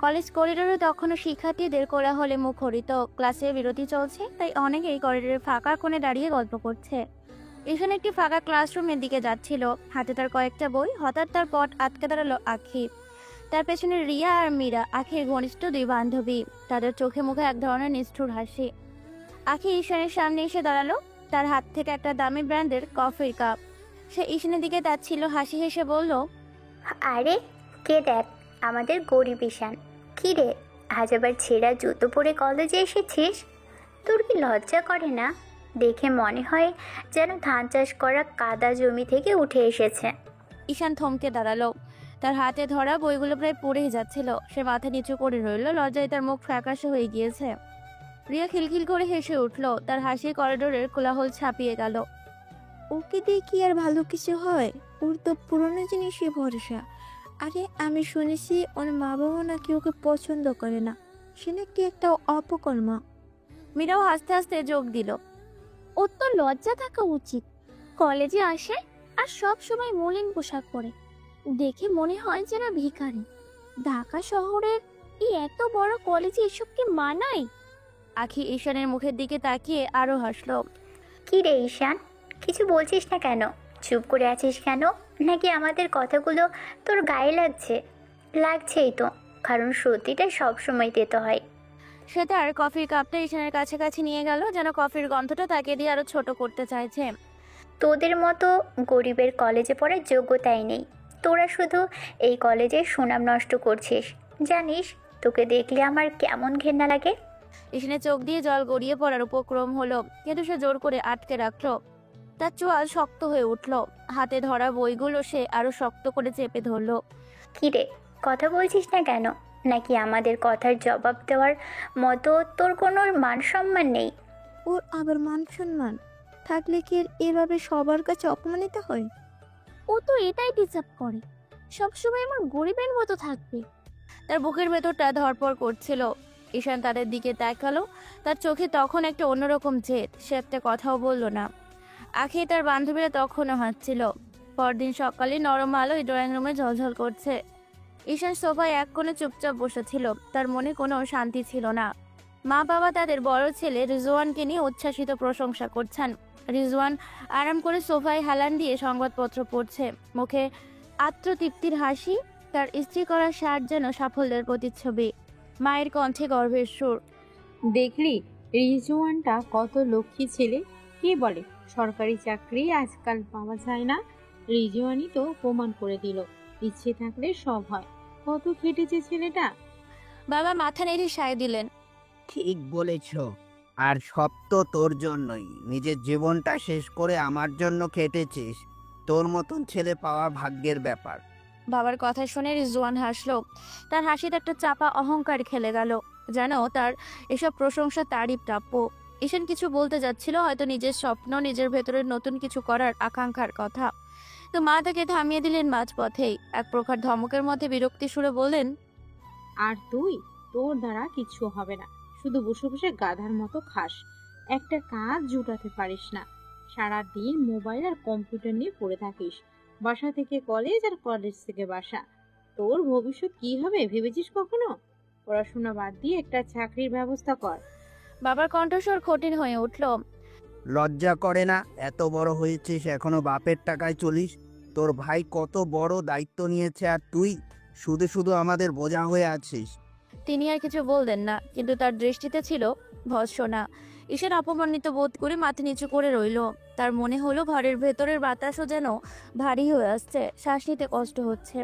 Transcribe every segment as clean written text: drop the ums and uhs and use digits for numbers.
College করিডোরে তখনও শিক্ষার্থীদের কোলাহলে মুখরিত। ক্লাসে বিরতি চলছে, তাই অনেকেই করিডোরের ফাঁকা কোণে দাঁড়িয়ে গল্প করছে। ঈশান একটি ফাঁকা ক্লাসরুমের দিকে যাচ্ছিল, হাতে তার কয়েকটা বই। হঠাৎ তার পথ আটকে দাঁড়ালো আখি। তার পেছনে রিয়া আর মীরা, আখির ঘনিষ্ঠ দুই বান্ধবী। তাদের চোখে মুখে এক ধরনের নিষ্ঠুর হাসি। আখি ঈশানের সামনে এসে দাঁড়ালো, তার হাত থেকে একটা দামি ব্র্যান্ডের কফির কাপ। সে ঈশানের দিকে তাচ্ছিল, হাসি হেসে বলল, আরে কে দেখ, আমাদের গরিব ঈশান। কি রে, আজ আবার ছেঁড়া জুতো পরে কলেজে এসেছিস? তোর কি লজ্জা করে না? দেখে মনে হয় যেন ধান চাষ করা কাদা জমি থেকে উঠে এসেছে। ঈশান থমকে দাঁড়ালো। তার হাতে ধরা বইগুলো প্রায় পড়েই যাচ্ছিল। সে মাথা নিচু করে রইল, লজ্জায় তার মুখ ফ্যাকাশে হয়ে গিয়েছে। রিয়া খিলখিল করে হেসে উঠল, তার হাসি করিডোরের কোলাহল ছাপিয়ে গেল। ওকে দিয়ে কি আর ভালো কিছু হয়? ওর তো পুরনো জিনিসই ভরসা। আরে আমি শুনেছি ওর মা বাবা নাকি ওকে পছন্দ করে না, সে নাকি একটা অপকর্মা। মীরাও হাসতে হাসতে যোগ দিল, ওর তো লজ্জা থাকা উচিত। কলেজে আসে আর সব সময় মলিন পোশাক পরে, দেখে মনে হয় যেন ভিখারি। ঢাকা শহরের এই এত বড় কলেজে এসব কি মানায়? আখি ঈশানের মুখের দিকে তাকিয়ে আরো হাসলো। কি রে ঈশান, কিছু বলছিস না কেন? চুপ করে আছিস কেন? নাকি আমাদের কথাগুলো তোর গায়ে লাগছে? লাগছেই তো, কারণ সত্যিটা সবসময় তেতো হয়। সে তার কফির কাপটা ঈশানের কাছাকাছি নিয়ে গেল, যেন কফির গন্ধটা তাকে দিয়ে আরো ছোট করতে চাইছে। তোদের মতো গরিবের কলেজে পড়ার যোগ্যতাই নেই। তোরা শুধু এই কলেজের সুনাম নষ্ট করছিস। জানিস তোকে দেখলে আমার কেমন ঘেন্না লাগে? ঈশানের চোখ দিয়ে জল গড়িয়ে পড়ার উপক্রম হলো, কিন্তু সে জোর করে আটকে রাখলো। তার চোয়াল শক্ত হয়ে উঠল, হাতে ধরা বইগুলো সে আরো শক্ত করে চেপে ধরলো। কি রে, কথা বলছিস না কেন? নাকি আমাদের কথার জবাব দেওয়ার মতো তোর কোনো মান সম্মান নেই? ওর আবার মান সম্মান থাকলে কি আর এভাবে সবার কাছে অপমানিত হয়? ও তো এটাই ডিজার্ভ করে, সবসময় আমার গরিবের মতো থাকবে। তার বুকের ভেতরটা ধড়পড় করছিল। ঈশান তাদের দিকে তাকালো, তার চোখে তখন একটা অন্যরকম জেদ। সে একটা কথাও বলল না। আখি তার বান্ধবীরা তখনও হাসছিল। পরদিন সকালে নরম আলো ড্রয়িং রুমে ঝলঝল করছে। ঈশান সোফায় এক কোণে চুপচাপ বসেছিল, তার মনে কোনো শান্তি ছিল না। মা বাবা তাদের বড় ছেলে রিজওয়ানকে নিয়ে উচ্ছ্বাসিত প্রশংসা করছেন। রিজওয়ান আরাম করে সোফায় হেলান দিয়ে সংবাদপত্র পড়ছে, মুখে আত্মতৃপ্তির হাসি। তার ইস্ত্রি করা শার্ট যেন সাফল্যের প্রতিচ্ছবি। মায়ের কণ্ঠে গর্বের সুর, দেখলি রিজওয়ানটা কত লক্ষ্মী ছেলে। কে বলে সরকারি চাকরি আজকাল পাওয়া যায় না? রিজওয়ানই তো প্রমাণ করে দিল, ইচ্ছে থাকলে সব হয়। কত খেটেছে ছেলেটা। বাবা মাথা নেড়ে সায় দিলেন। ঠিক বলেছ, আর সব তো তোর জন্যই। নিজের জীবনটা শেষ করে আমার জন্য খেটেছিস। তোর মতন ছেলে পাওয়া ভাগ্যের ব্যাপার। বাবার কথা শুনে রিজওয়ান হাসলো। তার হাসিতে একটা চাপা অহংকার খেলে গেল, যেন তার এসব প্রশংসা তারই প্রাপ্য। ঈশান কিছু বলতে যাচ্ছিল, হয়তো নিজের স্বপ্ন, নিজের ভেতরে নতুন কিছু করার আকাঙ্ক্ষার কথা। তো মা তাকে থামিয়ে দিলেন মাঝপথেই। এক প্রকার ধমকের মধ্যে বিরক্তি সুরে বললেন, আর তুই, তোর দ্বারা কিচ্ছু হবে না। শুধু বসে বসে গাধার মতো খাস, একটা কাজ জুটাতে পারিস না। সারাদিন মোবাইল আর কম্পিউটার নিয়ে পড়ে থাকিস। বাসা থেকে কলেজ আর কলেজ থেকে বাসা। তোর ভবিষ্যৎ কি হবে ভেবেছিস কখনো? পড়াশোনা বাদ দিয়ে একটা চাকরির ব্যবস্থা কর। বাবার কণ্ঠস্বর কঠিন হয়ে উঠল। লজ্জা করে না? এত বড় হয়েছিস এখনো বাপের টাকায় চলিস? তোর ভাই কত বড় দায়িত্ব নিয়েছে, আর তুই শুধু শুধু আমাদের বোঝা হয়ে আছিস। তিনি আর কিছু বললেন না, কিন্তু তার দৃষ্টিতে ছিল ভৎসনা। ঈশান অপমানিত বোধ করে মাথা নিচু করে রইল। তার মনে হলো ঘরের ভেতরের বাতাসও যেন ভারী হয়ে আসছে, শ্বাস নিতে কষ্ট হচ্ছে।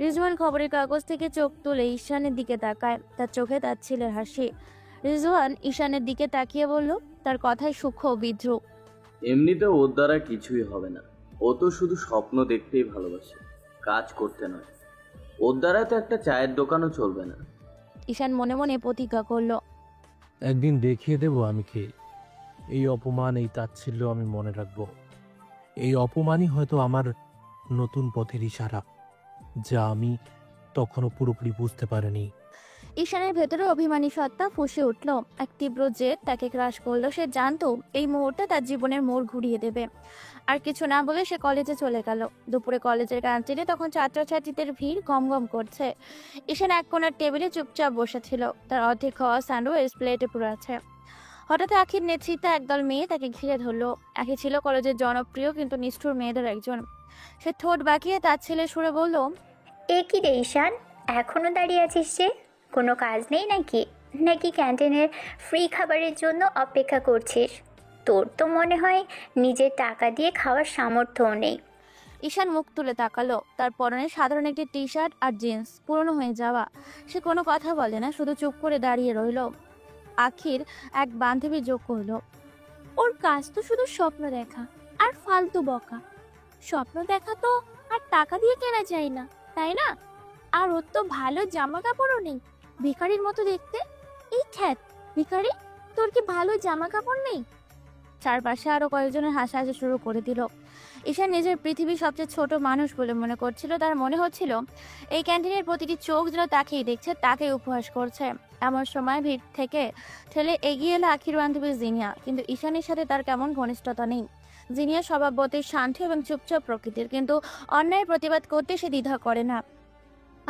রিজওয়ান খবরের কাগজ থেকে চোখ তুলে ঈশানের দিকে তাকায়, তার চোখে তার ছেলের হাসি। রিজওয়ান ঈশানের দিকে তাকিয়ে বলল, তার কথায় সূক্ষ্ম বিদ্রুপ, এমনিতে ওর দ্বারা কিছুই হবে না। ও তো শুধু স্বপ্ন দেখতেই ভালোবাসে, কাজ করতে নয়। ওর দ্বারা তো একটা চায়ের দোকানও চলবে না। ঈশান মনে মনে প্রতিজ্ঞা করলো, একদিন দেখিয়ে দেব আমি কে। এই অপমান, এই তাচ্ছিল্য আমি মনে রাখবো। এই অপমানই হয়তো আমার নতুন পথের ইশারা, যা আমি তখনও পুরোপুরি বুঝতে পারিনি। ঈশানের ভেতরে অভিমানী সত্তা ফুঁসে উঠল। এক তীব্র জেদ তাকে গ্রাস করলো। সে জানতো এই মুহূর্তে তার জীবনের মোড় ঘুরিয়ে দেবে। আর কিছু না বলে সে কলেজে চলে গেল। দুপুরে কলেজের ক্যান্টিনে তখন ছাত্রছাত্রীদের ভিড় গমগম করছে। ঈশান এক কোণার টেবিলে চুপচাপ বসেছিল, তার অর্ধেক খাওয়া স্যান্ডউইচ প্লেটে পুরো আছে। হঠাৎ আখির নেতৃত্বে একদল মেয়ে তাকে ঘিরে ধরলো। আখি ছিল কলেজের জনপ্রিয় কিন্তু নিষ্ঠুর মেয়েদের একজন। সে ঠোঁট বাঁকিয়ে তার ছেলে সুরে বলল, এ কি রে ঈশান, এখনো দাঁড়িয়ে আছিস যে? কোনো কাজ নেই নাকি? নাকি ক্যান্টিনের ফ্রি খাবারের জন্য অপেক্ষা করছিস? তোর তো মনে হয় নিজের টাকা দিয়ে খাওয়ার সামর্থ্যও নেই। ঈশান মুখ তুলে তাকালো। তার পরনে সাধারণ একটি টি শার্ট আর জিন্স, পুরনো হয়ে যাওয়া। সে কোনো কথা বলে না, শুধু চুপ করে দাঁড়িয়ে রইল। আখির এক বান্ধবী যোগ করলো, ওর কাজ তো শুধু স্বপ্ন দেখা আর ফালতু বকা। স্বপ্ন দেখা তো আর টাকা দিয়ে কেনা যায় না, তাই না? আর ওর তো ভালো জামা কাপড়ও নেই, ভিখারির মতো দেখতে। এই খ্যাত ভিখারি, তোর কি ভালো জামা কাপড় নেই? চারপাশে আরো কয়েকজনের হাসাহাসি শুরু করে দিল। ঈশান নিজের পৃথিবীর সবচেয়ে ছোট মানুষ বলে মনে করছিল। তার মনে হচ্ছিল এই ক্যান্টিনের প্রতিটি চোখ যেন তাকেই দেখছে, তাকেই উপহাস করছে। এমন সময় ভিড় থেকে ঠেলে এগিয়ে এলো আখির বান্ধবী জিনিয়া। কিন্তু ঈশানের সাথে তার কেমন ঘনিষ্ঠতা নেই। জিনিয়া স্বভাবতই শান্ত এবং চুপচাপ প্রকৃতির, কিন্তু অন্যায়ের প্রতিবাদ করতে সে দ্বিধা করে না।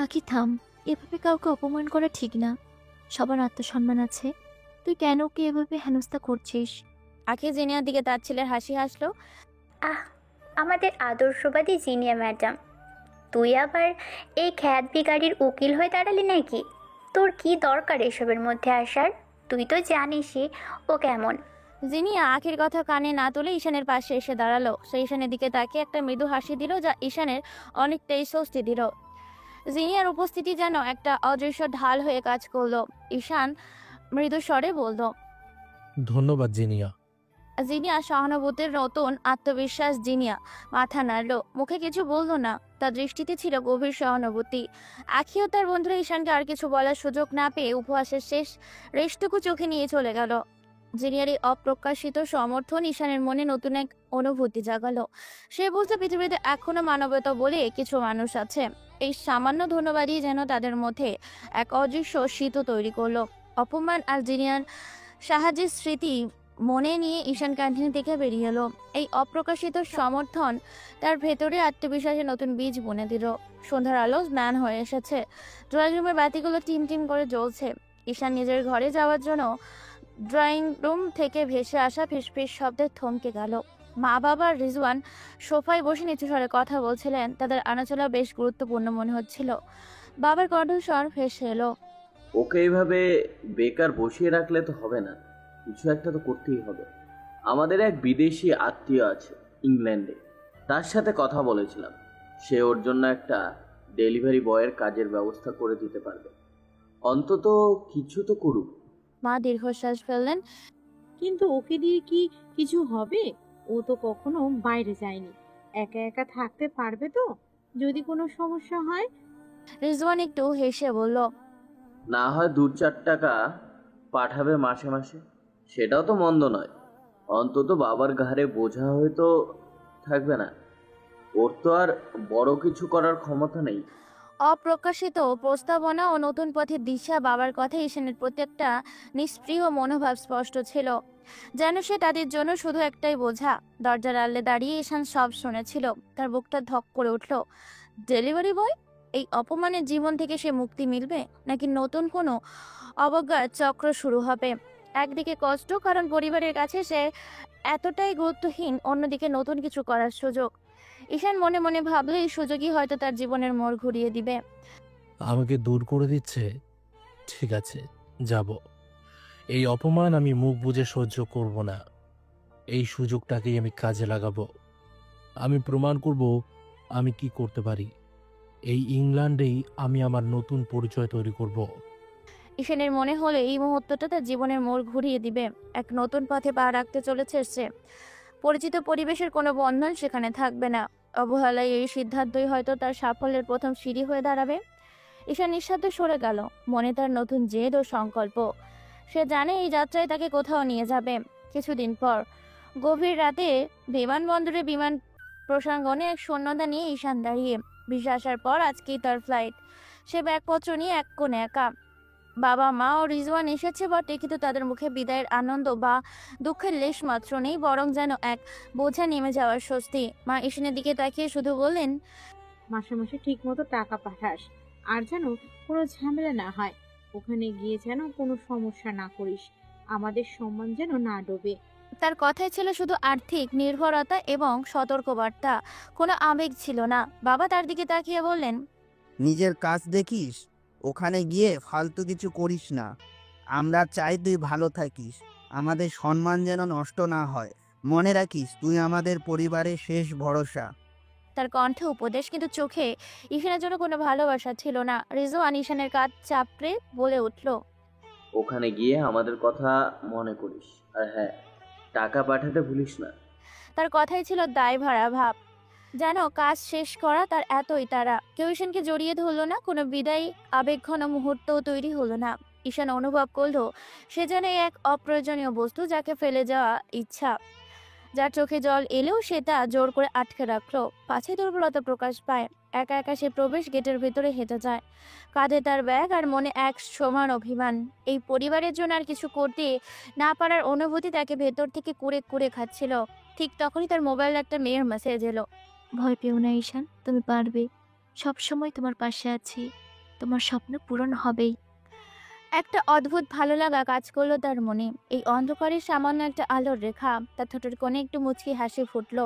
আখি থাম, এভাবে কাউকে অপমান করা ঠিক না। সবার আত্মসম্মান আছে, তুই কেন ওকে এভাবে হেনস্থা করছিস? আখি জিনিয়ার দিকে তার ছেলের হাসি হাসলো। আহ, আমাদের আদর্শবাদী জিনিয়া ম্যাডাম, তুই আবার এই খ্যাত ভিখারির উকিল হয়ে দাঁড়ালি নাকি? তোর কি দরকার এসবের মধ্যে আসার? তুই তো জানিসই ও কেমন। জিনিয়া আখির কথা কানে না তুলে ঈশানের পাশে এসে দাঁড়ালো। সে ঈশানের দিকে তাকিয়ে একটা মৃদু হাসি দিল, যা ঈশানের অনেকটাই স্বস্তি দিল। জিনিয়ার উপস্থিতি যেন একটা অদৃশ্য ঢাল হয়ে কাজ করলো। ঈশান মৃদু স্বরে বলল, ধন্যবাদ জিনিয়া। জিনিয়া সহানুভূতির নতুন আত্মবিশ্বাস। জিনিয়া মাথা নাড়লো, মুখে কিছু বললো না। তার দৃষ্টিতে ছিল গভীর সহানুভূতি। আখিও তার বন্ধুরা ঈশানকে আর কিছু বলার সুযোগ না পেয়ে উপহাসের শেষ রেশটুকু চোখে নিয়ে চলে গেল। জিনিয়ার এই অপ্রকাশিত সমর্থন ঈশানের মনে নতুন এক অনুভূতি জাগালো। সে বুঝতে পৃথিবীতে এখনো মানবতা বলে কিছু মানুষ আছে। এই সামান্য ধন্যবাদই যেন তাদের মধ্যে এক অদৃশ্য সেতু তৈরি করলো। অপমান আর জিনিয়ার সাহায্যের স্মৃতি মনে নিয়ে ঈশান ক্যান্টিন থেকে বেরিয়ে এলো। এই অপ্রকাশিত সমর্থন তার ভেতরে আত্মবিশ্বাসের নতুন বীজ বুনে দিল। সন্ধ্যার আলো স্নান হয়ে এসেছে, ড্রয়িং রুমের বাতিগুলো টিম টিম করে জ্বলছে। ঈশান নিজের ঘরে যাওয়ার জন্য ড্রয়িং রুম থেকে ভেসে আসা ফিসফিস শব্দে থমকে গেল। মা বাবা আর রিজওয়ান সোফায় বসে নিচু স্বরে কথা বলছিলেন। তাদের আনাচলা বেশ গুরুত্বপূর্ণ মনে হচ্ছিল। বাবার কণ্ঠস্বর ভেসে এলো, ওকে এইভাবে বেকার বসিয়ে রাখলে তো হবে না, কিছু একটা তো করতেই হবে। আমাদের এক বিদেশি আত্মীয় আছে ইংল্যান্ডে, তার সাথে কথা বলেছিলাম। সে ওর জন্য একটা ডেলিভারি বয়ের কাজের ব্যবস্থা করে দিতে পারবে। অন্তত কিছু তো করুক। মা দীর্ঘশ্বাস ফেললেন। কিন্তু ওকে দিয়ে কি কিছু হবে? ও তো কখনো বাইরে যায়নি, একা একা থাকতে পারবে তো যদি কোনো সমস্যা হয়? রিজওয়ান একটু হেসে বলল, না হয় 2-4 টাকা পাঠাবে মাসে মাসে, সেটাও তো মন্দ নয়। অন্তত বাবার ঘাড়ে বোঝা হয়ে তো থাকবে না। ওর তো আর বড় কিছু করার ক্ষমতা নেই। অপ্রকাশিত প্রস্তাবনা ও নতুন পথের দিশা বাবার কথা ঈশানের প্রতি একটা নিষ্প্রিয় মনোভাব স্পষ্ট ছিল, যেন সে তাদের জন্য শুধু একটাই বোঝা। দরজার আড়ালে দাঁড়িয়ে ঈশান সব শুনেছিল। তার বুকটা ধক করে উঠল। Delivery boy? এই অপমানের জীবন থেকে সে মুক্তি মিলবে, নাকি নতুন কোনো অবজ্ঞার চক্র শুরু হবে? একদিকে কষ্ট, কারণ পরিবারের কাছে সে এতটাই গুরুত্বহীন, অন্যদিকে নতুন কিছু করার সুযোগ। ঈশান মনে মনে ভাবলো এই সুযোগই হয়তো তার জীবনের মোড় ঘুরিয়ে দিবে। আমাকে দূর করে দিচ্ছে, ঠিক আছে যাব। এই অপমান আমি মুখ বুজে সহ্য করব না। এই সুযোগটাকেই আমি কাজে লাগাবো। আমি প্রমাণ করব আমি কি করতে পারি। এই ইংল্যান্ডেই আমি আমার নতুন পরিচয় তৈরি করব। ঈশানের মনে হলো এই মুহূর্তটা তার জীবনের মোড় ঘুরিয়ে দিবে। এক নতুন পথে পা রাখতে চলেছে সে। পরিচিত পরিবেশের কোনো বন্ধন সেখানে থাকবে না। অবহেলায় এই সিদ্ধান্তই হয়তো তার সাফল্যের প্রথম সিঁড়ি হয়ে দাঁড়াবে। ঈশান নিঃশব্দে সরে গেল, মনে তার নতুন জেদ ও সংকল্প। সে জানে এই যাত্রায় তাকে কোথাও নিয়ে যাবে। কিছুদিন পর গভীর রাতে বিমানবন্দরে বিমান প্রসঙ্গনে এক শূন্যতা নিয়ে ঈশান দাঁড়িয়ে। ভিসা আসার পর আজকেই তার ফ্লাইট। সে ব্যাগপত্র নিয়ে এক কোণে একা। বাবা মা ও রিজওয়ান এসেছে বটে, কিন্তু তাদের মুখে বিদায়ের আনন্দ বা দুঃখের লেশ মাত্র নেই, বরং যেন এক বোঝা নেমে যাওয়ার স্বস্তি। মা ঈশানের দিকে তাকিয়ে শুধু বললেন, মাসে মাসে ঠিক মতো টাকা পাঠাস, আর যেন কোনো ঝামেলা না হয়। ওখানে গিয়ে যেন কোনো সমস্যা না করিস, আমাদের সম্মান যেন না ডোবে। তার কথাই ছিল শুধু আর্থিক নির্ভরতা এবং সতর্কবার্তা, কোনো আবেগ ছিল না। বাবা তার দিকে তাকিয়ে বললেন, নিজের কাজ দেখিস, ওখানে গিয়ে ফালতু কিছু করিস না। আমরা চাই তুই ভালো থাকিস, আমাদের সম্মান যেন নষ্ট না হয়। মনে রাখিস তুই আমাদের পরিবারের শেষ ভরসা। তার কণ্ঠে উপদেশ, কিন্তু চোখে ঈশানের জন্য কোনো ভালোবাসা ছিল না। রিজওয়ান ঈশানের কাঁধ চাপড়ে বলে উঠল, ওখানে গিয়ে আমাদের কথা মনে করিস, আর হ্যাঁ, টাকা পাঠাতে ভুলিস না। তার কথাই ছিল দায়ভারা ভাব, যেন কাজ শেষ করা তার এতই তারা। কেউ ঈশানকে জড়িয়ে ধরলো না, কোনো বিদায় আবেগঘন মুহূর্তও তৈরি হলো না। ঈশান অনুভব করলো সে যেন এক অপ্রয়োজনীয় বস্তু, যাকে ফেলে যাওয়া ইচ্ছা, যার চোখে জল এলেও সে তা জোর করে আটকে রাখলো। পাছে দুর্বলতা প্রকাশ পায়। একা একা সে প্রবেশ গেটের ভেতরে হেঁটে যায়, কাঁধে তার ব্যাগ আর মনে এক সমান অভিমান। এই পরিবারের জন্য আর কিছু করতে না পারার অনুভূতি তাকে ভেতর থেকে কুড়ে কুড়ে খাচ্ছিল। ঠিক তখনই তার মোবাইলে একটা মেয়ের মেসেজ এলো। ভয় পেও না ঈশান, তুমি পারবে। সব সময় তোমার পাশে আছি, তোমার স্বপ্ন পূরণ হবেই। একটা অদ্ভুত ভালো লাগা কাজ করলো তার মনে। এই অন্ধকারে সামান্য একটা আলোর রেখা, তার ঠোঁটের কোণে একটু মুচকি হাসি ফুটলো।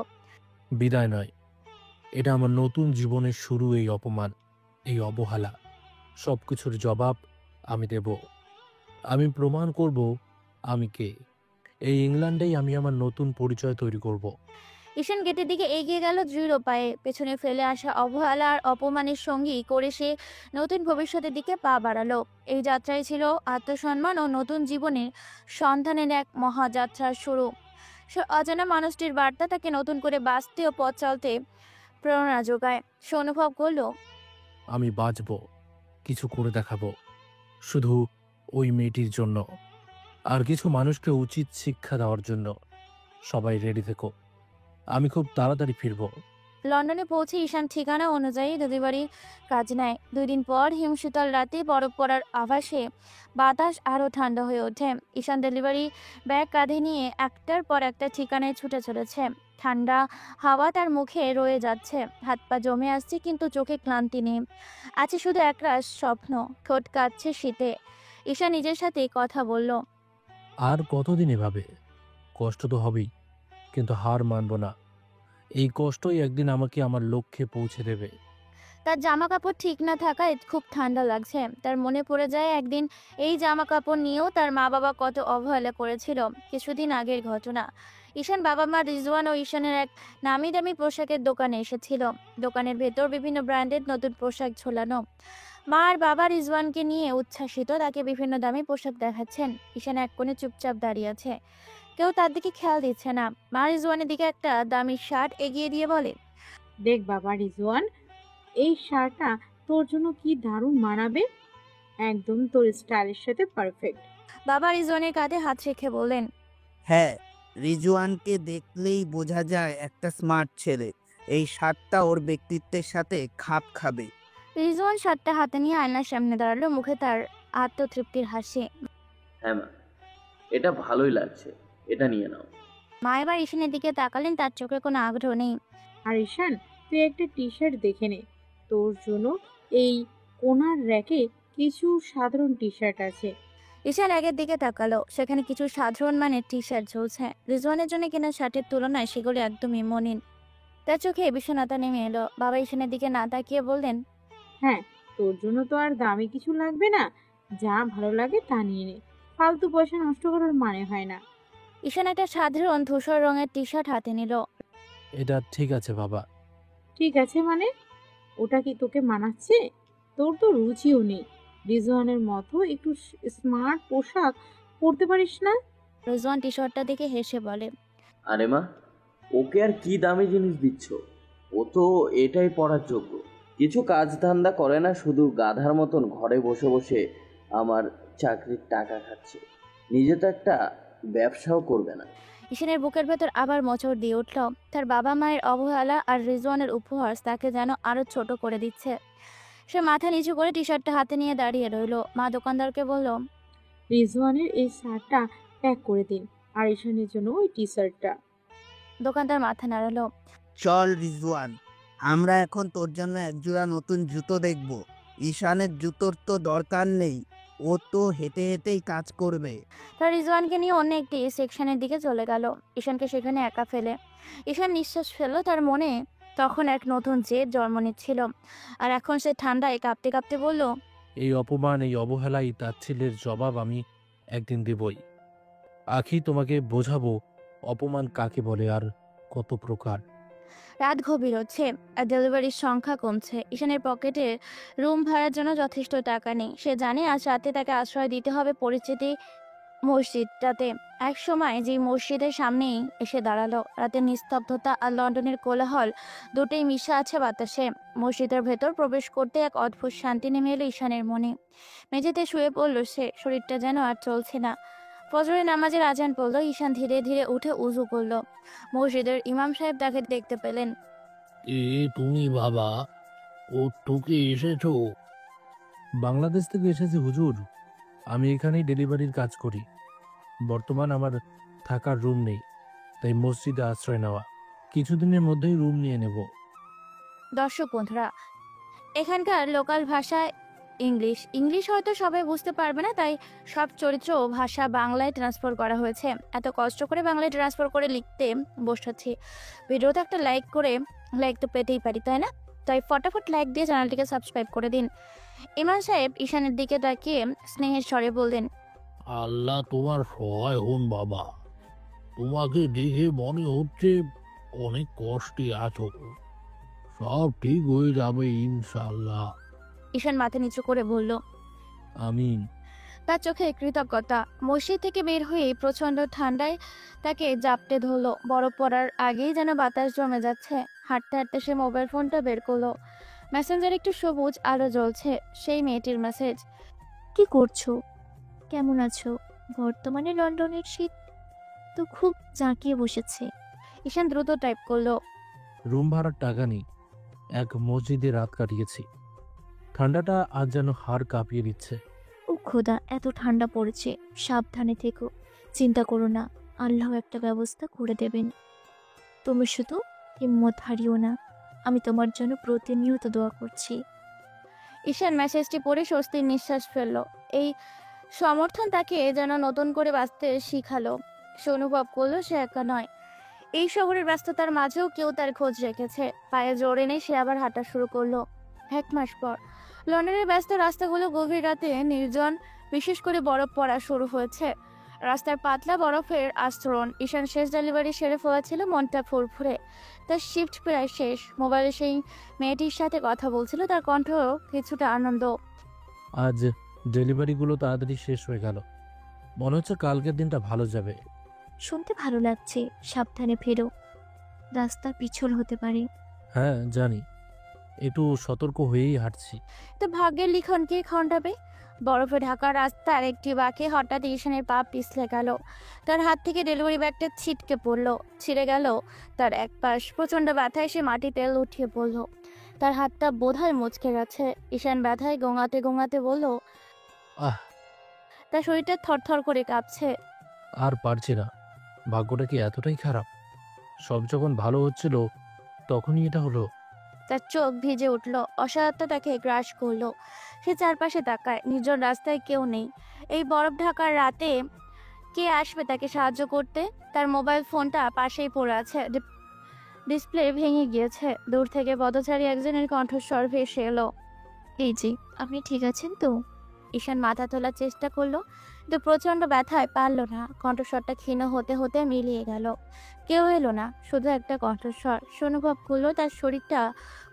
বিদায় নয়, এটা আমার নতুন জীবনের শুরু। এই অপমান, এই অবহেলা, সব কিছুর জবাব আমি দেব। আমি প্রমাণ করব আমি কে। এই ইংল্যান্ডেই আমি আমার নতুন পরিচয় তৈরি করব। ঈশান গেটের দিকে এগিয়ে গেল দৃঢ় পায়ে। পেছনে ফেলে আসা অবহেলা আর অপমানের সঙ্গী করে সে নতুন ভবিষ্যতের দিকে পা বাড়ালো। এই যাত্রায় ছিল আত্মসম্মান ও নতুন জীবনের সন্ধানের এক মহাযাত্রার শুরু। সে অজানা মানুষটির বার্তা তাকে নতুন করে বাঁচতে ও পথ চলতে প্রেরণা যোগায়। সে অনুভব করলো আমি বাঁচব, কিছু করে দেখাবো, শুধু ওই মেয়েটির জন্য, আর কিছু মানুষকে উচিত শিক্ষা দেওয়ার জন্য। সবাই রেডি থেকো, আমি খুব তাড়াতাড়ি ফিরবো। লন্ডনে পৌঁছে ঈশান ঠিকানা অনুযায়ী ডেলিভারি কাজ নেয়। 2 দিন পর হিমশীতল রাতে বরফ পড়ার আভাসে বাতাস আরও ঠান্ডা হয়ে ওঠে। ঈশান ডেলিভারি ব্যাগ কাঁধে নিয়ে একটার পর একটা ঠিকানায় ছুটে চলেছে। ঠান্ডা হাওয়া তার মুখে রয়ে যাচ্ছে, হাত পা জমে আসছে, কিন্তু চোখে ক্লান্তি নেই। আছে শুধু একরাশ স্বপ্ন। ঠোঁট কাঁপছে শীতে। ঈশান নিজের সাথে কথা বলল, আর কতদিন এভাবে? কষ্ট তো হবেই, কিন্তু হার মানব না। এই কষ্টই একদিন আমাকে আমার লক্ষ্যে পৌঁছে দেবে। তার জামা কাপড় ঠিক না থাকায় খুব ঠান্ডা লাগছে। তার মনে পড়ে যায় একদিন এই জামা কাপড় নিয়েও তার মা বাবা কত অবহেলা করেছিল। কিছুদিন আগের ঘটনা। ঈশান বাবা মা রিজওয়ান ও ঈশানের এক নামি দামি পোশাকের দোকানে এসেছিল। দোকানের ভেতর বিভিন্ন ব্র্যান্ডের নতুন পোশাক ঝোলানো। মা আর বাবা রিজওয়ানকে নিয়ে উচ্ছ্বাসিত, তাকে বিভিন্ন দামি পোশাক দেখাচ্ছেন। ঈশান এক কোণে চুপচাপ দাঁড়িয়ে আছে, কেউ তার দিকে খেয়াল দিচ্ছে না। মা রিজওয়ানের দিকে একটা দামি শার্ট এগিয়ে দিয়ে বলে, দেখ বাবা রিজওয়ান, এই শার্টটা তোর জন্য কি দারুণ মানাবে, একদম তোর স্টাইলের সাথে পারফেক্ট। বাবা রিজওয়ানের কাঁধে হাত রেখে বললেন, হ্যাঁ, রিজওয়ানকে দেখলেই বোঝা যায় একটা স্মার্ট ছেলে। এই শার্টটা ওর ব্যক্তিত্বের সাথে খাপ খাবে। রিজওয়ান শার্টটা হাতে নিয়ে আয়নার সামনে দাঁড়ালো, মুখে তার আত্মতৃপ্তির হাসি। হ্যাঁ মা, এটা ভালোই লাগছে, এটা নিয়ে নাও। মা এবার ঈশানের দিকে তাকালেন, তার চোখে কোনো আগ্রহ নেই। আর ঈশান, তুই একটা টি শার্ট দেখে নে, তোর জন্য এই কোনার র্যাকে কিছু সাধারণ টি শার্ট আছে। ঈশান আগের দিকে তাকালো, সেখানে কিছু সাধারণ মানের টি শার্ট ঝুলছে। রিজওয়ানের জন্য কেনা শার্টের তুলনায় সেগুলো একদমই মলিন। তার চোখে বিষণ্ণতা নেমে এলো। বাবা ঈশানের দিকে না তাকিয়ে বললেন, হ্যাঁ, তোর জন্য তো আর দামি কিছু লাগবে না, যা ভালো লাগে তা নিয়ে নে, ফালতু পয়সা নষ্ট করার মানে হয় না। ঈশান একটা সাধারণ ধূসর রঙের টি শার্ট হাতে নিল। এটা ঠিক আছে বাবা। ঠিক আছে মানে? ওটা কি তোকে মানাচ্ছে? তোর তো রুচিও নেই, রিজওয়ানের মতো একটু স্মার্ট পোশাক পরতে পারিস না? রিজওয়ান টি শার্টটা দেখে হেসে বলে, আরে মা, ওকে আর কি দামি জিনিস দিচ্ছ? ও তো এটাই পড়ার যোগ্য। কিছু কাজ ধান্দা করে না, শুধু গাধার মতন ঘরে বসে বসে আমার চাকরির টাকা খাচ্ছে। নিজে তো একটা ব্যবসাও করবে না। ঈশানের বুকের ভেতর আবার মোচড় দিয়ে উঠল। তার বাবা মায়ের অবহেলা আর রিজওয়ানের উপহাস তাকে যেন আরো ছোট করে দিচ্ছে। সে মাথা নিচু করে টি শার্টটা হাতে নিয়ে দাঁড়িয়ে রইলো। মা দোকানদারকে বলল, রিজওয়ানের এই শার্টটা প্যাক করে দিন, আর ঈশানের জন্য ওই টি শার্টটা। দোকানদার মাথা নাড়ালো। চল রিজওয়ান, আমরা এখন তোর জন্য একজোড়া নতুন জুতো দেখব। ঈশানের জুতোর তো দরকার নেই, ও তো হেঁটে হেঁটেই কাজ করবে। তার রিজওয়ানকে নিয়ে অন্য একটি সেকশনের দিকে চলে গেল, ঈশানকে সেখানে একা ফেলে। ঈশান নিঃশ্বাস ফেললো। তার মনে তখন এক নতুন জেদ জন্ম নিচ্ছিল, আর এখন সে ঠান্ডায় কাঁপতে কাঁপতে বলল, এই অপমান, এই অবহেলা, এই তাচ্ছিল্যের জবাব আমি একদিন দেবই। আখি, তোমাকে বোঝাবো অপমান কাকে বলে আর কত প্রকার। রাত গভীর হচ্ছে আর ডেলিভারির সংখ্যা কমছে। ঈশানের পকেটে রুম ভাড়ার জন্য যথেষ্ট টাকা নেই। সে জানে আজ রাতে তাকে আশ্রয় দিতে হবে পরিচিতি মসজিদটাতে। এক সময় যে মসজিদের সামনেই এসে দাঁড়ালো। রাতের নিস্তব্ধতা আর লন্ডনের কোলাহল দুটোই মিশে আছে বাতাসে। মসজিদের ভেতর প্রবেশ করতে এক অদ্ভুত শান্তি নেমে এলো ঈশানের মনে। মেঝেতে শুয়ে পড়ল সে, শরীরটা যেন আর চলছে না। ফজরের নামাজের আজান পড়ল। ঈশান ধীরে ধীরে উঠে উজু করল। মসজিদের ইমাম সাহেব তাকে দেখতে পেলেন। তুমি বাবা, ও তোকে এসেছো? বাংলাদেশ থেকে এসেছি হুজুর। আমি এখানেই ডেলিভারির কাজ করি। বর্তমান আমার থাকার রুম নেই, তাই মসজিদে আশ্রয় নেওয়া। কিছুদিনের মধ্যেই রুম নিয়ে নেব। দর্শক বন্ধুরা, এখানকার লোকাল ভাষায় ইংলিশ হয়তো সবাই বুঝতে পারবে না, তাই সব চরিত্র ও ভাষা বাংলায় ট্রান্সফার করা হয়েছে। এত কষ্ট করে বাংলায় ট্রান্সফার করে লিখতে বসেছি। ভিডিওতে একটা লাইক তো পেতেই পারি, তাই না? তাই ফটাফট লাইক দিয়ে চ্যানেলটিকে সাবস্ক্রাইব করে দিন। ইমাম সাহেব ঈশানের দিকে তাকিয়ে স্নেহের স্বরে বললেন, আল্লাহ তোমার সহায় হন বাবা। তোমাকে দেখে মনে হচ্ছে অনেক কষ্টে আছো। সব ঠিক হয়ে যাবে ইনশাআল্লাহ। ঈশান মাথা নিচু করে বলল, আমিন। তার চোখে কৃতজ্ঞতা। মসজিদ থেকে বের হয়ে প্রচন্ড ঠান্ডায় তাকে জাপটে ধরলো। বরফ পড়ার আগেই যেন বাতাস জমে যাচ্ছে। হাঁটতে হাঁটতে সে মোবাইল ফোনটা বের করলো। মেসেঞ্জারে একটু সবুজ আলো জ্বলছে। সেই মেয়েটির মেসেজ। কি করছো? কেমন আছো? বর্তমানে লন্ডনের শীত তো খুব জাঁকিয়ে বসেছে। ঈশান দ্রুত টাইপ করলো, রুম ভাড়ার টাকা নেই, এক মসজিদে রাত কাটিয়েছি। ঠান্ডাটা আজ যেন হাড় কাঁপিয়ে দিচ্ছে। ও খোদা, এত ঠান্ডা পড়েছে। সাবধানে থেকো, চিন্তা করো না, আল্লাহ একটা ব্যবস্থা করে দেবেন। তুমি শুধু হিম্মত হারিও না, আমি তোমার জন্য প্রতিনিয়ত দোয়া করছি। ঈশান মেসেজটি পড়ে স্বস্তির নিঃশ্বাস ফেললো। এই সমর্থন তাকে যেন নতুন করে বাঁচতে শিখালো। সে অনুভব করলো সে একা নয়। এই শহরের ব্যস্ততার মাঝেও কেউ তার খোঁজ রেখেছে। পায়ে জোর এনে সে আবার হাঁটা শুরু করলো। 1 মাস পর লন্ডনের ব্যস্ত রাস্তাগুলো গভীর রাতে নির্জন। বিশেষ করে বরফ পড়া শুরু হয়েছে। রাস্তার পাতলা বরফের আস্তরণ। ঈশান শেষ ডেলিভারি সেরে ফেলেছিল, মনটা ফুরফুরে। তার শিফট প্রায় শেষ। মোবাইলে সেই মেয়েটির সাথে কথা বলছিল, তার কণ্ঠ কিছুটা আনন্দ। আজ ডেলিভারিগুলো তাড়াতাড়ি শেষ হয়ে গেল। মনে হচ্ছে কালকের দিনটা ভালো যাবে। শুনতে ভালো লাগছে। সাবধানে ফেরো, রাস্তা পিছল হতে পারে। হ্যাঁ জানি, একটু সতর্ক হয়েই হাঁটছি। তো ভাগ্যের লিখন কে খণ্ডাবে? বরফে ঢাকা রাস্তার একটি বাঁকে হঠাৎ ঈশানের পা পিছলে গেল। তার হাত থেকে ডেলিভারি ব্যাগটা ছিটকে পড়লো, ছিঁড়ে গেল তার এক পাশ। প্রচন্ড ব্যথায় সে মাটিতে লুটিয়ে পড়লো। তার হাতটা বোধহয় মুচকে গেছে। ঈশান ব্যথায় গোঙাতে গোঙাতে বলল, আহ, তার শরীরটা থরথর করে কাঁপছে। আর পারছি না। ভাগ্যটা কি এতটাই খারাপ? সব যখন ভালো হচ্ছিল তখনই এটা হলো। তার চোখ ভিজে উঠল। অসহায়ত্ব তাকে গ্রাস করলো। সে চারপাশে তাকায়। নির্জন রাস্তায় কেউ নেই। এই বরফ ঢাকার রাতে কে আসবে তাকে সাহায্য করতে? তার মোবাইল ফোনটা পাশেই পড়ে আছে। ডিসপ্লে ভেঙে গিয়েছে। দূর থেকে পথচারী একজনের কণ্ঠস্বর ভেসে এলো, এই যে, আপনি ঠিক আছেন তো? ঈশান মাথা তোলার চেষ্টা করলো, কিন্তু প্রচন্ড ব্যথায় পারল না। কণ্ঠস্বরটা ক্ষীণ হতে হতে মিলিয়ে গেল। কেউ এলো না, শুধু একটা কণ্ঠস্বর। সে অনুভব করলো তার শরীরটা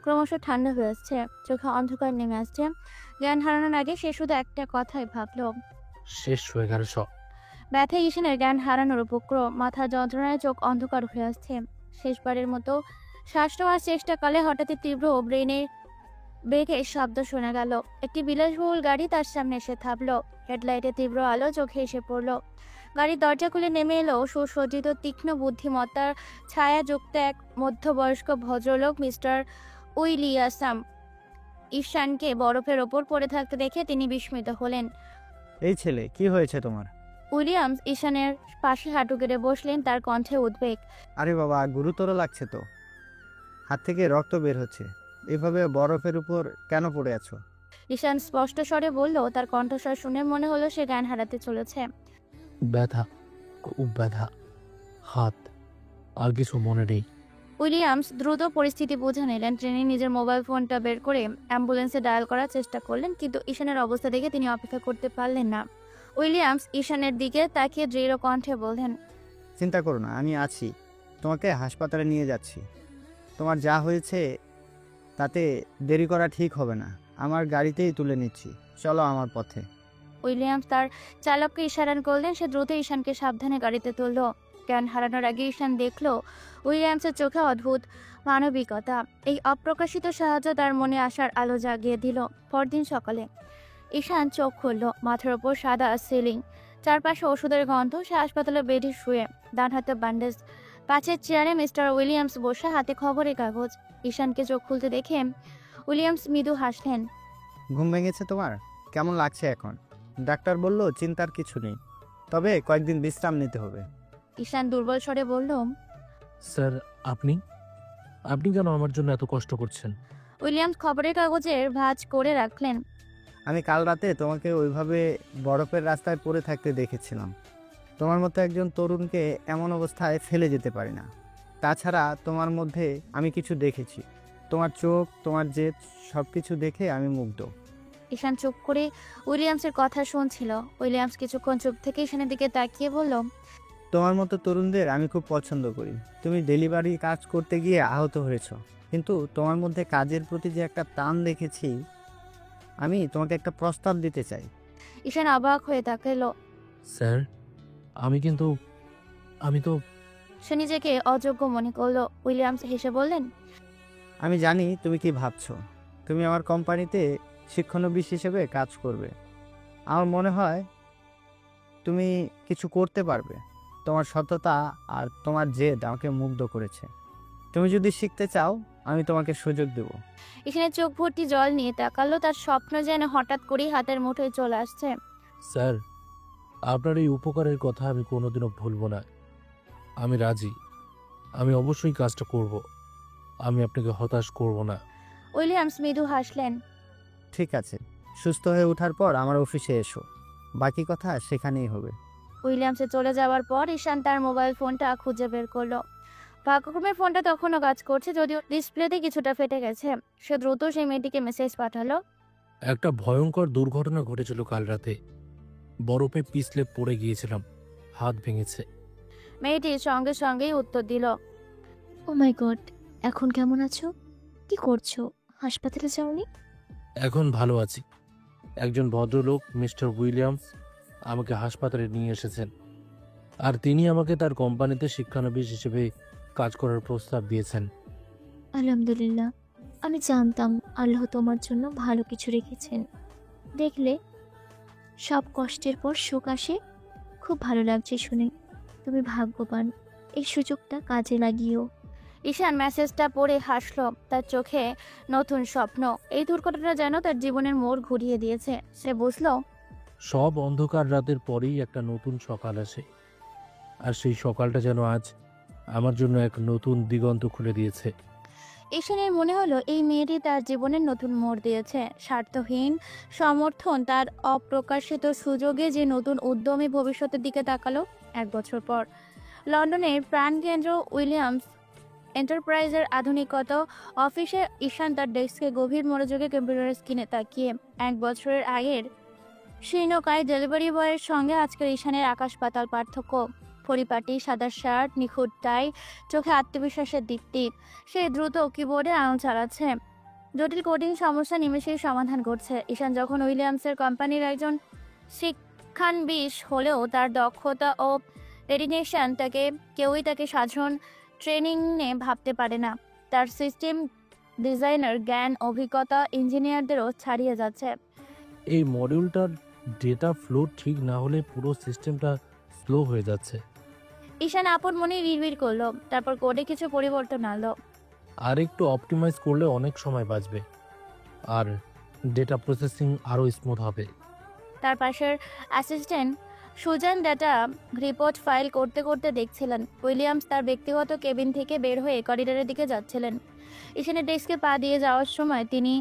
ক্রমশ ঠান্ডা হয়ে আসছে, চোখে অন্ধকার নেমে আসছে। জ্ঞান হারানোর আগে সে শুধু একটা কথাই ভাবলো, শেষ হয়ে গেল সব। ব্যথায় ঈশানের জ্ঞান হারানোর উপক্রম। মাথা যন্ত্রণায় চোখ অন্ধকার হয়ে আসছে। শেষবারের মতো শ্বাস নেওয়ার চেষ্টাকালে হঠাৎই তীব্র ব্রেকের শব্দ শোনা গেল। একটি বিলাসবহুল গাড়ি তার সামনে এসে থামলো। হেডলাইটে তীব্র আলো চোখে এসে পড়লো। গাড়ির দরজা খুলে নেমে এলো সুসজ্জিত, তীক্ষ্ণ বুদ্ধিমত্তার ছায়াযুক্ত এক মধ্যবয়স্ক ভদ্রলোক, মিস্টার উইলিয়াম। ঈশানকে বরফের ওপর পড়ে থাকতে দেখে তিনি বিস্মিত হলেন। এই ছেলে, কি হয়েছে তোমার? উইলিয়ামস ঈশানের পাশে হাঁটু গেড়ে বসলেন, তার কণ্ঠে উদ্বেগ। আরে বাবা, গুরুতর লাগছে তো। হাত থেকে রক্ত বের হচ্ছে। এভাবে বরফের উপর কেন পড়ে আছো? ঈশান স্পষ্ট স্বরে বলল, তার কণ্ঠস্বর শুনে মনে হলো সে জ্ঞান হারাতে চলেছে। ব্যথা, খুব ব্যথা, হাত, আর কিছু মনে নেই। উইলিয়ামস দ্রুত পরিস্থিতি বুঝে নিলেন। ট্রেনে নিজের মোবাইল ফোনটা বের করে অ্যাম্বুলেন্সে ডায়াল করার চেষ্টা করলেন, কিন্তু ঈশানের অবস্থা দেখে তিনি অপেক্ষা করতে পারলেন না। উইলিয়ামস ঈশানের দিকে তাকিয়ে দৃঢ় কণ্ঠে বললেন, চিন্তা করো না, আমি আছি। তোমাকে হাসপাতালে নিয়ে যাচ্ছি। তোমার যা হয়েছে তাতে দেরি করা ঠিক হবে না। আমার গাড়িতেই তুলে নিচ্ছি, চলো আমার পথে। উইলিয়ামস তার চালককে ইশারা করলেন। সে দ্রুত ঈশানকে সাবধানে গাড়িতে তুলল। জ্ঞান হারানোর আগে ঈশান দেখল উইলিয়ামসের চোখে অদ্ভুত মানবিকতা। এই অপ্রকাশিত সাহায্য তার মনে আসার আলো জাগিয়ে দিল। পরদিন সকালে ঈশান চোখ খুলল। মাথার ওপর সাদা সিলিং, চারপাশে ওষুধের গন্ধ। সে হাসপাতালে বেডে শুয়ে, ডান হাতে ব্যান্ডেজ। পাশের চেয়ারে মিস্টার উইলিয়ামস বসে, হাতে খবরের কাগজ। ঈশানকে চোখ খুলতে দেখে উইলিয়ামস মৃদু হাসলেন। ঘুম ভেঙেছে তোমার? কেমন লাগছে এখন? ডাক্তার বলল চিন্তার কিছু নেই, তবে কয়েকদিন বিশ্রাম নিতে হবে। ঈশান দুর্বল স্বরে বলল, স্যার, আপনি আপনি কেন আমার জন্য এত কষ্ট করছেন? উইলিয়ামস খবরের কাগজের ভাঁজ করে রাখলেন। আমি কাল রাতে তোমাকে ওইভাবে বরফের রাস্তায় পড়ে থাকতে দেখেছিলাম। তোমার মতো একজন তরুণকে এমন অবস্থায় ফেলে যেতে পারি না। তাছাড়া তোমার মধ্যে আমি কিছু দেখেছি। তোমার চোখ, তোমার জেদ, সব কিছু দেখে আমি মুগ্ধ। ঈশান চুপ করে উইলিয়ামসের কথা শুনছিল। উইলিয়ামস কিছুক্ষণ চুপ থেকে ঈশানের দিকে তাকিয়ে বলল, তোমার মতো তরুণদের আমি খুব পছন্দ করি। তুমি ডেলিভারি কাজ করতে গিয়ে আহত হয়েছ, কিন্তু তোমার মধ্যে কাজের প্রতি যে একটা টান দেখেছি। আমি তোমাকে একটা প্রস্তাব দিতে চাই। ঈশান অবাক হয়ে তাকালো। স্যার, আমি তো সে নিজেকে অযোগ্য মনে করলো। উইলিয়ামস হেসে বললেন, আমি জানি তুমি কি ভাবছো। তুমি আমার কোম্পানিতে শিক্ষানবিশ হিসেবে কাজ করবে। আমার মনে হয় তুমি কিছু করতে পারবে। তোমার সততা আর তোমার জেদ আমাকে মুগ্ধ করেছে। তুমি যদি শিখতে চাও, আমি তোমাকে সুযোগ দেব। ঈশানের চোখ ভর্তি জল নিয়ে তাকালো। তার স্বপ্ন যেন হঠাৎ করেই হাতের মুঠোয় চলে আসছে। স্যার, আপনার এই উপকারের কথা আমি কোনোদিনও ভুলবো না। আমি রাজি। আমি অবশ্যই কাজটা করব। আমি আপনাকে হতাশ করব না। উইলিয়ামস মৃদু হাসলেন। ঠিক আছে, সুস্থ হয়ে ওঠার পর আমার অফিসে এসো। বাকি কথা সেখানেই হবে। উইলিয়ামসে চলে যাওয়ার পর ঈশান তার মোবাইল ফোনটা খুঁজে বের করলো। ভাগ্যক্রমে ফোনটা তখনও কাজ করছে, যদিও ডিসপ্লেতে কিছুটা ফেটে গেছে। সে দ্রুত সেই মেয়েটিকে মেসেজ পাঠালো। একটা ভয়ঙ্কর দুর্ঘটনা ঘটেছিল কাল রাতে। বরফে পিছলে পড়ে গিয়েছিলাম, হাত ভেঙেছে। মেয়েটি সঙ্গে সঙ্গেই উত্তর দিল, ও মাই গড, এখন কেমন আছো? কি করছো? হাসপাতালে যাওনি? এখন ভালো আছি। একজন ভদ্রলোক, মিস্টার উইলিয়ামস, আমাকে হাসপাতালে নিয়ে এসেছেন, আর তিনি আমাকে তার কোম্পানিতে শিক্ষানবিশ হিসেবে কাজ করার প্রস্তাব দিয়েছেন। আলহামদুলিল্লাহ, আমি জানতাম আল্লাহ তোমার জন্য ভালো কিছু রেখেছেন। দেখলে, সব কষ্টের পর সুখ আসে। খুব ভালো লাগছে শুনে। তুমি ভাগ্যবান। এই সুযোগটা কাজে লাগিও। ঈশান মেসেজটা পড়ে হাসলো। তার চোখে নতুন স্বপ্ন। এই দুর্ঘটনা যেন তার জীবনের মোড় ঘুরিয়ে দিয়েছে। সে বুঝলো, সব অন্ধকার রাতের পরেই একটা নতুন সকাল আসে, আর সেই সকালটা যেন আজ আমার জন্য এক নতুন দিগন্ত খুলে দিয়েছে। ঈশানের মনে হলো এই মেয়েটি তার জীবনের নতুন মোড় দিয়েছে। স্বার্থহীন সমর্থন, তার অপ্রকাশিত সুযোগে যে নতুন উদ্যমী ভবিষ্যতের দিকে তাকালো। 1 বছর পর লন্ডনের প্রাণকেন্দ্র উইলিয়ামস এন্টারপ্রাইজের আধুনিকতা অফিসে ঈশান তার ডেস্কে গভীর মনোযোগে কম্পিউটার স্ক্রিনে তাকিয়ে। 1 বছরের আগের শীর্ণকায় ডেলিভারি বয়ের সঙ্গে আজকের ঈশানের আকাশ পাতাল পার্থক্য। পরিপাটি সাদা শার্ট, নিখুঁত টাই, চোখে আত্মবিশ্বাসের দীপ্তি। সে দ্রুত কিবোর্ডে আঙুল চালাচ্ছে, জটিল কোডিং সমস্যা নিমেষেই সমাধান করছে। ঈশান যখন উইলিয়ামসের কোম্পানির একজন শিক্ষানবিশ হলেও তার দক্ষতা ও ডেডিকেশন কেউই তাকে সাধারণ ট্রেনিং নিয়ে ভাবতে পারে না। তার সিস্টেম ডিজাইনার জ্ঞান, অভিজ্ঞতা ইঞ্জিনিয়ারদেরও ছাড়িয়ে যাচ্ছে। এই মডিউলটার ডেটা ফ্লো ঠিক না হলে পুরো সিস্টেমটা স্লো হয়ে যাচ্ছে। ঈশান আপন মনে বিড়বিড় করলো, তারপর কোডে কিছু পরিবর্তন আনলো। আর একটু অপটিমাইজ করলে অনেক সময় বাঁচবে। আর ডেটা প্রসেসিং আরও স্মুথ হবে। তার পাশের assistant Susan data report file করতে করতে দেখছিলেন উইলিয়ামস তার ব্যক্তিগত কেবিন থেকে বের হয়ে করিডোরের দিকে যাচ্ছিলেন। ঈশানের ডেস্কে পা দিয়ে যাওয়ার সময় তিনি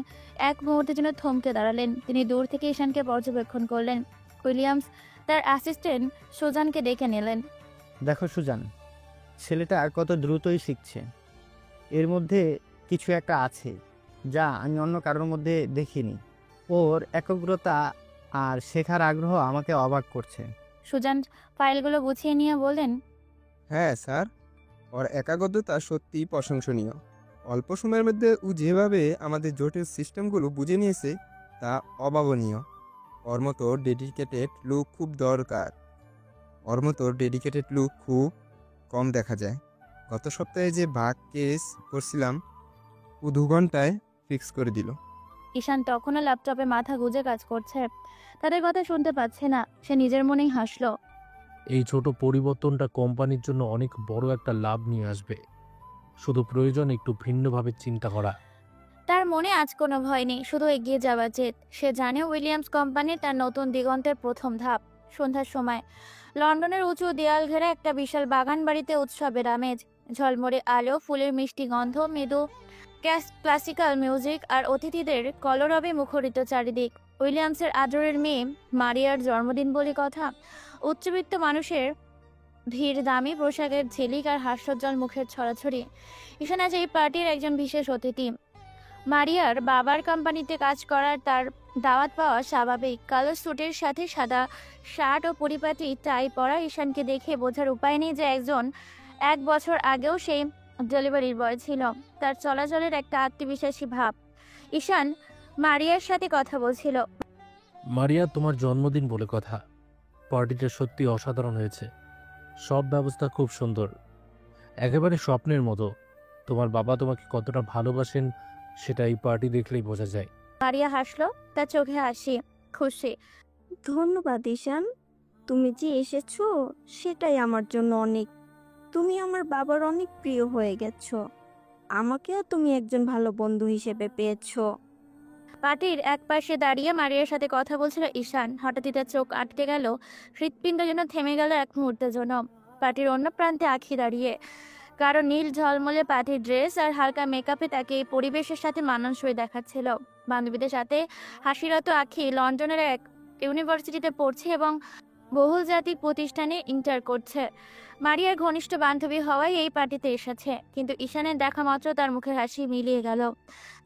এক মুহূর্তের জন্য থমকে দাঁড়ালেন। তিনি দূর থেকে ঈশানকে পর্যবেক্ষণ করলেন। উইলিয়ামস তার অ্যাসিস্ট্যান্ট সুজানকে ডেকে নিলেন। দেখো সুজান, ছেলেটা কত দ্রুতই শিখছে। এর মধ্যে কিছু একটা আছে যা আমি অন্য কারোর মধ্যে দেখিনি। ওর একাগ্রতা আর শেখার আগ্রহ আমাকে অবাক করছে। সুজান ফাইলগুলো গুছিয়ে নিয়ে বললেন, হ্যাঁ স্যার, ওর একাগ্রতা সত্যিই প্রশংসনীয়। অল্প সময়ের মধ্যে ও যেভাবে আমাদের জটিল সিস্টেমগুলো বুঝে নিয়েছে তা অভাবনীয়। ওর মতো ডেডিকেটেড লোক খুব দরকার। ওর মতো ডেডিকেটেড লোক খুব কম দেখা যায়। গত সপ্তাহে যে ভাগ কেস করছিলাম ও 2 ঘন্টায় ফিক্স করে দিল। ঈশান তখনও ল্যাপটপে মাথা গুজে কাজ করছে। তাদের কথা শুনতে পাচ্ছে না। সে নিজের মনেই হাসলো। এই ছোট পরিবর্তনটা কোম্পানির জন্য অনেক বড় একটা লাভ নিয়ে আসবে। শুধু প্রয়োজন একটু ভিন্নভাবে চিন্তা করা। তার মনে আজ কোনো ভয় নেই, শুধু এগিয়ে যাওয়া জেদ। সে জানে উইলিয়ামস কোম্পানি তার নতুন দিগন্তের প্রথম ধাপ। সন্ধ্যার সময় লন্ডনের উঁচু দেয়াল ঘেরা একটা বিশাল বাগান বাড়িতে উৎসবের আমেজ। ঝলমরে আলো, ফুলের মিষ্টি গন্ধ, মৃদু ক্লাসিক্যাল মিউজিক আর অতিথিদের কলরবে মুখরিত চারিদিক। উইলিয়ামসের আদরের মেয়ে মারিয়ার জন্মদিন বলে কথা। উচ্চবিত্ত মানুষের ভিড়, দামি পোশাকের ঝিলিক আর হাস্যোজ্জ্বল মুখের ছড়াছড়ি। ঈশান আজ এই পার্টির একজন বিশেষ অতিথি। মারিয়ার বাবার কোম্পানিতে কাজ করার তার দাওয়াত পাওয়া স্বাভাবিক। কালো স্যুটের সাথে সাদা শার্ট ও পরিপাটি টাই পরা ঈশানকে দেখে বোঝার উপায় নেই যে এক বছর আগেও সেই ডেলিভারির বয় ছিল। তার চলাচলের একটা আত্মবিশ্বাসী ভাব। ঈশান মারিয়ার সাথে কথা বলছিল। মারিয়া, তোমার জন্মদিন বলে কথা। পার্টিটা সত্যি অসাধারণ হয়েছে। সব ব্যবস্থা খুব সুন্দর, একেবারে স্বপ্নের মতো। তোমার বাবা তোমাকে কতটা ভালোবাসেন সেটা এই পার্টি দেখলেই বোঝা যায়। মারিয়া হাসলো, তার চোখে হাসি, খুশি। ধন্যবাদ ঈশান, তুমি যে এসেছো সেটাই আমার জন্য অনেক। তুমি আমার বাবার অনেক প্রিয় হয়ে গেছো। আমাকেও তুমি একজন ভালো বন্ধু হিসেবে পেয়েছো। পার্টির এক পাশে দাঁড়িয়ে মারিয়ার সাথে কথা বলছিল ঈশান। হঠাৎই তার চোখ আটকে গেল। হৃৎপিণ্ড যেন থেমে গেল এক মুহূর্তের জন্য। পার্টির অন্য প্রান্তে আখি দাঁড়িয়ে। কারো নীল ঝলমলে পার্টির ড্রেস আর হালকা মেকআপে তাকে এই পরিবেশের সাথে মানানসই দেখাচ্ছিল। বান্ধবীদের সাথে হাসিরত আখি লন্ডনের এক ইউনিভার্সিটিতে পড়ছে এবং বহুজাতিক প্রতিষ্ঠানে ইন্টার করছে। মারিয়ার ঘনিষ্ঠ বান্ধবী হওয়ায় এই পার্টিতে এসেছে। কিন্তু ঈশানের দেখা মাত্র তার মুখের হাসি মিলিয়ে গেল।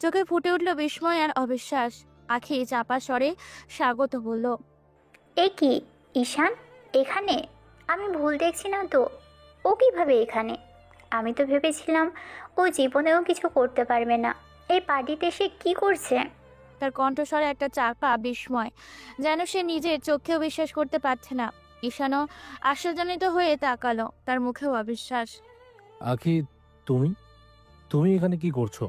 চোখে ফুটে উঠল বিস্ময় আর অবিশ্বাস। আখি চাপা স্বরে স্বাগত বলল, এ কি ঈশান এখানে? আমি ভুল দেখছি না তো? ও কিভাবে এখানে? আমি তো ভেবেছিলাম ও জীবনেও কিছু করতে পারবে না। এই পার্টিতে সে কি করছে? তার কণ্ঠস্বরে একটা চাপা বিস্ময়, যেন সে নিজের চোখেও বিশ্বাস করতে পারছে না। ঈশানও আশ্চর্যজনিত হয়ে তাকালো, তার মুখেও অবিশ্বাস। আখি, তুমি তুমি এখানে কি করছো?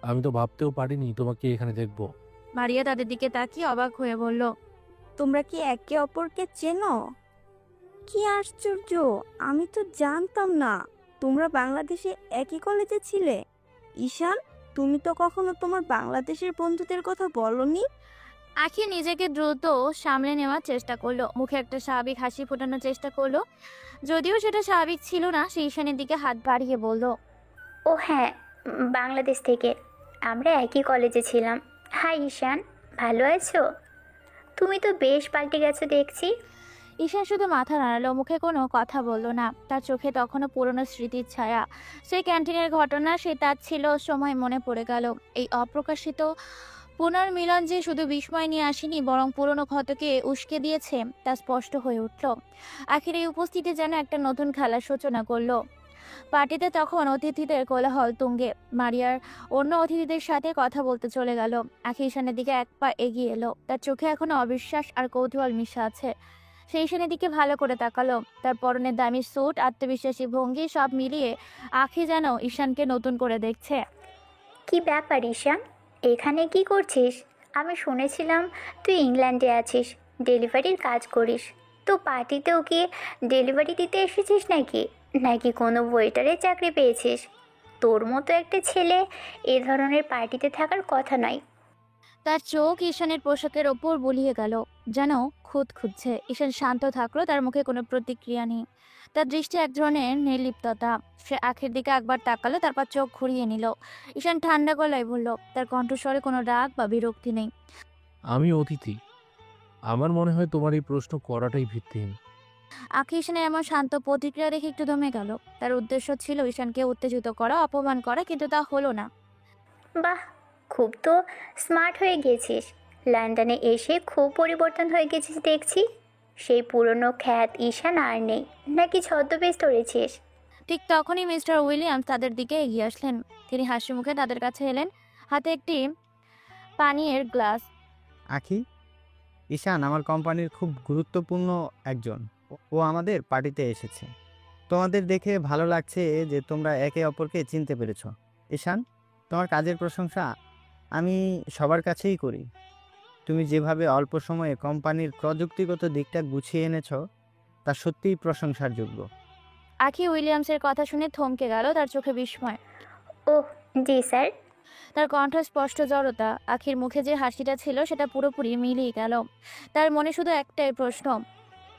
আমি তো ভাবতেও পারিনি তোমাকে এখানে দেখবো। মারিয়া তাদের দিকে তাকিয়ে অবাক হয়ে বলল, তোমরা কি একে অপরকে চেনো? কি আশ্চর্য, আমি তো জানতাম না তোমরা বাংলাদেশে একই কলেজে ছিলে। ঈশান, তুমি তো কখনো তোমার বাংলাদেশের বন্ধুদের কথা বলনি। আখি নিজেকে দ্রুত সামলে নেওয়ার চেষ্টা করলো, মুখে একটা স্বাভাবিক হাসি ফোটানোর চেষ্টা করলো। যদিও সেটা স্বাভাবিক ছিল না। সে ঈশানের দিকে হাত বাড়িয়ে বলল, ও হ্যাঁ, বাংলাদেশ থেকে। আমরা একই কলেজে ছিলাম। হাই ঈশান, ভালো আছো? তুমি তো বেশ পাল্টে গেছো দেখছি। ঈশান শুধু মাথা নাড়ালো, মুখে কোনো কথা বলল না। তার চোখে তখনও পুরনো স্মৃতির ছায়া। সেই ক্যান্টিনের ঘটনা, সে তার ছিল সময় মনে পড়ে গেল। এই অপ্রকাশিত পুনর্মিলন যে শুধু বিস্ময় নিয়ে আসেনি, বরং পুরনো ক্ষতকে উস্কে দিয়েছে, তা স্পষ্ট হয়ে উঠল। আখির এই উপস্থিতি যেন একটা নতুন খেলার সূচনা করলো। পার্টিতে তখন অতিথিদের কোলাহল তুঙ্গে। মারিয়ার অন্য অতিথিদের সাথে কথা বলতে চলে গেল। আখি ঈশানের দিকে এক পা এগিয়ে এলো। তার চোখে এখনো অবিশ্বাস আর কৌতূহল মিশা আছে। সেই ঈশানের দিকে ভালো করে তাকালো। তার পরনের দামি স্যুট, আত্মবিশ্বাসী ভঙ্গি, সব মিলিয়ে আখি যেন ঈশানকে নতুন করে দেখছে। কি ব্যাপার ঈশান, এখানে কি করছিস? আমি শুনেছিলাম তুই ইংল্যান্ডে আছিস, ডেলিভারির কাজ করিস। তো পার্টিতেও কি ডেলিভারি দিতে এসেছিস নাকি কোনো ওয়েটারের চাকরি পেয়েছিস? তোর মতো একটা ছেলে এ ধরনের পার্টিতে থাকার কথা নয়। তার চোখ ঈশানের পোশাকের ওপর বুলিয়ে গেল, যেন খুঁত খুঁজছে। ঈশান শান্ত থাকলো, তার মুখে কোনো প্রতিক্রিয়া নেই। তার দৃষ্টি এক ধরনের নির্লিপ্ততা। সে আখের দিকে একবার তাকালো, তারপর চোখ ঘুরিয়ে নিল। ঈশান ঠান্ডা গলায় বলল, তার কণ্ঠস্বরে কোনো রাগ বা বিরক্তি নেই। আমি অতিথি। আমার মনে হয় তোমার এই প্রশ্ন করাটাই ভিত্তিহীন। আখি ঈশানের এমন শান্ত প্রতিক্রিয়া দেখে একটু দমে গেল। তার উদ্দেশ্য ছিল ঈশানকে উত্তেজিত করা, অপমান করা, কিন্তু তা হলো না। বাহ, খুব তো স্মার্ট হয়ে গেছিস। লন্ডনে এসে খুব পরিবর্তন হয়ে গেছিস দেখছি। সেই পুরনো খ্যাত ঈশান আর নেই, নাকি ছদ্মবেশ ধরেছিস? ঠিক তখনই মিস্টার উইলিয়ামস তাদের দিকে এগিয়ে আসলেন। তিনি হাসি মুখে তাদের কাছে এলেন, হাতে একটি পানীয়ের গ্লাস। আখি, ঈশান আমার কোম্পানির খুব গুরুত্বপূর্ণ একজন। ও আমাদের পার্টিতে এসেছে। তোমাদের দেখে ভালো লাগছে যে তোমরা একে অপরকে চিনতে পেরেছো। ঈশান, তোমার কাজের প্রশংসা আমি সবার কাছেই করি। তুমি যেভাবে অল্প সময়ে কোম্পানির প্রযুক্তিগত দিকটা গুছিয়ে এনেছো তা সত্যিই প্রশংসার যোগ্য। আখি উইলিয়ামসের কথা শুনে থমকে গেল, তার চোখে বিস্ময়। ওহ জি স্যার। তার কণ্ঠ স্পষ্ট জড়তা। আখির মুখে যে হাসিটা ছিল সেটা পুরোপুরি মিলিয়ে গেল। তার মনে শুধু একটাই প্রশ্ন,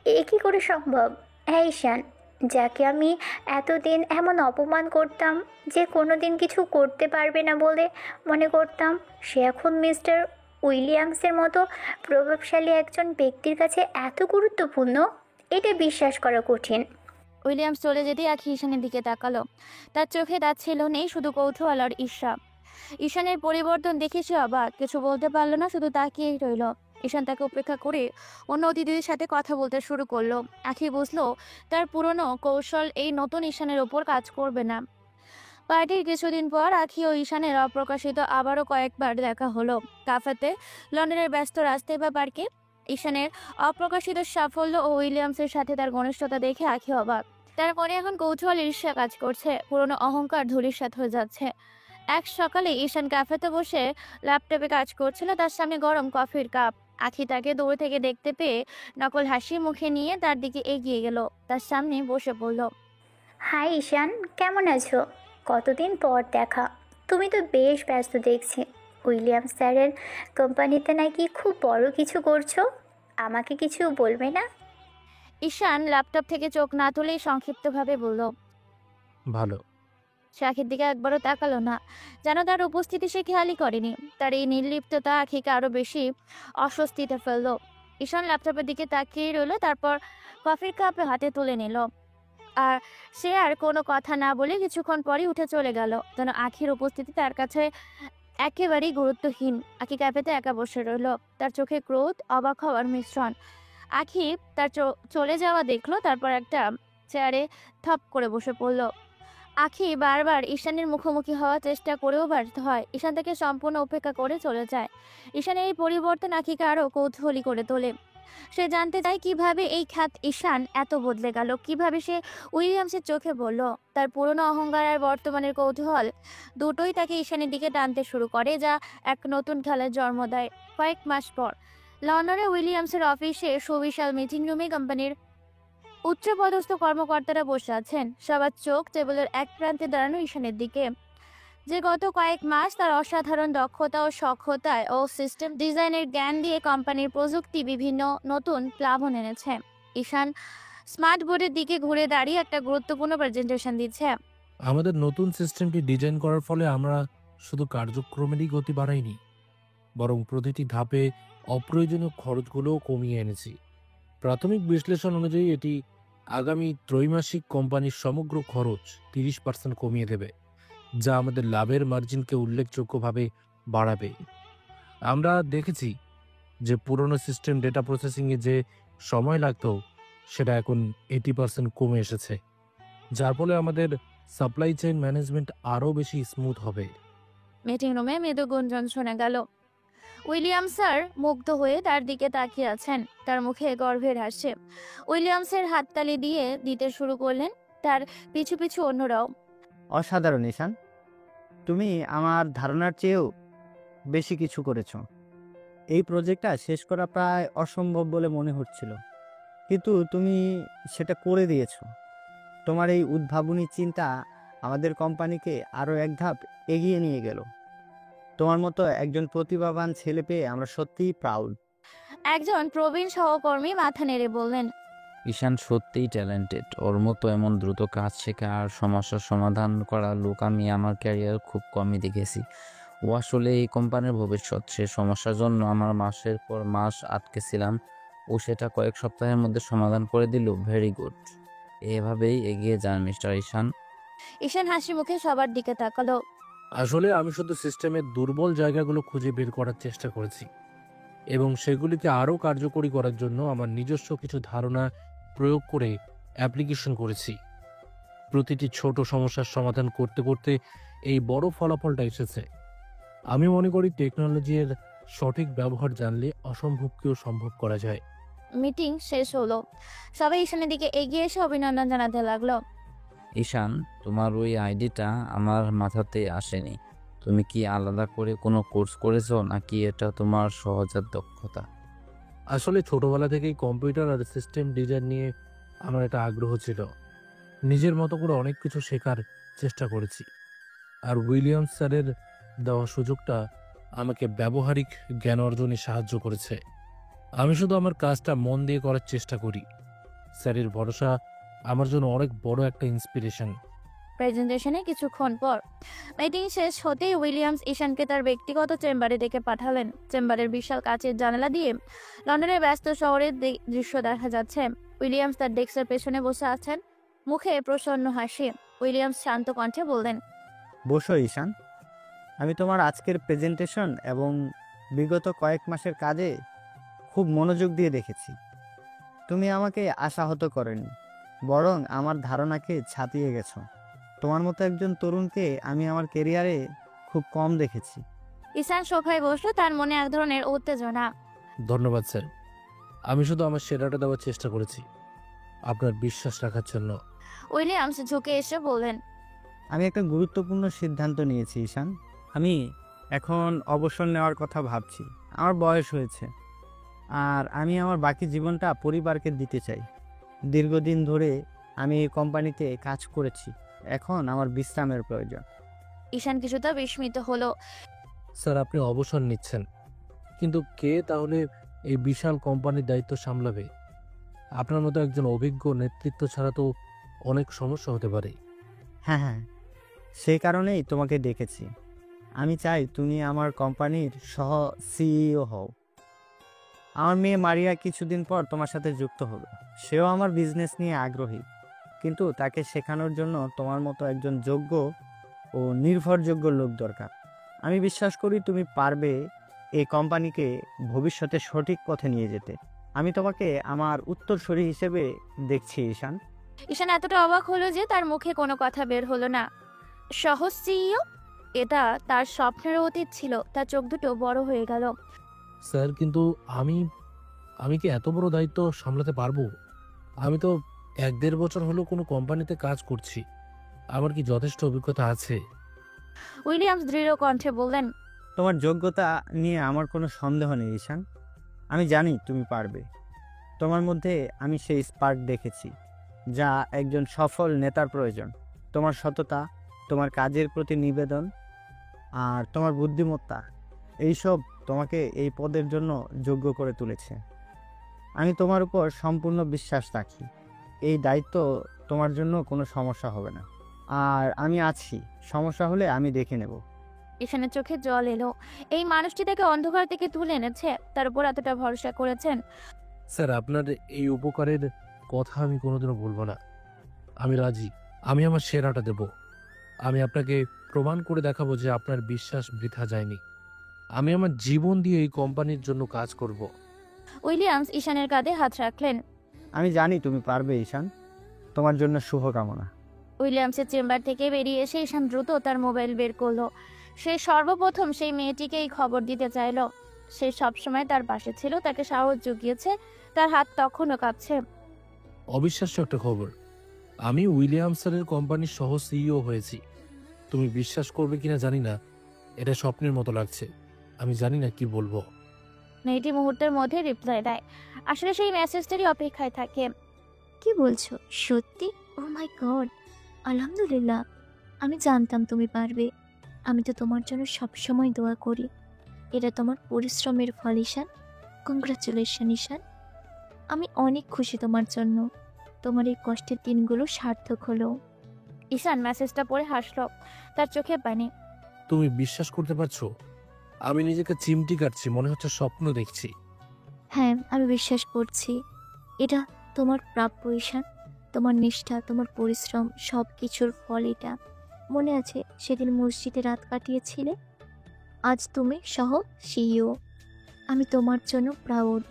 এ কী করে সম্ভব? হ্যাঁ ঈশান, যাকে আমি এতদিন এমন অপমান করতাম যে কোনো দিন কিছু করতে পারবে না বলে মনে করতাম, সে এখন মিস্টার উইলিয়ামসের মতো প্রভাবশালী একজন ব্যক্তির কাছে এত গুরুত্বপূর্ণ, এটা বিশ্বাস করা কঠিন। উইলিয়ামস চলে যেতেই আখি ঈশানের দিকে তাকালো। তার চোখে তা ছিল নেই, শুধু কৌতূহল আর ঈর্ষা। ঈশানের পরিবর্তন দেখে সে অবাক, কিছু বলতে পারলো না, শুধু তাকিয়েই রইল। ঈশান তাকে উপেক্ষা করে অন্য অতিথিদের সাথে কথা বলতে শুরু করলো। আখি বুঝলো তার পুরনো কৌশল এই নতুন ঈশানের ওপর কাজ করবে না। পার্টির কিছুদিন পর আখি ও ঈশানের অপ্রকাশিত আবারও কয়েকবার দেখা হলো, কাফেতে, লন্ডনের ব্যস্ত রাস্তায় বা পার্কে। ঈশানের অপ্রকাশিত সাফল্য ও উইলিয়ামসের সাথে তার ঘনিষ্ঠতা দেখে আখি অবাক। তার মনে এখন কৌতূহল ঈর্ষা কাজ করছে, পুরনো অহংকার ধূলিসাৎ হয়ে যাচ্ছে। এক সকালে ঈশান ক্যাফেতে বসে ল্যাপটপে কাজ করছিল, তার সামনে গরম কফির কাপ। আখি তাকে দূর থেকে দেখতে পেয়ে নকল হাসি মুখে নিয়ে তার দিকে এগিয়ে গেল, তার সামনে বসে পড়ল। হাই ঈশান, কেমন আছো? কতদিন পর দেখা। তুমি তো বেশ ব্যস্ত দেখছি। উইলিয়াম স্যারের কোম্পানিতে নাকি খুব বড় কিছু করছো, আমাকে কিছু বলবে না? ঈশান ল্যাপটপ থেকে চোখ না তুলেই সংক্ষিপ্তভাবে বলল। ভালো। সে আখির দিকে একবারও তাকালো না, যেন তার উপস্থিতি সে খেয়ালই করেনি। তার এই নির্লিপ্ততা আখিকে আরো বেশি অস্বস্তিতে ফেললো। ঈশান ল্যাপটপের দিকে তাকিয়ে রইল, তারপর কফির কাপ হাতে তুলে নিল। আর সে আর কোনো কথা না বলে কিছুক্ষণ পরই উঠে চলে গেল, যেন আখির উপস্থিতি তার কাছে একেবারেই গুরুত্বহীন। আখি ক্যাফেতে একা বসে রইল, তার চোখে ক্রোধ, অবাক হওয়ার মিশ্রণ। আখি তার চলে যাওয়া দেখলো, তারপর একটা চেয়ারে থপ করে বসে পড়ল। আখি বারবার ঈশানের মুখোমুখি হওয়ার চেষ্টা করেও ব্যর্থ হয়। ঈশান তাকে সম্পূর্ণ উপেক্ষা করে চলে যায়। ঈশানের এই পরিবর্তন আখিকে আরও কৌতূহলী করে তোলে। সে জানতে চায় কিভাবে এই খ্যাত ঈশান এত বদলে গেল, কিভাবে সে উইলিয়ামসের চোখে পড়ল। তার পুরনো অহংকার আর বর্তমানের কৌতূহল দুটোই তাকে ঈশানের দিকে টানতে শুরু করে, যা এক নতুন খেলার জন্ম দেয়। কয়েক মাস পর লন্ডনে উইলিয়ামসের অফিসে সুবিশাল মিটিং রুমে কোম্পানির উচ্চপদস্থ কর্মকর্তারা বসে আছেন। সবার চোখ টেবিলের এক প্রান্তে দাঁড়ানো ঈশানের দিকে, যে গত কয়েক মাস তার অসাধারণ দক্ষতা ও সক্ষতায় ও সিস্টেম ডিজাইনের জ্ঞান দিয়ে কোম্পানির প্রযুক্তি বিভিন্ন নতুন প্লাবন এনেছে। ঈশান স্মার্ট বোর্ডের দিকে ঘুরে দাঁড়িয়ে একটা গুরুত্বপূর্ণ প্রেজেন্টেশন দিচ্ছে। আমাদের নতুন সিস্টেমটি ডিজাইন করার ফলে আমরা শুধু কার্যক্রমেরই গতি বাড়াইনি, বরং প্রতিটি ধাপে অপ্রয়োজনীয় খরচগুলোও কমিয়ে এনেছি। প্রাথমিক বিশ্লেষণ অনুযায়ী এটি আগামী ত্রৈমাসিক কোম্পানির সমগ্র খরচ 30% কমিয়ে দেবে, যা আমাদের লাভের মার্জিনকে উল্লেখযোগ্যভাবে বাড়াবে। আমরা দেখেছি যে পুরনো সিস্টেম ডেটা প্রসেসিংয়ে যে সময় লাগতো সেটা এখন 80% কমে এসেছে, যার ফলে আমাদের সাপ্লাই চেইন ম্যানেজমেন্ট আরও বেশি স্মুথ হবে। মিটিং রুমে মৃদু গুঞ্জন শোনা গেল। উইলিয়াম স্যার মুগ্ধ হয়ে তার দিকে তাকিয়ে আছেন, তার মুখে গর্বের হাসি। উইলিয়ামসের হাততালি দিয়ে দিতে শুরু করলেন, তার পিছু পিছু অন্যরাও। অসাধারণ ঈশান, তুমি আমার ধারণার চেয়েও বেশি কিছু করেছো। এই প্রজেক্টটা শেষ করা প্রায় অসম্ভব বলে মনে হচ্ছিল, কিন্তু তুমি সেটা করে দিয়েছো। তোমার এই উদ্ভাবনী চিন্তা আমাদের কোম্পানিকে আরও এক ধাপ এগিয়ে নিয়ে গেল। তোমার মতো একজন প্রতিভাবান ছেলে পেয়ে আমরা সত্যিই প্রাউড। একজন প্রবীণ সহকর্মী মাথা নেড়ে বললেন, ঈশান সত্যিই ট্যালেন্টেড। ওর মতো এমন দ্রুত কাজ শেখা আর সমস্যার সমাধান করা লোক আমি আমার ক্যারিয়ার খুব কমই দেখেছি। ও আসলে এই কোম্পানির ভবিষ্যৎ। সে সমস্যার জন্য আমার মাসের পর মাস আটকেছিলাম, ও সেটা কয়েক সপ্তাহের মধ্যে সমাধান করে দিল। Very good. এভাবেই এগিয়ে যান মিস্টার ঈশান। ঈশান হাসি মুখে সবার দিকে তাকালো। আসলে আমি শুধু সিস্টেমের দুর্বল জায়গাগুলো খুঁজে বের করার চেষ্টা করেছি এবং সেগুলিকে আরও কার্যকরী করার জন্য আমার নিজস্ব কিছু ধারণা প্রয়োগ করে অ্যাপ্লিকেশন করেছি। প্রতিটি ছোট সমস্যার সমাধান করতে করতে এই বড় ফলাফলটা এসেছে। আমি মনে করি টেকনোলজির সঠিক ব্যবহার জানলে অসম্ভবকেও সম্ভব করা যায়। মিটিং শেষ হলো, সবাই ঈশানের দিকে এগিয়ে এসে অভিনন্দন জানাতে লাগলো। ঈশান, তোমার ওই আইডিটা আমার মাথাতে আসেনি। তুমি কি আলাদা করে কোনো কোর্স করেছো নাকি এটা তোমার সহজাত দক্ষতা? আসলে ছোটবেলা থেকেই কম্পিউটার আর সিস্টেম ডিজাইন নিয়ে আমার একটা আগ্রহ ছিল। নিজের মতো করে অনেক কিছু শেখার চেষ্টা করেছি, আর উইলিয়ামস স্যারের দেওয়া সুযোগটা আমাকে ব্যবহারিক জ্ঞান অর্জনে সাহায্য করেছে। আমি শুধু আমার কাজটা মন দিয়ে করার চেষ্টা করি। স্যারের ভরসা আমার জন্য অনেক বড় একটা ইন্সপিরেশন। প্রেজেন্টেশনে কিছুক্ষণ পর মিটিং শেষ হতেই উইলিয়ামস ঈশানকে তার ব্যক্তিগত চেম্বারে ডেকে পাঠালেন। চেম্বারের বিশাল কাচের জানালা দিয়ে লন্ডনের ব্যস্ত শহরের দৃশ্য দেখা যাচ্ছে। উইলিয়ামস তার ডেস্কের পেছনে বসে আছেন, মুখে প্রসন্ন হাসি। উইলিয়ামস শান্ত কণ্ঠে বললেন, বসো ঈশান। আমি তোমার আজকের প্রেজেন্টেশন এবং বিগত কয়েক মাসের কাজে খুব মনোযোগ দিয়ে দেখেছি। তুমি আমাকে আশাহত করেনি, বরং আমার ধারণাকে ছাপিয়ে গেছো। তোমার মতো একজন তরুণকে আমি আমার কেরিয়ারে খুব কম দেখেছি। ঈশান সোফায় বসলো, তার মনে এক ধরনের উত্তেজনা। ধন্যবাদ স্যার, আমি শুধু আমার সেরাটা দেওয়ার চেষ্টা করেছি আপনার বিশ্বাস রাখার জন্য। উইলিয়ামস ঝুঁকে এসে বললেন, আমি একটা গুরুত্বপূর্ণ সিদ্ধান্ত নিয়েছি ঈশান। আমি এখন অবসর নেওয়ার কথা ভাবছি। আমার বয়স হয়েছে, আর আমি আমার বাকি জীবনটা পরিবারকে দিতে চাই। দীর্ঘদিন ধরে আমি এই কোম্পানিতে কাজ করেছি, এখন আমার বিশ্রামের প্রয়োজন। ঈশান কিছুটা বিস্মিত হলো। স্যার, আপনি অবসর নিচ্ছেন, কিন্তু কে তাহলে এই বিশাল কোম্পানির দায়িত্ব সামলাবে? আপনার মতো একজন অভিজ্ঞ নেতৃত্ব ছাড়া তো অনেক সমস্যা হতে পারে। হ্যাঁ, সেই কারণেই তোমাকে ডেকেছি। আমি চাই তুমি আমার কোম্পানির সহ সিইও হও। আমার মেয়ে মারিয়া কিছুদিন পর তোমার সাথে যুক্ত হবে। সেও আমার বিজনেস নিয়ে আগ্রহী, কিন্তু তাকে শেখানোর জন্য তোমার মতো একজন যোগ্য ও নির্ভরযোগ্য লোক দরকার। আমি বিশ্বাস করি তুমি পারবে এই কোম্পানিকে ভবিষ্যতে সঠিক পথে নিয়ে যেতে। আমি তোমাকে আমার উত্তরসূরি হিসেবে দেখছি ঈশান। ঈশান এতটা অবাক হলো যে তার মুখে কোনো কথা বের হলো না। সহজ সিইও, এটা তার স্বপ্নের অতীত ছিল। তার চোখ দুটো বড় হয়ে গেল। স্যার, কিন্তু আমি কি এত বড় দায়িত্ব সামলাতে পারবো? আমি তো 1-1.5 বছর হলো কোনো কোম্পানিতে কাজ করছি। আমার কি যথেষ্ট অভিজ্ঞতা আছে? উইলিয়ামস দৃঢ় কণ্ঠে বললেন, তোমার যোগ্যতা নিয়ে আমার কোনো সন্দেহ নেই ঈশান। আমি জানি তুমি পারবে। তোমার মধ্যে আমি সেই স্পার্ক দেখেছি যা একজন সফল নেতার প্রয়োজন। তোমার সততা, তোমার কাজের প্রতি নিবেদন আর তোমার বুদ্ধিমত্তা, এইসব তোমাকে এই পদের জন্য যোগ্য করে তুলেছে। আমি তোমার উপর সম্পূর্ণ বিশ্বাস রাখি। এই দায়িত্ব তোমার জন্য কোনো সমস্যা হবে না, আর আমি আছি। সমস্যা হলে আমি দেখে নেব। ঈশানের চোখে জল এলো। এই মানুষটি তাকে অন্ধকার থেকে তুলে এনেছে, তার উপর এতটা ভরসা করেছেন। স্যার, আপনার এই উপকারের কথা আমি কোনোদিনও বলবো না। আমি রাজি। আমি আমার সেরাটা দেব। আমি আপনাকে প্রমাণ করে দেখাবো যে আপনার বিশ্বাস বৃথা যায়নি। আমি আমার জীবন দিয়ে এই কোম্পানির জন্য কাজ করব। উইলিয়ামস ঈশানের কাঁধে হাত রাখলেন। আমি জানি তুমি পারবে ঈশান। তোমার জন্য শুভকামনা। উইলিয়ামসের চেম্বার থেকে বেরিয়ে এসে ঈশান দ্রুত তার মোবাইল বের করলো। সে সর্বপ্রথম সেই মেয়েটিকে এই খবর দিতে চাইল। সে সবসময় তার পাশে ছিল, তাকে সাহস জুগিয়েছে। তার হাত তখনও কাঁপছে। অবিশ্বাস্য একটা খবর, আমি উইলিয়ামসনের কোম্পানির সহ সিইও হয়েছি। তুমি বিশ্বাস করবে কিনা জানি না, এটা স্বপ্নের মতো লাগছে। আমি জানি না কি বলবো। মেয়েটি মুহূর্তের মধ্যে রিপ্লাই দেয়। আসলে সেই মেসেজটারই অপেক্ষায় থাকে। কি বলছো? সত্যি? ও মাই গড, আলহামদুলিল্লাহ। আমি জানতাম তুমি পারবে। আমি তো তোমার জন্য সবসময় দোয়া করি। এটা তোমার পরিশ্রমের ফল ঈশান। কংগ্রাচুলেশন ঈশান। আমি অনেক খুশি তোমার জন্য। তোমার এই কষ্টের দিনগুলো সার্থক হলো। ঈশান মেসেজটা পড়ে হাসলো, তার চোখে পানি। তুমি বিশ্বাস করতে পারছো? আমি নিজেকে চিমটি কাটছি, মনে হচ্ছে স্বপ্ন দেখছি। হ্যাঁ, আমি বিশ্বাস করছি। এটা তোমার প্রাপ্য ঈশান। তোমার নিষ্ঠা, তোমার পরিশ্রম, সব কিছুর ফল এটা। মনে আছে সেদিন মসজিদে রাত কাটিয়েছিলে? আজ তুমি সহ সিইও। আমি তোমার জন্য প্রাউড।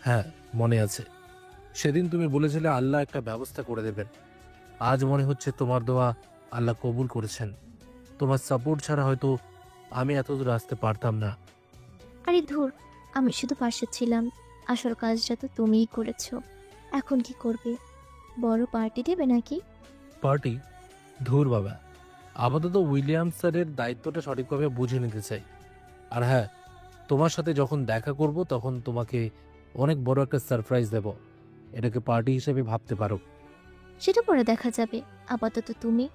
হ্যাঁ, মনে আছে। সেদিন তুমি বলেছিলে আল্লাহ একটা ব্যবস্থা করে দেবেন। আজ মনে হচ্ছে তোমার দোয়া আল্লাহ কবুল করেছেন। তোমার সাপোর্ট ছাড়া হয়তো আমি এত দূর আসতে পারতাম না। আরে ধুর, আমি শুধু পাশে ছিলাম। আসল কাজটা তো তুমিই করেছো। এখন কি করবে? বড় পার্টি দেবে নাকি? পার্টি? ধুর বাবা, আপাতত উইলিয়াম স্যারের দায়িত্বটা সঠিকভাবে বুঝে নিতে চাই। আর হ্যাঁ, তোমার সাথে যখন দেখা করব তখন তোমাকে অনেক বড় একটা সারপ্রাইজ দেব। এটাকে পার্টি হিসেবে ভাবতে পারো। সেটা পরে দেখা যাবে। আপাতত তুমি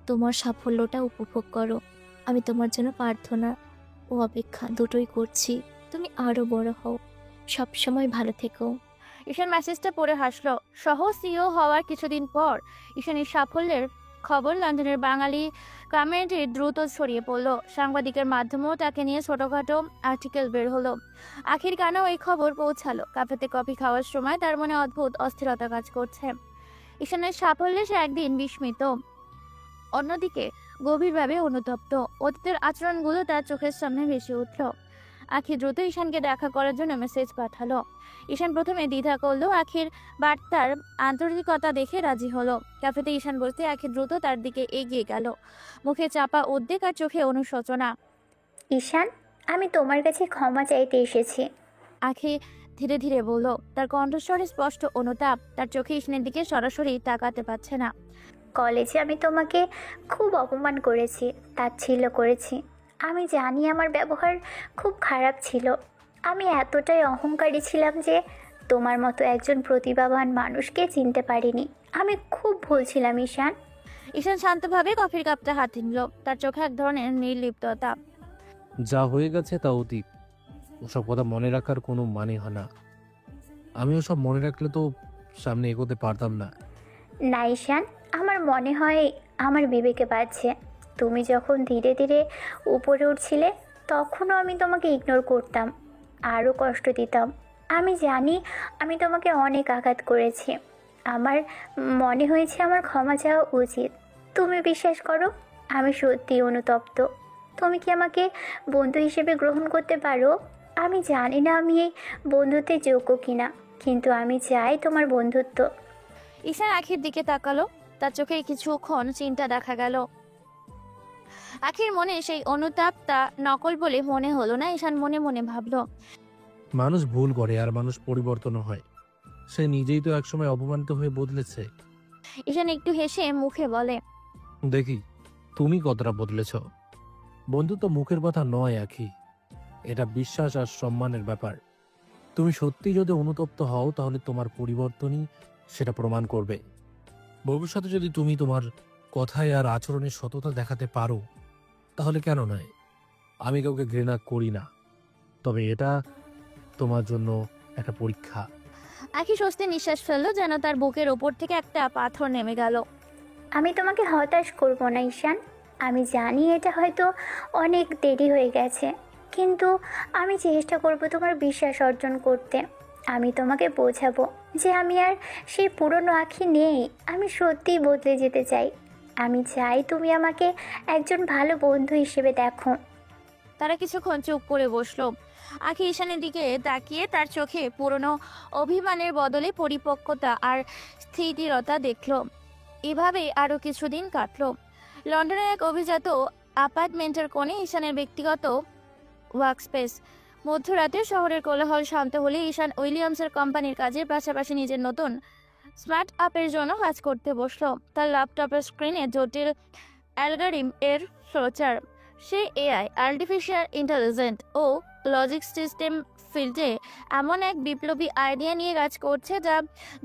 তোমার সাফল্যটা উপভোগ করো। আমি তোমার জন্য প্রার্থনা ও অপেক্ষা দুটোই করছি। তুমি আরো বড় হও, সব সময় ভালো থেকো। ঈশান মেসেজটা পড়ে হাসলো। সহ সিইও হওয়ার কিছুদিন পর ঈশানের সাফল্যের খবর লন্ডনের বাঙালি কমিউনিটি দ্রুত ছড়িয়ে পড়ল। সাংবাদিকের মাধ্যমেও তাকে নিয়ে ছোটখাটো আর্টিকেল বের হলো। আখির কানেও এই খবর পৌঁছালো। কাফেতে কফি খাওয়ার সময় তার মনে অদ্ভুত অস্থিরতা কাজ করছে। ঈশানের সাফল্যে সে একদিন বিস্মিত, অন্যদিকে গভীরভাবে অনুতপ্ত। অতীতের আচরণগুলো তার চোখের সামনে ভেসে উঠল। আখি দ্রুত ঈশানকে দেখা করার জন্য মেসেজ পাঠালো। ঈশান প্রথমে দ্বিধা করলো, আখির বার্তার আন্তরিকতা দেখে রাজি হলো। ক্যাফেতে ঈশান বসতে আখি দ্রুত তার দিকে এগিয়ে গেল, মুখে চাপা উদ্বেগ আর চোখে অনুশোচনা। ঈশান, আমি তোমার কাছে ক্ষমা চাইতে এসেছি। আখি ধীরে ধীরে বলল, তার কণ্ঠস্বরে স্পষ্ট অনুতাপ। তার চোখে ঈশানের দিকে সরাসরি তাকাতে পারছে না। কলেজে আমি তোমাকে খুব অপমান করেছি, তাচ্ছিল্য করেছি। আমি জানি আমার ব্যবহার খুব খারাপ ছিল। আমি এতটাই অহংকারী ছিলাম যে তোমার মতো একজন প্রতিভাবান মানুষকে চিনতে পারিনি। আমি খুব ভুল ছিলাম ঈশান। ঈশান শান্তভাবে কফির কাপটা হাতে নিল, তার চোখে এক ধরনের নির্লিপ্ততা। যা হয়ে গেছে তা অতীত। ওসব কথা মনে রাখার কোনো মানে হয় না। আমি ওসব মনে রাখলে তো সামনে এগোতে পারতাম না। না ঈশান, আমার মনে হয় আমার বিবেকে বাজছে। তুমি যখন ধীরে ধীরে উপরে উঠছিলে তখনও আমি তোমাকে ইগনোর করতাম, আরও কষ্ট দিতাম। আমি জানি আমি তোমাকে অনেক আঘাত করেছি। আমার মনে হয়েছে আমার ক্ষমা চাওয়া উচিত। তুমি বিশ্বাস করো, আমি সত্যি অনুতপ্ত। তুমি কি আমাকে বন্ধু হিসেবে গ্রহণ করতে পারো? আমি জানি না আমি এই বন্ধুত্বের যোগ্য কিনা, কিন্তু আমি চাই তোমার বন্ধুত্ব। ঈশান আখির দিকে তাকালো, তার চোখে কিছুক্ষণ চিন্তা দেখা গেল। আখির মনে সেই অনুতাপটা নকল বলে মনে হলো না। ঈশান মনে মনে ভাবলো, মানুষ ভুল করে আর মানুষ পরিবর্তন হয়। সে নিজেই তো একসময় অপমানিত হয়ে বদলেছে। ঈশান একটু হেসে মুখে বলে, দেখি তুমি কতটা বদলেছ। বন্ধুত্ব মুখের কথা নয় আখি, এটা বিশ্বাস আর সম্মানের ব্যাপার। তুমি সত্যি যদি অনুতপ্ত হও তাহলে তোমার পরিবর্তনই সেটা প্রমাণ করবে। ভবিষ্যতে যদি তুমি তোমার কথায় আর আচরণে সততা দেখাতে পারো তাহলে কেন নয়। আমি কাউকে ঘৃণা করি না, তবে এটা তোমার জন্য একটা পরীক্ষা। আখি স্বস্তি নিঃশ্বাস ফেললো, যেন তার বুকের ওপর থেকে একটা পাথর নেমে গেল। আমি তোমাকে হতাশ করব না ঈশান। আমি জানি এটা হয়তো অনেক দেরি হয়ে গেছে, কিন্তু আমি চেষ্টা করব তোমার বিশ্বাস অর্জন করতে। আমি তোমাকে বোঝাবো যে আমি আর সেই পুরনো আখি নেই। আমি সত্যিই বদলে যেতে চাই। আমি চাই তুমি আমাকে একজন ভালো বন্ধু হিসেবে দেখো। তারা কিছুক্ষণ চুপ করে বসলো। আখি ঈশানের দিকে তাকিয়ে তার চোখে পুরনো অভিমানের বদলে পরিপক্কতা আর স্থিতিরতা দেখলো। এভাবে আরো কিছুদিন কাটলো। লন্ডনের এক অভিজাত অ্যাপার্টমেন্টের কোণে ঈশানের ব্যক্তিগত ওয়ার্কস্পেস। মধ্যরাতে শহরের কোলাহল শান্ত হলে ঈশান উইলিয়ামসের কোম্পানির কাজের পাশাপাশি নিজের নতুন স্মার্ট আপের জন্য কাজ করতে বসলো। তার ল্যাপটপের স্ক্রিনে জটিল অ্যালগরিদম এর প্রচার। সে এআই, আর্টিফিশিয়াল ইন্টেলিজেন্স ও লজিক সিস্টেম ফিল্ডে এমন এক বিপ্লবী আইডিয়া নিয়ে কাজ করছে যা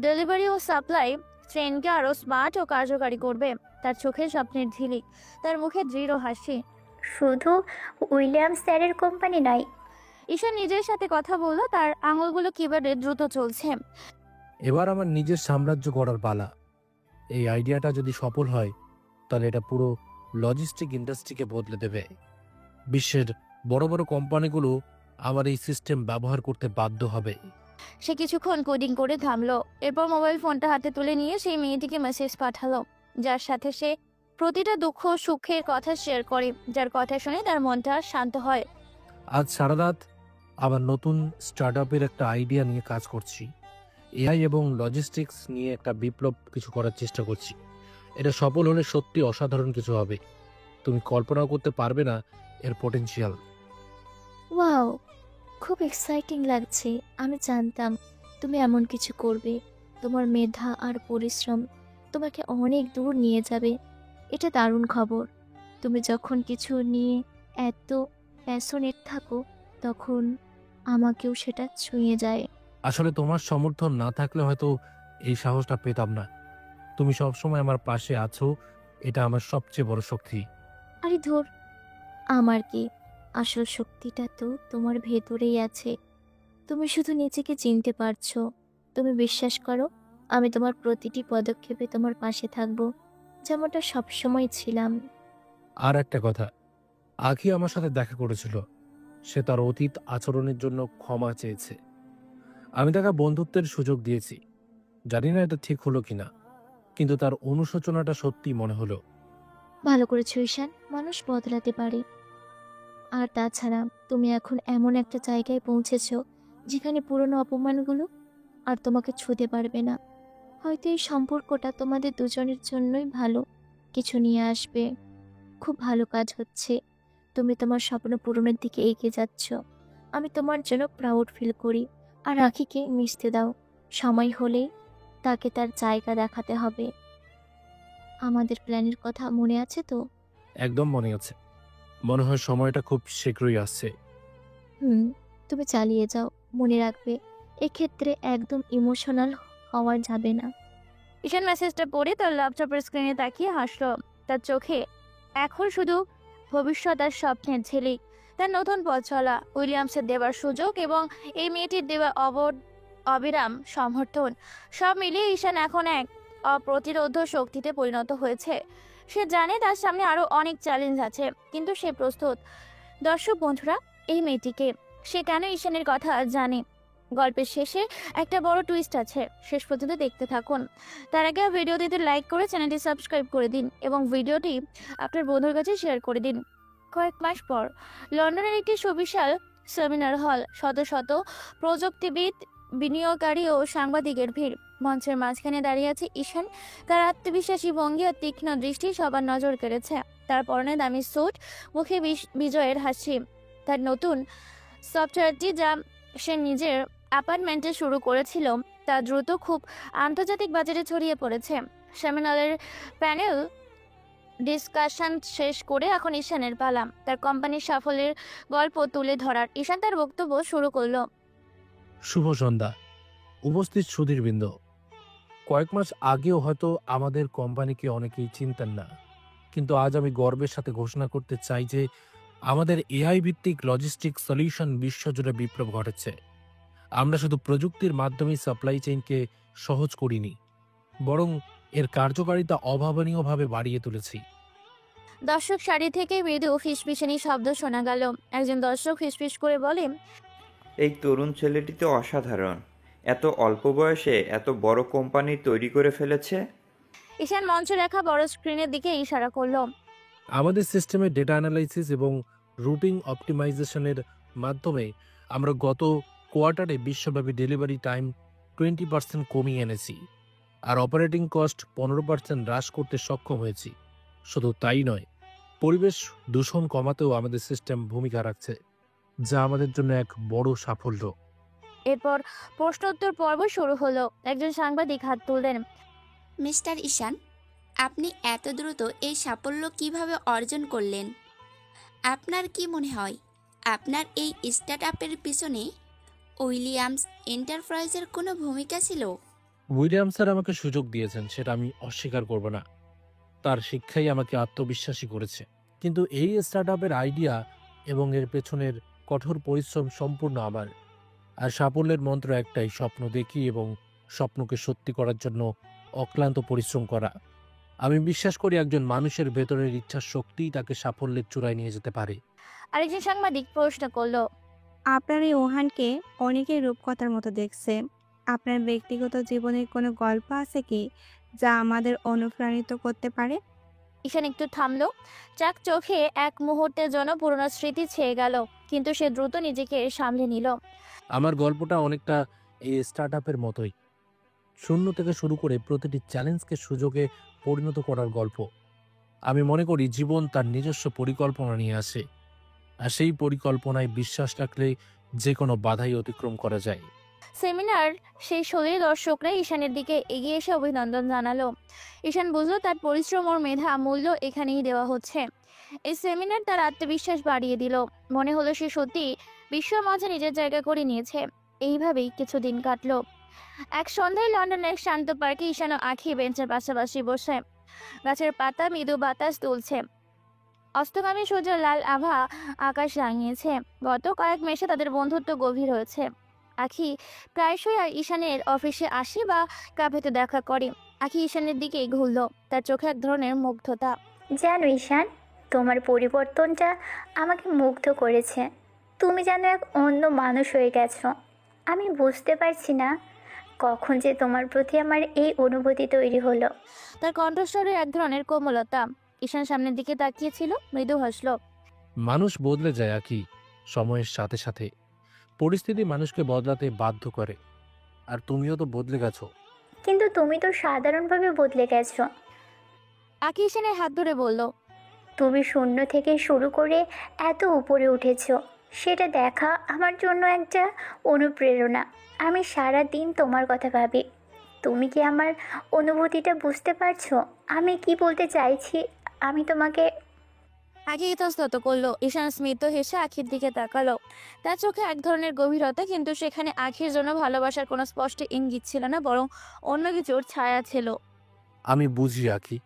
ডেলিভারি ও সাপ্লাই চেইনকে আরও স্মার্ট ও কার্যকারী করবে। তার চোখে স্বপ্নের ঝিলিক, তার মুখে দৃঢ় হাসি। শুধু উইলিয়াম স্যারের কোম্পানি নয়। ঈশান নিজের সাথে কথা বলল, তার আঙুলগুলো কিবোর্ডে দ্রুত চলছে। এবার আমার নিজের সাম্রাজ্য গড়ার পালা। এই আইডিয়াটা যদি সফল হয় তাহলে এটা পুরো লজিস্টিক ইন্ডাস্ট্রিকে বদলে দেবে। বিশ্বের বড় বড় কোম্পানিগুলো আমার এই সিস্টেম ব্যবহার করতে বাধ্য হবে। সে কিছুক্ষণ কোডিং করে থামলো, এরপর মোবাইল ফোনটা হাতে তুলে নিয়ে সেই মেয়েটিকে মেসেজ পাঠালো, যার সাথে সে প্রতিটা দুঃখ ও সুখের কথা শেয়ার করে, যার কথা শুনে তার মনটা শান্ত হয়। আজ সারা রাত আবার নতুন স্টার্টআপের একটা আইডিয়া নিয়ে কাজ করছি। এআই এবং লজিস্টিক্স নিয়ে একটা বিপ্লব কিছু করার চেষ্টা করছি। এটা সফল হলে সত্যি অসাধারণ কিছু হবে। তুমি কল্পনাও করতে পারবে না এর পটেনশিয়াল। ওয়াও, খুব এক্সাইটিং লাগছে। আমি জানতাম তুমি এমন কিছু করবে। তোমার মেধা আর পরিশ্রম তোমাকে অনেক দূর নিয়ে যাবে। এটা দারুণ খবর। তুমি যখন কিছু নিয়ে এত প্যাশনেট থাকো তখন আমাকেও সেটা ছুঁয়ে যায়। আসলে তোমার সমর্থন না থাকলে হয়তো এই সাহসটা পেতাম না। তুমি সবসময় আমার পাশে আছো, এটা আমার সবচেয়ে বড় শক্তি। আরে ধুর, আমার কি, আসল শক্তিটা তো তোমার ভেতরেই আছে। তুমি শুধু নিজেকে চিনতে পারছো। তুমি বিশ্বাস করো, আমি তোমার প্রতিটি পদক্ষেপে তোমার পাশে থাকবো, যেমনটা সবসময় ছিলাম। আর একটা কথা, আখি আমার সাথে দেখা করেছিল। সে তার অতীত আচরণের জন্য ক্ষমা চেয়েছে। আমি তাকে বন্ধুত্বের সুযোগ দিয়েছি। জানি না এটা ঠিক হলো কিনা, কিন্তু তার অনুশোচনাটা সত্যি মনে হলো। ভালো করেছো ঈশান, মানুষ বদলাতে পারে। আর তাছাড়া তুমি এখন এমন একটা জায়গায় পৌঁছেছো যেখানে পুরনো অপমানগুলো আর তোমাকে ছুঁতে পারবে না। হয়তো এই সম্পর্কটা তোমাদের দুজনের জন্যই ভালো কিছু নিয়ে আসবে। খুব ভালো কাজ হচ্ছে। তুমি তোমার স্বপ্ন পূরণের দিকে এগিয়ে যাচ্ছ। আমি তোমার জন্য প্রাউড ফিল করি। আর আখিকে মিশতে দাও। সময় হলেই তাকে তার জায়গা দেখাতে হবে। আমাদের প্ল্যানের কথা মনে আছে তো? একদম মনে আছে। মনে হয় সময়টা খুব শীঘ্রই আসছে। তুমি চালিয়ে যাও। মনে রাখবে, এক্ষেত্রে একদম ইমোশনাল হওয়া যাবে না। ঈশান মেসেজটা পড়ে তার ল্যাপটপের স্ক্রিনে তাকিয়ে হাসলো। তার চোখে এখন শুধু ভবিষ্যৎ আর স্বপ্নের ঝিলিক। তার নতুন পথ চলা, উইলিয়ামসের দেওয়ার সুযোগ এবং এই মেয়েটির দেওয়া অবিরাম সমর্থন, সব মিলিয়ে ঈশান এখন এক অপ্রতিরোধ শক্তিতে পরিণত হয়েছে। সে জানে তার সামনে আরো অনেক চ্যালেঞ্জ আছে, কিন্তু সে প্রস্তুত। দর্শক বন্ধুরা, এই মেয়েটিকে, সে কেন ঈশানের কথা জানে? গল্পের শেষে একটা বড় টুইস্ট আছে, শেষ পর্যন্ত দেখতে থাকুন। তার আগে ভিডিওটিতে লাইক করে চ্যানেলটি সাবস্ক্রাইব করে দিন এবং ভিডিওটি আপনার বন্ধুর কাছে শেয়ার করে দিন। কয়েক মাস পর লন্ডনের একটি সুবিশাল সেমিনার হল, শত শত প্রযুক্তিবিদ, বিনিয়োগকারী ও সাংবাদিকের ভিড়। মঞ্চের মাঝখানে দাঁড়িয়ে আছে ঈশান। তার আত্মবিশ্বাসী ভঙ্গি ও তীক্ষ্ণ দৃষ্টি সবার নজর কেড়েছে। তার পরনে দামি স্যুট, মুখে বিজয়ের হাসি। তার নতুন সফটওয়্যারটি, যা সে নিজের অ্যাপার্টমেন্টে শুরু করেছিল, তা দ্রুত খুব আন্তর্জাতিক বাজারে ছড়িয়ে পড়েছে। সেমিনারের প্যানেল ডিসকাশন শেষ করে এখন ঈশানের পালা তার কোম্পানির সাফল্যের গল্প তুলে ধরার। ঈশান তার বক্তব্য শুরু করলো। শুভ সন্ধ্যা উপস্থিত সুধীরবৃন্দ। কয়েক মাস আগেও হয়তো আমাদের কোম্পানিকে অনেকেই চিনতেন না, কিন্তু আজ আমি গর্বের সাথে ঘোষণা করতে চাই যে আমাদের এআই ভিত্তিক লজিস্টিক সলিউশন বিশ্বজুড়ে বিপ্লব ঘটেছে। আমরা শুধু প্রযুক্তির মাধ্যমেই সাপ্লাই চেইনকে সহজ করিনি, বরং এর কার্যকারিতা অভাবনীয়ভাবে বাড়িয়ে তুলেছি। দর্শক সারি থেকে মৃদু ফিসফিসানি শব্দ শোনা গেল। একজন দর্শক ফিসফিস করে বলে, এই তরুণ ছেলেটি তো অসাধারণ। এত অল্প বয়সে এত বড় কোম্পানি তৈরি করে ফেলেছে। ঈশান মঞ্চে রাখা বড় স্ক্রিনের দিকে ইশারা করলো। আমাদের সিস্টেমে ডেটা অ্যানালাইসিস এবং রুটিং অপটিমাইজেশনের মাধ্যমে আমরা গত কোয়ার্টারে বিশ্বব্যাপী ডেলিভারি টাইম 20% কমিয়ে এনেছি, আর অপারেটিং কস্ট 15% হ্রাস করতে সক্ষম হয়েছি। শুধু তাই নয়, পরিবেশ দূষণ কমাতেও আমাদের সিস্টেম ভূমিকা রাখছে, যা আমাদের জন্য এক বড় সাফল্য। এরপর প্রশ্নোত্তর পর্ব শুরু হলো। একজন সাংবাদিক হাত তুললেন। মিস্টার ঈশান, আপনি এত দ্রুত এই সাফল্য কিভাবে অর্জন করলেন? আপনার কি মনে হয় আপনার এই স্টার্টআপের পিছনে উইলিয়ামস এন্টারপ্রাইজের কোনো ভূমিকা ছিল? উইলিয়াম স্যার আমাকে সুযোগ দিয়েছেন, সেটা আমি অস্বীকার করব না। তার শিক্ষাই আমাকে আত্মবিশ্বাসী করেছে। কিন্তু এই স্টার্টআপের আইডিয়া এবং এর পেছনের কঠোর পরিশ্রম সম্পূর্ণ আমার। আর সাফল্যের মন্ত্র একটাই, স্বপ্ন দেখি এবং স্বপ্নকে সত্যি করার জন্য অক্লান্ত পরিশ্রম করা। আমি বিশ্বাস করি একজন মানুষের ভেতরের ইচ্ছার শক্তিই তাকে সাফল্যের চূড়ায় নিয়ে যেতে পারে। আরেকজন সাংবাদিক প্রশ্ন করলো, আপনার এই ওহানকে অনেকেই রূপকথার মতো দেখছে। আপনার ব্যক্তিগত জীবনের কোনো গল্প আছে কি যা আমাদের অনুপ্রাণিত করতে পারে? ঈশান একটু থামলো। যাক চোখে এক মুহূর্তের জন্য পুরনো স্মৃতি ছেয়ে গেল, কিন্তু সে দ্রুত নিজেকে সামলে নিল। আমার গল্পটা অনেকটা এই স্টার্টআপের মতোই, শূন্য থেকে শুরু করে প্রতিটি চ্যালেঞ্জকে সুযোগে পরিণত করার গল্প। আমি মনে করি জীবন তার নিজস্ব পরিকল্পনা নিয়ে আসে, আর সেই পরিকল্পনায় বিশ্বাস রাখলে যে কোনো বাধাই অতিক্রম করা যায়। সেমিনার শেষ হলে দর্শকরা ঈশানের দিকে এগিয়ে এসে অভিনন্দন জানালো। ঈশান বুঝলো তার পরিশ্রম ও মেধা মূল্য এখানেই দেওয়া হচ্ছে। এই সেমিনার তার আত্মবিশ্বাস বাড়িয়ে দিল। মনে হলো সে সত্যি বিশ্বের মাঝে নিজের জায়গা করে নিয়েছে। এইভাবেই কিছুদিন কাটলো। এক সন্ধ্যায় লন্ডনের এক শান্ত পার্কে ঈশান ও আঁখি বেঞ্চের পাশাপাশি বসে। গাছের পাতা মৃদু বাতাস তুলছে, অস্তগামী সূর্যের লাল আভা আকাশ রাঙিয়েছে। গত কয়েক মাসে তাদের বন্ধুত্ব গভীর হয়েছে। আঁখি প্রায়শই আর ঈশানের অফিসে আসে বা ক্যাফেতে দেখা করে। আঁখি ঈশানের দিকেই ঘুরল, তার চোখে এক ধরনের মুগ্ধতা। জানো ঈশান, তোমার পরিবর্তনটা আমাকে মুগ্ধ করেছে। তুমি যেন এক অন্য মানুষ হয়ে গেছো। আমি বুঝতে পারছি না কখন যে তোমার প্রতি আমার এই অনুভূতি তৈরি হলো। তার কণ্ঠস্বরে এক ধরনের কোমলতা। ঈশান সামনের দিকে তাকিয়েছিল, মৃদু হাসলো। মানুষ বদলে যায় আঁখি, সময়ের সাথে সাথে পরিস্থিতি মানুষকে বদলাতে বাধ্য করে। আর তুমিও তো বদলে গেছো। কিন্তু তুমি তো সাধারণভাবে বদলে গেছো। আঁখি ঈশানের হাত ধরে বলল, তুমি শূন্য থেকে শুরু করে এত উপরে উঠেছো, সেটা দেখা আমার জন্য একটা অনুপ্রেরণা। আমি সারা দিন তোমার কথা ভাবি। তুমি কি আমার অনুভূতিটা বুঝতে পারছো? আমি কি বলতে চাইছি? আমি তোমাকে আঁখি ইতস্তত করলো। ঈশান স্মিত হেসে আঁখির দিকে তাকালো। তার চোখে এক ধরনের গভীরতা, কিন্তু সেখানে আঁখির জন্য ভালোবাসার কোনো স্পষ্ট ইঙ্গিত ছিল না, বরং অন্য কিছুর ছায়া ছিল। আমি বুঝি আঁখি,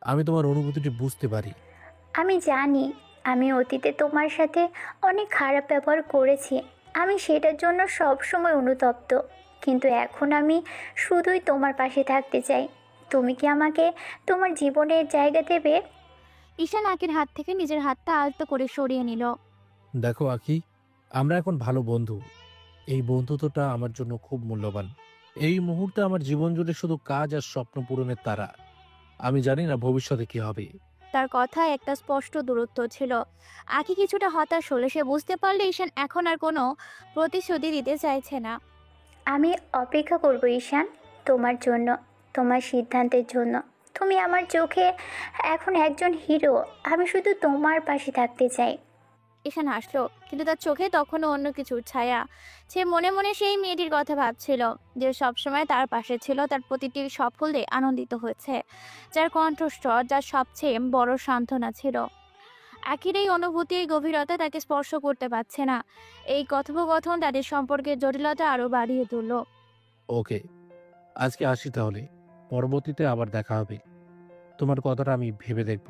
আমি তোমার অনুভূতিটি বুঝতে পারি। আমি জানি আমি অতীতে তোমার সাথে অনেক খারাপ ব্যবহার করেছি। আমি সেটার জন্য সব সময় অনুতপ্ত। কিন্তু এখন আমি শুধুই তোমার পাশে থাকতে চাই। তুমি কি আমাকে তোমার জীবনের জায়গা দেবে? ঈশান আঁখির হাত থেকে নিজের হাতটা আলতো করে সরিয়ে নিল। দেখো আঁখি, আমরা এখন ভালো বন্ধু। এই বন্ধুত্বটা আমার জন্য খুব মূল্যবান। এই মুহূর্তে আমার জীবন জুড়ে শুধু কাজ আর স্বপ্ন পূরণের তারা। আমি জানি না ভবিষ্যতে কি হবে। তার কথায় একটা স্পষ্ট দূরত্ব ছিল। আঁখি কিছুটা হতাশ হলো। সে বুঝতে পারলো ঈশান এখন আর কোনো প্রতিশ্রুতি দিতে চাইছে না। আমি অপেক্ষা করব ঈশান, তোমার জন্য, তোমার সিদ্ধান্তের জন্য। তুমি আমার চোখে এখন একজন হিরো। আমি শুধু তোমার পাশে থাকতে চাই। ঈশান হাসলো, কিন্তু তার চোখে তখনও অন্য কিছুর ছায়া। সে মনে মনে সেই মেয়েটির কথা ভাবছিল, যে সবসময় তার পাশে ছিল, তার প্রতিটি সাফল্যে আনন্দিত হয়েছে, যার কণ্ঠস্বর যার সবচেয়ে বড় সান্ত্বনা ছিল। আখির এই অনুভূতির গভীরতা তাকে স্পর্শ করতে পারছে না। এই কথোপকথন তাদের সম্পর্কের জটিলতা আরো বাড়িয়ে তুলল। ওকে, আজকে আসি তাহলে, পরবর্তীতে আবার দেখা হবে। তোমার কথাটা আমি ভেবে দেখব।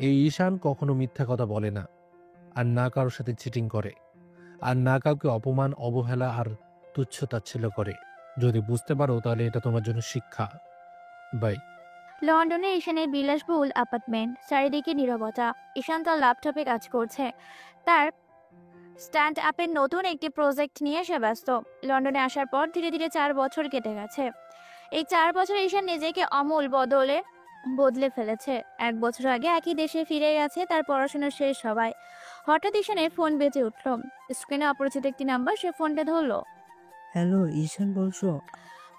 এই ঈশান কখনো মিথ্যা কথা বলে না, আর না কারোর সাথে চিটিং করে, আর না কাউকে অপমান, অবহেলা আর তুচ্ছ-তাচ্ছিল্য করে। যদি বুঝতে পারো তাহলে এটা তোমার জন্য শিক্ষা। বাই। লন্ডনে ঈশানের বিলাসবহুল অ্যাপার্টমেন্ট, চারিদিকে নীরবতা। ঈশান তার ল্যাপটপে কাজ করছে। তার স্ট্যান্ড আপের নতুন একটি প্রজেক্ট নিয়ে সে ব্যস্ত। লন্ডনে আসার পর ধীরে ধীরে 4 বছর কেটে গেছে। এই 4 বছরে ঈশান নিজেকে আমূল বদলে ফেলেছে। 1 বছর আগে একই দেশে ফিরে গেছে তার পড়াশোনা শেষ হওয়ায়। হঠাৎ ঈশানের ফোন বেজে উঠল। স্ক্রিনে অপরিচিত একটি নাম্বার। সে ফোনটা ধরলো। হ্যালো, ঈশান বলছো?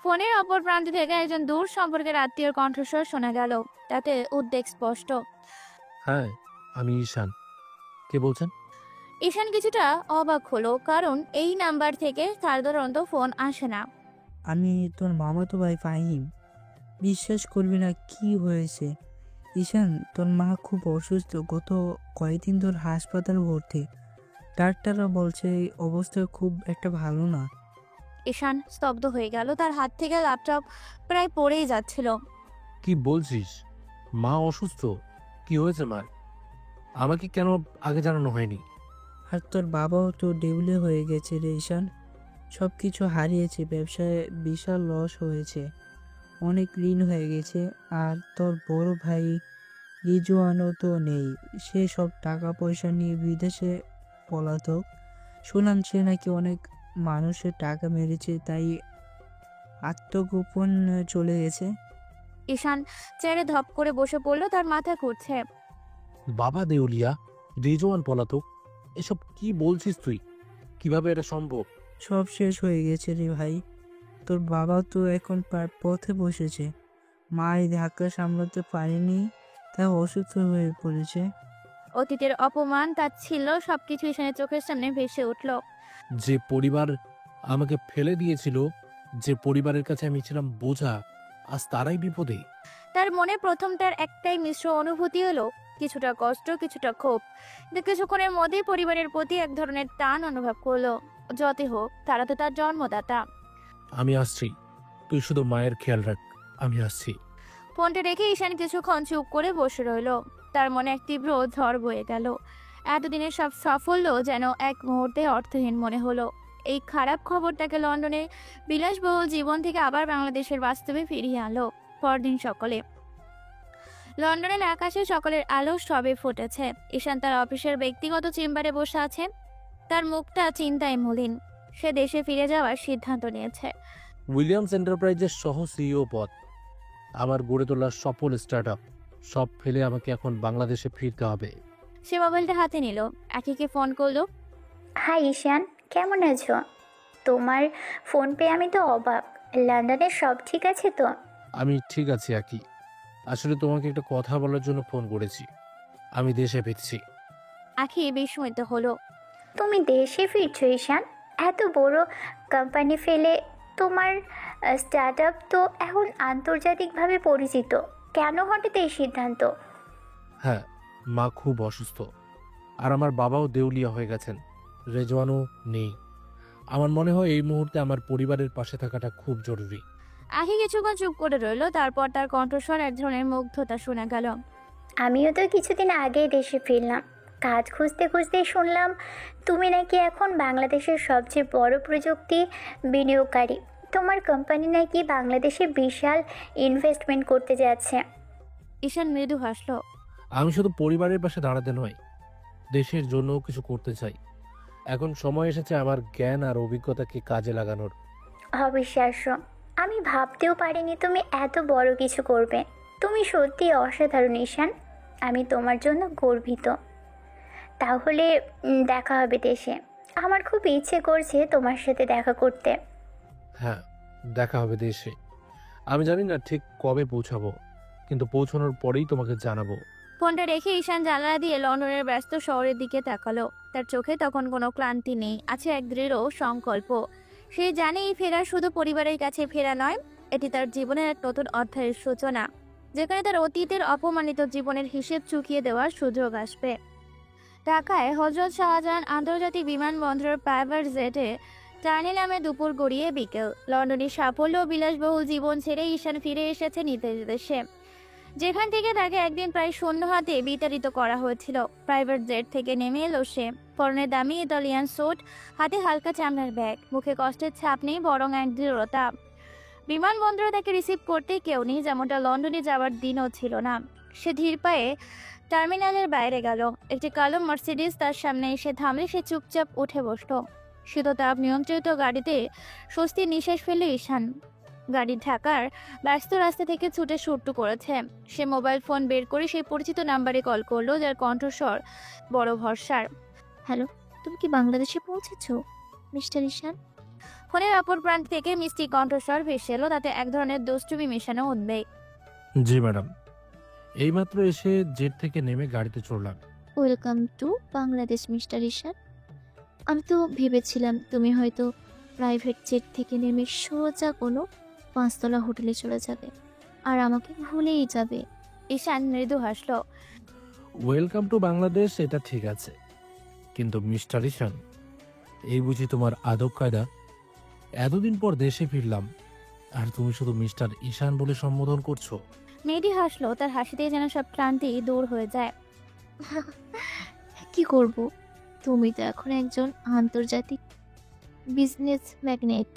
ফোনের অপর প্রান্ত থেকে একজন দূর সম্পর্কের আত্মীয়র কণ্ঠস্বর শোনা গেল, তাতে উদ্বেগ স্পষ্ট। হ্যাঁ, আমি ঈশান। কে বলছেন? ঈশান কিছুটা অবাক হলো, কারণ এই নাম্বার থেকে সাধারণত ফোন আসে না। আমি তোর মামাতো ভাই ফাহিম। বিশ্বাস করবি না কি হয়েছে ঈশান, তোর মা খুব অসুস্থ। গত কয়েকদিন ধর হাসপাতালে ভর্তি। ডাক্তাররা বলছে এই অবস্থা খুব একটা ভালো না। ঈশান স্তব্ধ হয়ে গেল। তার হাত থেকে ল্যাপটপ প্রায় পড়েই যাচ্ছিল। কি বলছিস? মা অসুস্থ? কি হয়েছে মার? আমাকে কেন আগে জানানো হয়নি? আর তোর বাবাও তো দেউলে হয়ে গেছে রে ঈশান। সব কিছু হারিয়েছে, ব্যবসায় বিশাল লস হয়েছে, অনেক ঋণ হয়ে গেছে। আর তোর বড় ভাই রিজওয়ানও তো নেই, সে সব টাকা পয়সা নিয়ে বিদেশে পলাতক। শুনলাম সে নাকি অনেক মানুষের টাকা মেরেছে, তাই আত্মগোপন চলে গেছে। ঈশান চেয়ারে ধপ করে বসে পড়লো, তার মাথা ঘুরছে। বাবা দেউলিয়া, রিজওয়ান পলাতক, এসব কি বলছিস তুই? কিভাবে এটা সম্ভব? সব শেষ হয়ে গেছে রে ভাই। তোর বাবা তো এখন প্রায় পথে বসেছে, মা এই ধাক্কা সামলাতে পারেনি, তাই অসুস্থ হয়ে পড়েছে। অতীতের অপমান তার ছিল সবকিছু ঈশানের চোখের সামনে ভেসে উঠল। যে পরিবার আমাকে ফেলে দিয়েছিল, যে পরিবারের কাছে আমি ছিলাম বোঝা, আজ তারাই বিপদে। তার মনে প্রথমটার একটাই মিশ্র অনুভূতি হলো, কিছুটা কষ্ট, কিছুটা ক্ষোভ, কিন্তু কিছুক্ষণের মধ্যেই পরিবারের প্রতি এক ধরনের টান অনুভব করলো। যতই হোক, তারা তো তার জন্মদাতা। আমি আসছি, তুই শুধু মায়ের খেয়াল রাখ, আমি আসছি। ফোনটা রেখে ঈশান কিছুক্ষণ চুপ করে বসে রইল। তার মনে এক তীব্র ঝড় বয়ে গেল। এতদিনের সব সাফল্য যেন এক মুহূর্তে অর্থহীন মনে হলো। এই খারাপ খবরটাকে লন্ডনে বিলাসবহুল জীবন থেকে আবার বাংলাদেশের বাস্তবে ফিরিয়ে আনলো। পরদিন সকালে লন্ডনের আকাশে সকালের আলো সবে ফুটেছে। ঈশান তার অফিসের ব্যক্তিগত চেম্বারে বসে আছে। তার মুখটা চিন্তায় মলিন। সে দেশে ফিরে যাওয়ার সিদ্ধান্ত নিয়েছে। উইলিয়ামস এন্টারপ্রাইজের সহ সিইও পদ, আমার গড়ে তোলা সফল স্টার্টআপ, সব ফেলে আমাকে এখন বাংলাদেশে ফিরতে হবে। সে মোবাইলটা হাতে নিল, আখিকে ফোন করলো। হাই ঈশান, কেমন আছো? তোমার ফোন পেয়ে আমি তো অবাক। লন্ডনে সব ঠিক আছে তো? আমি ঠিক আছি আকি, আসলে তোমাকে একটা কথা বলার জন্য ফোন করেছি। আমি দেশে ফিরছি। আখি বিস্মিত হলো। তুমি দেশে ফিরছো ঈশান? এত বড় কোম্পানি ফেলে? তোমার স্টার্টআপ তো এখন আন্তর্জাতিকভাবে পরিচিত, কেন হঠাৎ এই সিদ্ধান্ত? হ্যাঁ, মা খুব অসুস্থ, আর আমার বাবাও দেউলিয়া হয়ে গেছেন, রেজওয়ানও নেই। আমার মনে হয় এই মুহূর্তে আমার পরিবারের পাশে থাকাটা খুব জরুরি। আখি কিছুক্ষণ চুপ করে রইল, তারপর তার কণ্ঠস্বর এক ধরনের মুগ্ধতা শোনা গেল। আমিও তো কিছুদিন আগেই দেশে ফিরলাম। কাজ খুঁজতে খুঁজতেই শুনলাম তুমি নাকি এখন বাংলাদেশের সবচেয়ে বড় প্রযুক্তি বিনিয়োগকারী। তোমার কোম্পানি নাকি বাংলাদেশে বিশাল ইনভেস্টমেন্ট করতে যাচ্ছে। ঈশান মৃদু হাসল। আমি শুধু পরিবারের পাশে দাঁড়াতে নয়, দেশের জন্যও কিছু করতে চাই। এখন সময় এসেছে আমার জ্ঞান আর অভিজ্ঞতাকে কাজে লাগানোর। অবিশ্বাস্য, আমি ভাবতেও পারিনি তুমি এত বড় কিছু করবে। তুমি সত্যি অসাধারণ ঈশান, আমি তোমার জন্য গর্বিত। তাহলে দেখা হবে দেশে। আমার খুব ইচ্ছে করছে তোমার সাথে দেখা করতে। হ্যাঁ, দেখা হবে দেশে। আমি জানি না ঠিক কবে পৌঁছাবো, কিন্তু পৌঁছানোর পরেই তোমাকে জানাবো। ফোনটা রেখে ঈশান জানালা দিয়ে লন্ডনের ব্যস্ত শহরের দিকে তাকালো। তার চোখে তখন কোনো ক্লান্তি নেই, আছে এক দৃঢ় সংকল্প। সে জানে এই ফেরা শুধু পরিবারের কাছে ফেরা নয়, এটি তার জীবনের এক নতুন অধ্যায়ের সূচনা, যেখানে তার অতীতের অপমানিত জীবনের হিসেব চুকিয়ে দেওয়ার সুযোগ আসবে। ঢাকায় হযরত শাহজাহান আন্তর্জাতিক বিমানবন্দরের প্রাইভেট জেটে টার্নি নামে দুপুর গড়িয়ে বিকেল। লন্ডনের সাফল্য ও বিলাসবহুল জীবন ছেড়ে ঈশান ফিরে এসেছে নিজ দেশে, যেখান থেকে তাকে একদিন প্রায় শূন্য হাতে বিতাড়িত করা হয়েছিল। প্রাইভেট জেট থেকে নেমে এলো সে, পরনে দামি ইতালিয়ান স্যুট, হাতে হালকা চামড়ার ব্যাগ, মুখে কষ্টের ছাপ নেই, বরং এক দৃঢ়তা। বিমানবন্দরে তাকে রিসিভ করতে কেউ নেই, যেমনটা লন্ডনে যাওয়ার দিনও ছিল না। সে ধীর পায়ে টার্মিনালের বাইরে গেল। একটি কালো মার্সিডিজ তার সামনে এসে থামলে সে চুপচাপ উঠে বসল। শীততাপ নিয়ন্ত্রিত গাড়িতে স্বস্তির নিঃশ্বাস ফেলল ঈশান। গাড়ি ঢাকার ব্যস্ত রাস্তা থেকে ছুটে শুরু করেছে। সে মোবাইল ফোন বের করে সেই পরিচিত নাম্বারে কল করলো, যার কণ্ঠস্বর বড় ভরসার। হ্যালো, তুমি কি বাংলাদেশে পৌঁছেছো মিস্টার ঈশান? ফোনের অপর প্রান্ত থেকে মিষ্টি কণ্ঠস্বর ভেসে এলো, তাতে এক ধরনের দুষ্টুমি মেশানো উদ্বেগ। জি ম্যাডাম, এইমাত্র এসে জেট থেকে নেমে গাড়িতে চড়লাম। ওয়েলকাম টু বাংলাদেশ মিস্টার ঈশান। আমি তো ভেবেছিলাম তুমি হয়তো প্রাইভেট জেট থেকে নেমে সোজা কোনো 5তলা হোটেলে চলে যাবে আর আমাকে ভুলেই যাবে। ঈশান মৃদু হাসল। ওয়েলকাম টু বাংলাদেশ, এটা ঠিক আছে, কিন্তু মিস্টার ঈশান, এই বুঝি তোমার আদব কায়দা? এতদিন পর দেশে ফিরলাম আর তুমি শুধু মিস্টার ঈশান বলে সম্বোধন করছো? মেয়েটি হাসলো, তার হাসিতে যেন সব ক্লান্তি দূর হয়ে যায়। কি করব? তুমি তো এখন একজন আন্তর্জাতিক বিজনেস ম্যাগনেট।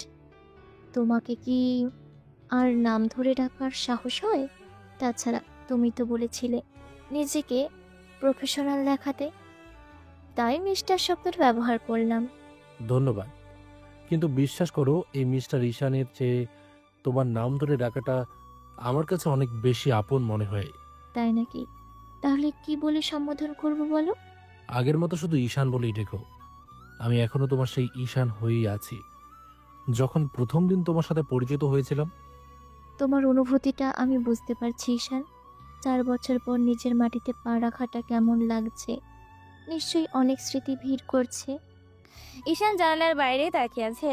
তোমাকে কি আর নাম ধরে ডাকার সাহস হয়? তাছাড়া তুমি তো বলেছিলে নিজেকে প্রফেশনাল দেখাতে, তাই মিস্টার শব্দটা ব্যবহার করলাম। ধন্যবাদ, কিন্তু বিশ্বাস করো এই মিস্টার ঈশানের চেয়ে তোমার নাম ধরে ডাকাটা আমার কাছে অনেক বেশি আপন মনে হয়। তাই নাকি? তাহলে কি বলে সম্বোধন করব বলো? আগের মতো শুধু ঈশান বলেই ডেকো। আমি এখনো তোমার সেই ঈশান হয়েই আছি, যখন প্রথম দিন তোমার সাথে পরিচিত হয়েছিলাম। তোমার অনুভূতিটা আমি বুঝতে পারছি ঈশান। 4 বছর পর নিজের মাটিতে পা রাখাটা কেমন লাগছে? নিশ্চয়ই অনেক স্মৃতি ভিড় করছে। ঈশান জানালার বাইরে তাকিয়ে আছে।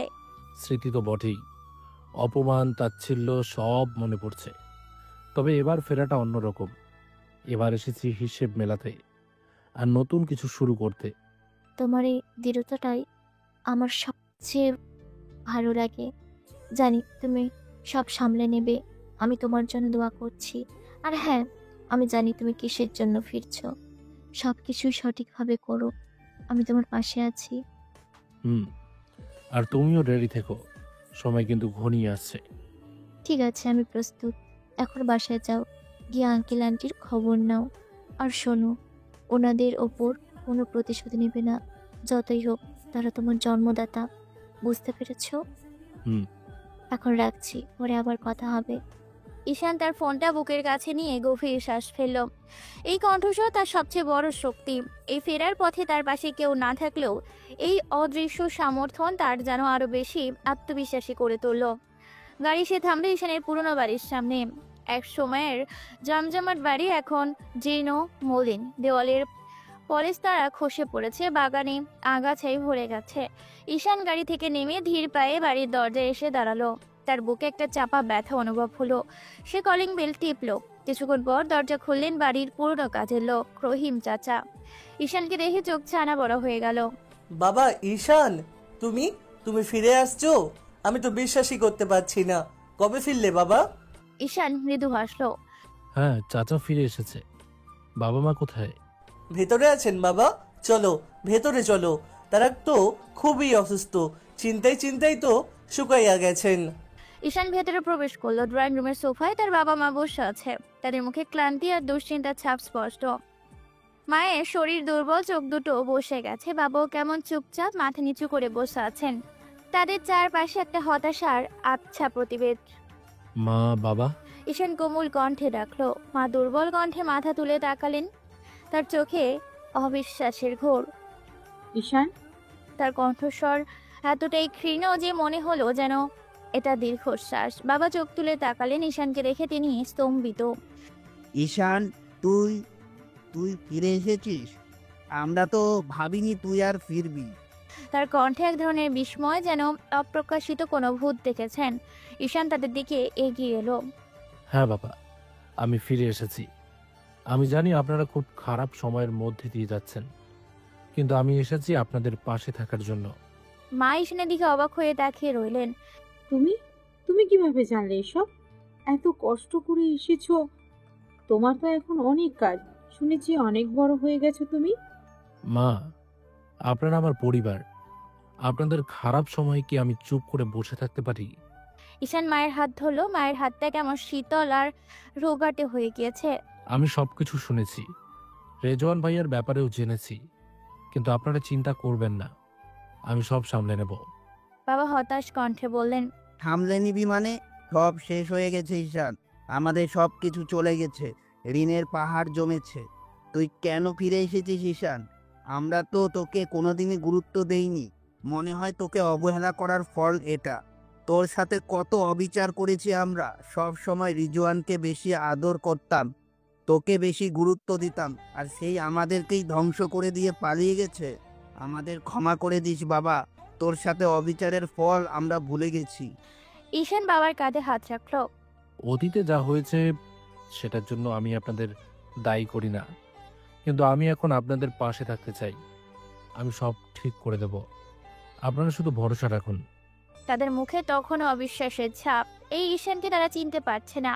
স্মৃতি তো বটেই, অপমান তাচ্ছিল্য সব মনে পড়ছে। তবে এবার ফেরাটা অন্যরকম। এবার এসেছি হিসেব মেলাতে আর নতুন কিছু শুরু করতে। তোমার এই দৃঢ়তাটাই আমার সবচেয়ে ভালো লাগে। জানি তুমি সব সামলে নেবে। আমি তোমার জন্য দোয়া করছি। আর হ্যাঁ, আমি জানি তুমি কিসের জন্য ফিরছো। সব কিছুই সঠিকভাবে করো। আমি তোমার পাশে আছি। আর তুমিও রেডি থেকো, সময় কিন্তু ঘনিয়ে আসছে। ঠিক আছে, আমি প্রস্তুত। এখন বাসায় যাও, গিয়ে আঙ্কেল আন্টির খবর নাও। আর শোনো, ওনাদের ওপর কোনো প্রতিশোধ নেবে না। যতই হোক, তারা তোমার জন্মদাতা। বুঝতে পেরেছো? এখন রাখছি, পরে আবার কথা হবে। ঈশান তার ফোনটা বুকের কাছে নিয়ে গভীর শ্বাস ফেলল। এই কণ্ঠস্বর তার সবচেয়ে বড় শক্তি। এই ফেরার পথে তার পাশে কেউ না থাকলেও এই অদৃশ্য সমর্থন তার যেন আরো বেশি আত্মবিশ্বাসী করে তুলল। গাড়ি সে থামলে ঈশানের পুরনো বাড়ির সামনে। এক সময়ের জমজমাট বাড়ি এখন জীর্ণ মলিন। দেওয়ালের পলেস্তারা খসে পড়েছে, বাগানে আগাছাই ভরে গেছে। ঈশান গাড়ি থেকে নেমে ধীর পায়ে বাড়ির দরজায় এসে দাঁড়ালো। তার বুকে একটা চাপা ব্যথা অনুভব হলো। সে কলিং বেল টিপল। কিছুক্ষণ পর দরজা খুললেন বাড়ির পুরনো কাজের লোক রহিম চাচা। ঈশানকে দেখে চোখ ছানা বড় হয়ে গেল। বাবা ঈশান, তুমি তুমি ফিরে আসছো? আমি তো বিশ্বাসই করতে পারছি না। কবে ফিরলে বাবা? ঈশান মৃদু হাসলো। হ্যাঁ, চাচা ফিরে এসেছে। বাবা মা কোথায়? ভেতরে আছেন বাবা। চলো ভেতরে চলো। তারা তো খুবই অসুস্থ, চিন্তায় চিন্তায় তো শুকাইয়া গেছেন। ঈশান ভেতরে প্রবেশ করলো। ড্রয়িং রুমের সোফায় তার বাবা মা বসে আছে। তাদের মুখে ক্লান্তি আর দুশ্চিন্তার ছাপ স্পষ্ট। মায়ের শরীর দুর্বল, চোখ দুটো বসে গেছে। বাবাও কেমন চুপচাপ মাথা নিচু করে বসে আছেন। তাদের চারপাশে একটা হতাশার আচ্ছা প্রতিবেদ। মা, বাবা? ঈশান কোমল কণ্ঠে ডাকলো। মা দুর্বল কণ্ঠে মাথা তুলে তাকালেন। তার চোখে অবিশ্বাসের ঘোর। ঈশান? তার কণ্ঠস্বর এতটাই ক্ষীণ যে মনে হলো যেন এটা দীর্ঘশ্বাস। বাবা চোখ তুলে তাকালেন। ঈশানকে দেখে তিনি স্তম্ভিত। ঈশান, তুই তুই ফিরে এসেছিস? আমরা তো ভাবিনি তুই আর ফিরবি। তার কণ্ঠে এক ধরনের বিস্ময়, যেন অপ্রকাশিত কোনো ভূত দেখেছেন। ঈশান তাদের দিকে এগিয়ে এলো। হ্যাঁ বাবা, আমি ফিরে এসেছি। আমি জানি আপনারা খুব খারাপ সময়ের মধ্যে দিয়ে যাচ্ছেন, কিন্তু আমি এসেছি আপনাদের পাশে থাকার জন্য। মা ঈশানের দিকে অবাক হয়ে তাকিয়ে রইলেন। তুমি তুমি কিভাবে জানলে এসব? এত কষ্ট করে এসেছো। তোমার তো এখন অনেক কাজ, শুনেছি অনেক বড় হয়ে গেছো তুমি। মা, আপনারা আমার পরিবার। আপনাদের খারাপ সময় কি আমি চুপ করে বসে থাকতে পারি? ঈশান মায়ের হাত ধরলো। মায়ের হাতটা কেমন শীতল আর রোগাটে হয়ে গিয়েছে। আমি সবকিছু শুনেছি, রেজওয়ান ভাইয়ের ব্যাপারেও জেনেছি, কিন্তু আপনারা চিন্তা করবেন না, আমি সব সামলে নেব। বাবা হতাশ কণ্ঠে বললেন। সামলে নিবি মানে? সব শেষ হয়ে গেছে ঈশান। আমাদের সব কিছু চলে গেছে, ঋণের পাহাড় জমেছে। তুই কেন ফিরে এসেছিস ঈশান? আমরা তো তোকে কোনোদিনই গুরুত্ব দেইনি। মনে হয় তোকে অবহেলা করার ফল এটা। তোর সাথে কত অবিচার করেছি আমরা। সব সময় রিজওয়ানকে বেশি আদর করতাম, তোকে বেশি গুরুত্ব দিতাম, আর সেই আমাদেরকেই ধ্বংস করে দিয়ে পালিয়ে গেছে। আমাদের ক্ষমা করে দিস বাবা, তোর সাথে অবিচারের ফল আমরা ভুলে গেছি। ঈশান বাবার কাঁধে হাত রাখলো। অতীতে যা হয়েছে সেটার জন্য আমি আপনাদের দায়ী করি না, কিন্তু আমি এখন আপনাদের পাশে থাকতে চাই। আমি সব ঠিক করে দেব, আপনারা শুধু ভরসা রাখুন। তাদের মুখে তখনও অবিশ্বাসের ছাপ। এই ঈশানকে তারা চিনতে পারছে না।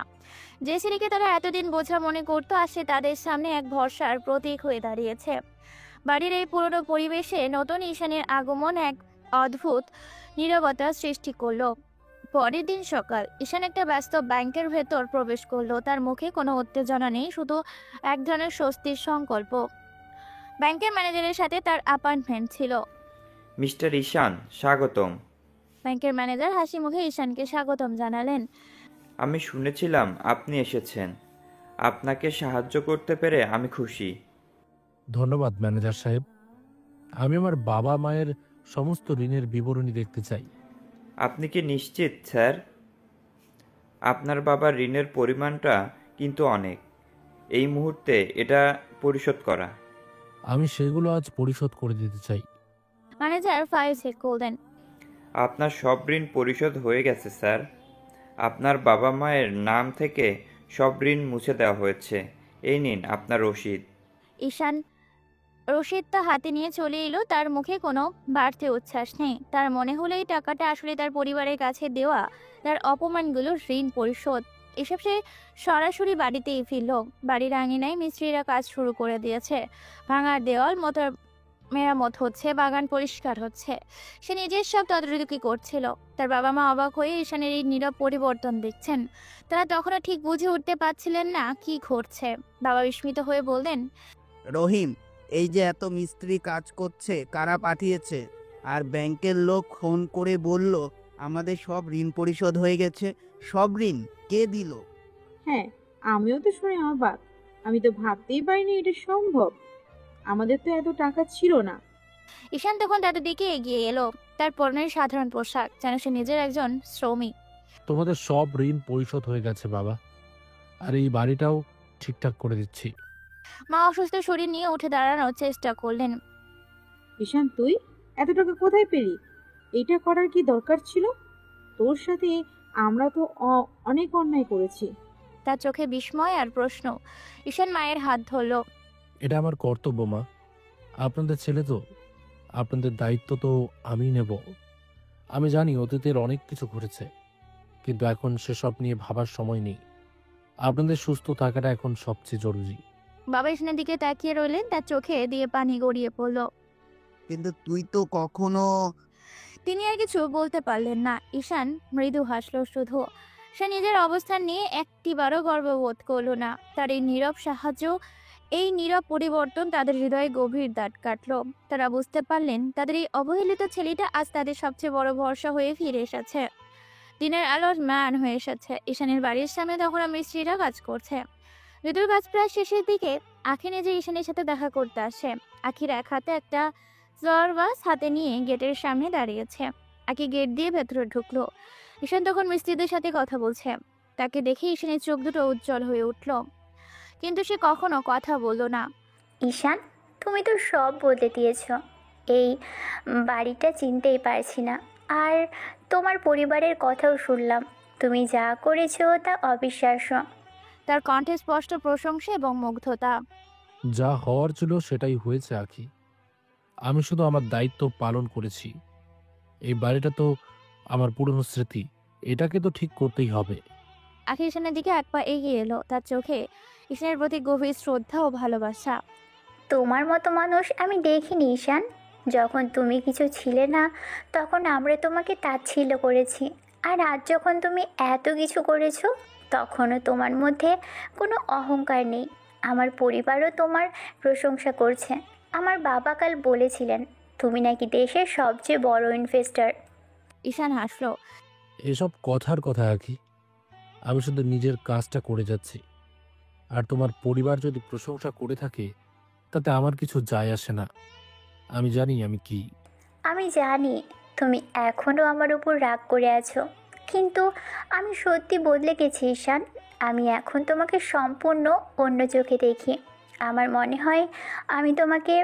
যে ছেলেকে তারা এতদিন বোঝা মনে করতো আজ সে তাদের সামনে এক ভরসার প্রতীক হয়ে দাঁড়িয়েছে। বাড়ির এই পুরনো পরিবেশে নতুন ঈশানের আগমন এক অদ্ভুত নীরবতা সৃষ্টি করলো। পরের দিন সকাল ঈশান একটা ব্যস্ত ব্যাংকের ভেতর প্রবেশ করলো। তার মুখে কোনো উত্তেজনা নেই, শুধু এক ধরনের স্বস্তির সংকল্প। ব্যাংকের ম্যানেজারের সাথে তার অ্যাপয়েন্টমেন্ট ছিল। মিস্টার ঈশান, স্বাগতম। ব্যাংকের ম্যানেজার হাসি মুখে ঈশানকে স্বাগতম জানালেন। আমি শুনেছিলাম আপনি এসেছেন। আপনাকে সাহায্য করতে পেরে আমি খুশি। ধন্যবাদ ম্যানেজার সাহেব। আমি আমার বাবা মায়ের সমস্ত ঋণের বিবরণী দেখতে চাই। আপনি কি নিশ্চিত স্যার? আপনার বাবার ঋণের পরিমাণটা কিন্তু অনেক। এই মুহূর্তে এটা পরিশোধ করা। আমি সেগুলো আজ পরিশোধ করে দিতে চাই। ম্যানেজার ফাইল চেক করলেন। আপনার সব ঋণ পরিশোধ হয়ে গেছে স্যার। আপনার বাবা মায়ের নাম থেকে সব ঋণ মুছে দেওয়া হয়েছে। এই নিন আপনার রসিদ। ঈশান রশিদটা হাতে নিয়ে চলে এলো। তার মুখে কোনো বাড়তি উচ্ছ্বাস নেই। তার মনে হলো এই টাকাটা আসলে তার পরিবারের কাছে দেওয়া তার অপমানগুলোর ঋণ পরিশোধ। এসব সে সরাসরি বাড়িতেই ফিরল। বাড়ির আঙিনায় মিস্ত্রিরা কাজ শুরু করে দিয়েছে। ভাঙার দেওয়াল মোটর মেরামত হচ্ছে, বাগান পরিষ্কার হচ্ছে। সে নিজের সব তদারকি করছিল। তার বাবা মা অবাক হয়ে ঈশানের এই নীরব পরিবর্তন দেখছেন। তারা তখনও ঠিক বুঝে উঠতে পারছিলেন না কি ঘটছে। বাবা বিস্মিত হয়ে বললেন, রহিম, এই যে এত মিস্ত্রি কাজ করছে, কারা পাঠিয়েছে? আর ব্যাংকের লোক ফোন করে বলল আমাদের সব ঋণ পরিশোধ হয়ে গেছে। সব ঋণ কে দিল? হ্যাঁ, আমিও তো শুনে অবাক। আমি তো ভাবতেই পারিনি এটা সম্ভব। আমাদের তো এত টাকা ছিল না। ঈশান তখন তাদের দিকে এগিয়ে এলো। তার পরনের সাধারণ পোশাক, যেন সে নিজের একজন শ্রমিক। তোমাদের সব ঋণ পরিশোধ হয়ে গেছে বাবা, আর এই বাড়িটাও ঠিকঠাক করে দিচ্ছি। মা অসুস্থ শরীর নিয়ে উঠে দাঁড়ানোর চেষ্টা করলেন। ঈশান, তুই এত টাকা কোথায় পেলি? এটা করার কি দরকার ছিল? তোর সাথে আমরা তো অনেক অন্যায় করেছি। তার চোখে বিস্ময় আর প্রশ্ন। ঈশান মায়ের হাত ধরল। এটা আমার কর্তব্য মা। আপনাদের ছেলে তো, আপনাদের দায়িত্ব তো আমি নেব। আমি জানি অতীতের অনেক কিছু ঘটেছে, কিন্তু এখন সেসব নিয়ে ভাবার সময় নেই। আপনাদের সুস্থ থাকাটা এখন সবচেয়ে জরুরি। বাবা ঈশানের দিকে তাকিয়ে রইলেন। তার চোখে দিয়ে পানি গড়িয়ে পড়ল। কিন্তু তুই তো কখনো। তিনি আর কিছু বলতে পারলেন না। ঈশান মৃদু হাসল শুধু। সে নিজের অবস্থান নিয়ে একটিবারও গর্ববোধ করল না। তার এই নীরব সাহায্য, এই নীরব পরিবর্তন তাদের হৃদয়ে গভীর দাগ কাটল। তারা বুঝতে পারলেন তাদের এই অবহেলিত ছেলেটা আজ তাদের সবচেয়ে বড় ভরসা হয়ে ফিরে এসেছে। দিনের আলোর ম্যান হয়ে এসেছে। ঈশানের বাড়ির সামনে তখন মিস্ত্রিরা কাজ করছে। ঋতুর কাজ প্রায় শেষের দিকে। আখি নিজে ঈশানের সাথে দেখা করতে আসে। আখির এক হাতে একটা জরবাস হাতে নিয়ে গেটের সামনে দাঁড়িয়েছে। আখি গেট দিয়ে ভেতরে ঢুকলো। ঈশান তখন মিস্ত্রিদের সাথে কথা বলছে। তাকে দেখে ঈশানের চোখ দুটো উজ্জ্বল হয়ে উঠল, কিন্তু সে কখনো কথা বলল না। ঈশান, তুমি তো সব বদলে দিয়েছ। এই বাড়িটা চিনতেই পারছি না। আর তোমার পরিবারের কথাও শুনলাম। তুমি যা করেছো তা অবিশ্বাস্য। তার কণ্ঠে স্পষ্ট প্রশংসা এবং মুগ্ধতা। যা হওয়ার ছিল সেটাই হয়েছে আখি। আমি শুধু আমার দায়িত্ব পালন করেছি। এই বাড়িটা তো আমার পুরনো স্মৃতি, এটাকে তো ঠিক করতেই হবে। আখি ঈশানের দিকে এক পা এগিয়ে এলো। তার চোখে ঈশানের প্রতি গভীর শ্রদ্ধা ও ভালোবাসা। তোমার মতো মানুষ আমি দেখিনি ঈশান। যখন তুমি কিছু ছিলে না তখন আমরা তোমাকে তাচ্ছিল্য করেছি। আর আজ যখন তুমি এত কিছু করেছো তখনও তোমার মধ্যে কোনো অহংকার নেই। আমার পরিবারও তোমার প্রশংসা করছে। আমার বাবা কাল বলেছিলেন তুমি নাকি দেশের সবচেয়ে বড় ইনভেস্টর। ঈশান হাসলো। এসব কথার কথা আখি। আমি শুধু নিজের কাজটা করে যাচ্ছি, আর তোমার পরিবার যদি প্রশংসা করে থাকে তাতে আমার কিছু যায় আসে না। আমি জানি আমি কি। আমি জানি তুমি এখনও আমার উপর রাগ করে আছো, কিন্তু আমি সত্যি বদলে গেছি ঈশান। আমি এখন তোমাকে সম্পূর্ণ অন্য চোখে দেখি। আমার মনে হয় আমি তোমাকে।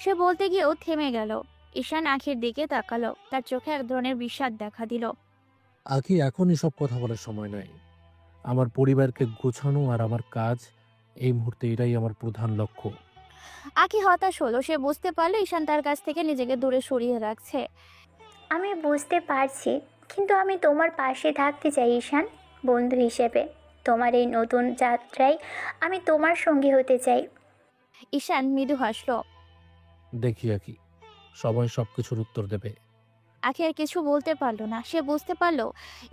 সে বলতে গিয়েও থেমে গেল। ঈশান আখির দিকে তাকালো। তার চোখে এক ধরনের বিষাদ দেখা দিল। আখি, এখন এসব কথা বলার সময় নয়। আমার পরিবারকে গোছানো আর আমার কাজ, এই মুহূর্তে এটাই আমার প্রধান লক্ষ্য। আখি হতাশ হলো। সে বুঝতে পারলো ঈশান তার কাছ থেকে নিজেকে দূরে সরিয়ে রাখছে। আমি বুঝতে পারছি কিন্তু আমি তোমার পাশে থাকতে চাই ঈশান, বন্ধু হিসেবে। তোমার এই নতুন যাত্রায় আমি তোমার সঙ্গী হতে চাই। ঈশান মৃদু হাসল। দেখি আকি সবাই সবকিছুর উত্তর দেবে। আখি আর কিছু বলতে পারলো না। সে বুঝতে পারলো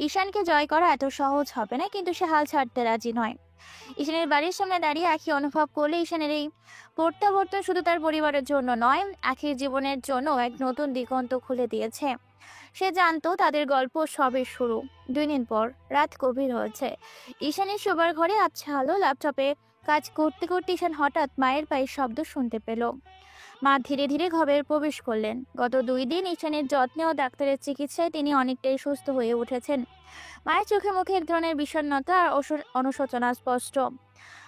ঈশানকে জয় করা এত সহজ হবে না, কিন্তু সে হাল ছাড়তে রাজি নয়। ঈশানের বাড়ির সামনে দাঁড়িয়ে আখি অনুভব করলে ঈশানের এই প্রত্যাবর্তন শুধু তার পরিবারের জন্য নয়, আখির জীবনের জন্য এক নতুন দিগন্ত খুলে দিয়েছে। সে জানতো তাদের গল্প সবে শুরু। 2 দিন পর রাত গভীর হয়েছে। ঈশানের শোবার ঘরে আচ্ছা আলো, ল্যাপটপে কাজ করতে করতে ঈশান হঠাৎ মায়ের পায়ের শব্দ শুনতে পেল। মা ধীরে ধীরে ঘরে প্রবেশ করলেন। গত 2 দিন ঈশানের যত্নে ও ডাক্তারের চিকিৎসায় তিনি অনেকটাই সুস্থ হয়ে উঠেছেন। মায়ের চোখে মুখে এক ধরনের বিষণ্ণতা আর অনুশোচনা স্পষ্ট।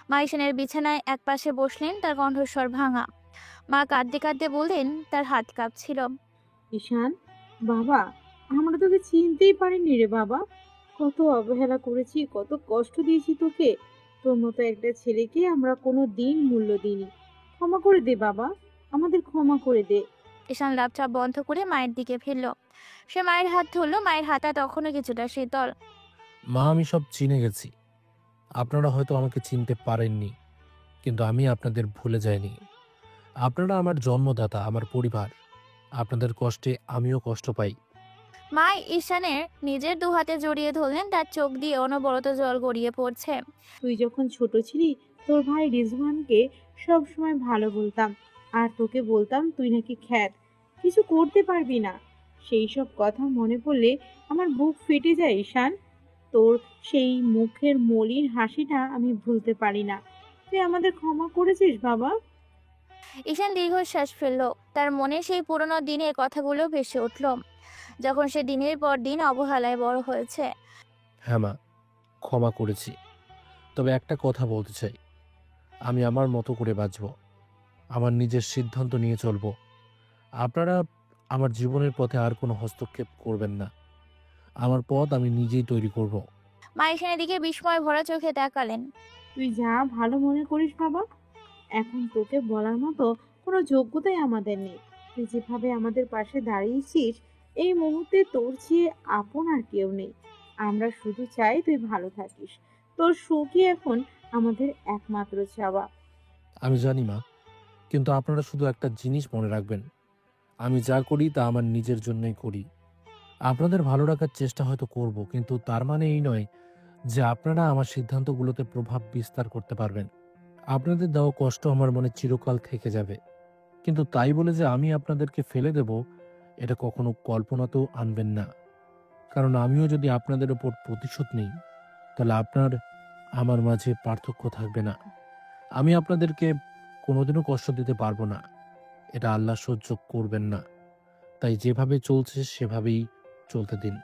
মা ঈশানের বিছানায় একপাশে বসলেন, তার কণ্ঠস্বর ভাঙা। মা কাঁদতে কাঁদতে বললেন, তার হাত কাঁপছিল। ঈশান, বাবা, আমরা তোকে চিনতেই পারিনি রে বাবা। কত অবহেলা করেছি, কত কষ্ট দিয়েছি তোকে। তোর মতো একটা ছেলেকে আমরা কোনো দিন মূল্য দিইনি। ক্ষমা করে দে বাবা, আমাদের ক্ষমা করে দে। ঈশান ল্যাপটপ বন্ধ করে মায়ের দিকে ফিরল। সে মায়ের হাত ধরল। মায়ের হাতটা তখনও কিছুটা শীতল। মা, আমি সব চিনে গেছি। আপনারা হয়তো আমাকে চিনতে পারেননি, কিন্তু আমি আপনাদের ভুলে যাইনি। আপনারা আমার জন্মদাতা, আমার পরিবার। আপনাদের কষ্টে আমিও কষ্ট পাই। মা ঈশানের নিজের 2 হাতে জড়িয়ে ধরলেন। তার চোখ দিয়ে অনবরত জল গড়িয়ে পড়ছে। তুই যখন ছোট ছিলি, তোর ভাই রিজওয়ানকে সব সময় ভালো বলতাম, আর তোকে বলতাম তুই নাকি খ্যাত, কিছু করতে পারবি না। সেই সব কথা মনে পড়লে আমার বুক ফেটে যায় ঈশান। তোর সেই মুখের মলিন হাসিটা আমি ভুলতে পারি না। তুই আমাদের ক্ষমা করেছিস বাবা? ঈশান দীর্ঘশ্বাস ফেলল। তার মনে সেই পুরনো দিনের কথাগুলো ভেসে উঠল, যখন সে দিনের পর দিন অবহেলায় বড় হয়েছে। হ্যাঁ মা, ক্ষমা করেছি। তবে একটা কথা বলতে চাই, আমি আমার মতো করে বাঁচব, আমার নিজের সিদ্ধান্ত নিয়ে চলব। আপনারা আমার জীবনের পথে আর কোনো হস্তক্ষেপ করবেন না। আমার পথ আমি নিজেই তৈরি করব। মা ঈশানের দিকে বিস্ময় ভরা চোখে তাকালেন। তুই যা ভালো মনে করিস বাবা। এখন তোকে বলার মতো কোনো যোগ্যতাই আমাদের নেই। তুই যেভাবে আমাদের পাশে দাঁড়িয়েছিস, এই মুহূর্তে তোর চেয়ে আপন আর কেউ নেই। আমরা শুধু চাই তুই ভালো থাকিস। তোর সুখই এখন আমাদের একমাত্র চাওয়া। আমি জানি মা, কিন্তু আপনারা শুধু একটা জিনিস মনে রাখবেন, আমি যা করি তা আমার নিজের জন্যই করি। আপনাদের ভালো রাখার চেষ্টা হয়তো করব, কিন্তু তার মানে এই নয় যে আপনারা আমার সিদ্ধান্তগুলোতে প্রভাব বিস্তার করতে পারবেন। আপনাদের দেওয়া কষ্ট আমার মনে চিরকাল থেকে যাবে, কিন্তু তাই বলে যে আমি আপনাদেরকে ফেলে দেব, এটা কখনো কল্পনাতেও আনবেন না। কারণ আমিও যদি আপনাদের ওপর প্রতিশোধ নিই, তাহলে আপনার আমার মাঝে পার্থক্য থাকবে না। আমি আপনাদেরকে কোনোদিনও কষ্ট দিতে পারবো না, এটা আল্লাহ সহ্য করবেন না। তাই যেভাবে চলছে সেভাবেই চলতে দিন।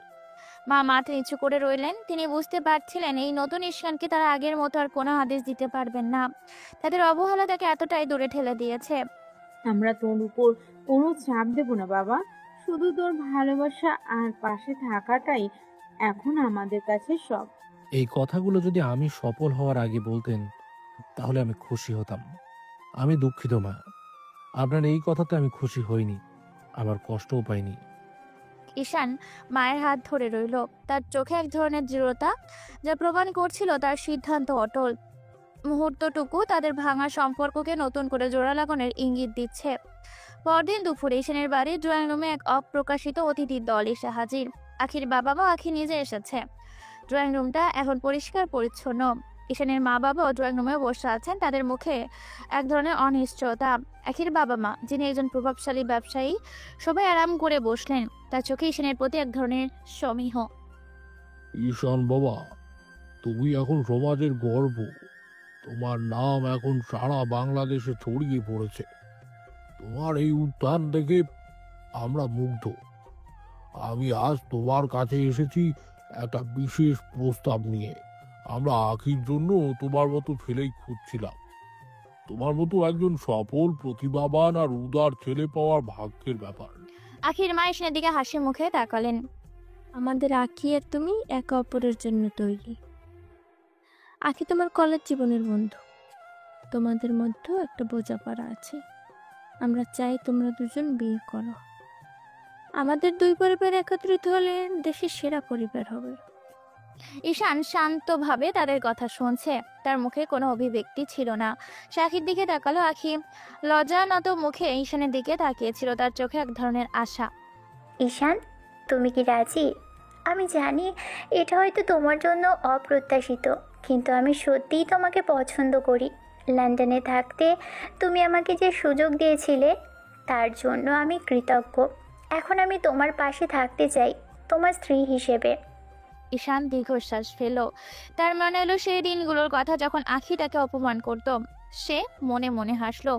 মা মাথা নিচু করে রইলেন। তিনি বুঝতে পারছিলেন এই নতুন ঈশানকে তারা আগের মতো আর কোনো আদেশ দিতে পারবেন না। তাদের অবহেলা তাকে এতটাই দূরে ঠেলে দিয়েছে। আমরা তোর উপর কোনো চাপ দেব না বাবা। শুধু তোর ভালোবাসা আর পাশে থাকাটাই এখন আমাদের কাছে সব। এই কথাগুলো যদি আমি সফল হওয়ার আগে বলতেন, তাহলে আমি খুশি হতাম। আমি দুঃখিত মা, আপনার এই কথাতে আমি খুশি হইনি, আবার কষ্টও পাইনি। ঈশান মায়ের হাত ধরে রইল। তার চোখে এক ধরনের দৃঢ়তা, যা প্রমাণ করছিল তার সিদ্ধান্ত অটল। মুহূর্তটুকু তাদের ভাঙা সম্পর্ককে নতুন করে জোড়া লাগানোর ইঙ্গিত দিচ্ছে। পরদিন দুপুরে ঈশানের বাড়ির ড্রয়িং রুমে এক অপ্রকাশিত অতিথির দল এসে হাজির। আখির বাবা মা আখি নিজে এসেছে। ড্রয়িং রুমটা এখন পরিষ্কার পরিচ্ছন্ন। ঈশানের মা বাবাও ড্রয়িং রুমে বসে আছেন, তাদের মুখে এক ধরনের অনিশ্চয়তা। আখির বাবা মা, যিনি একজন প্রভাবশালী ব্যবসায়ী, সবাই আরাম করে বসলেন। তার চোখে ঈশানের প্রতি এক ধরনের সমীহ। ঈশান বাবা, তুমি এখন সমাজের গর্ব। তোমার নাম এখন সারা বাংলাদেশে ছড়িয়ে পড়েছে। তোমার এই উত্থান দেখে আমরা মুগ্ধ। আমি আজ তোমার কাছে এসেছি একটা বিশেষ প্রস্তাব নিয়ে। আমরা আখির জন্য তোমার মতো ছেলেই খুঁজছিলাম। তোমার মতো একজন সফল, প্রতিভাবান আর উদার ছেলে পাওয়ার ভাগ্যের ব্যাপার। আখির মা ঈশানের দিকে হাসি মুখে তাকালেন। আমাদের আখি আর তুমি একে অপরের জন্য তৈরি। আখি তোমার কলেজ জীবনের বন্ধু। তোমাদের মধ্যেও একটা বোঝাপড়া আছে। আমরা চাই তোমরা দুজন বিয়ে করো। আমাদের দুই পরিবার একত্রিত হলে দেশের সেরা পরিবার হবে। ঈশান শান্তভাবে তাদের কথা শুনছে, তার মুখে কোনো অভিব্যক্তি ছিল না। সে আখির দিকে তাকালো। আখি লজ্জানত মুখে ঈশানের দিকে তাকিয়েছিল, তার চোখে এক ধরনের আশা। ঈশান, তুমি কি রাজি? আমি জানি এটা হয়তো তোমার জন্য অপ্রত্যাশিত, কিন্তু আমি সত্যিই তোমাকে পছন্দ করি। লন্ডনে থাকতে তুমি আমাকে যে সুযোগ দিয়েছিলে তার জন্য আমি কৃতজ্ঞ। এখন আমি তোমার পাশে থাকতে চাই, তোমার স্ত্রী হিসেবে। ঈশান দীর্ঘশ্বাস ফেল। তার মনে এলো সেই দিনগুলোর কথা যখন আখি তাকে অপমান করত। সে মনে মনে হাসলো।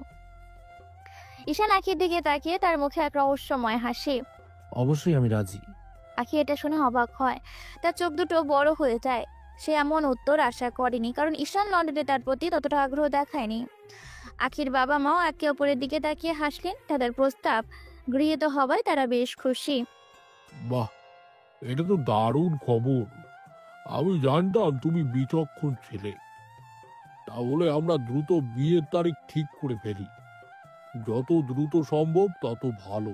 ঈশান আখির দিকে তাকিয়ে তার মুখে এক রহস্যময় হাসি। অবশ্যই আমি রাজি। আখি এটা শুনে অবাক হয়, তার চোখ দুটো বড় হয়ে যায়। সে এমন উত্তর আশা করেনি, কারণ ঈশান লন্ডনে তার প্রতি ততটা আগ্রহ দেখায়নি। আখির বাবা মাও একে অপরের দিকে তাকিয়ে হাসলেন। তাদের প্রস্তাব গৃহীত হওয়ায় তারা বেশ খুশি। বাহ, এটা তো দারুণ খবর। আমি জানতাম তুমি বিচক্ষণ ছেলে। তাহলে আমরা দ্রুত বিয়ের তারিখ ঠিক করে ফেলি। যত দ্রুত সম্ভব তত ভালো।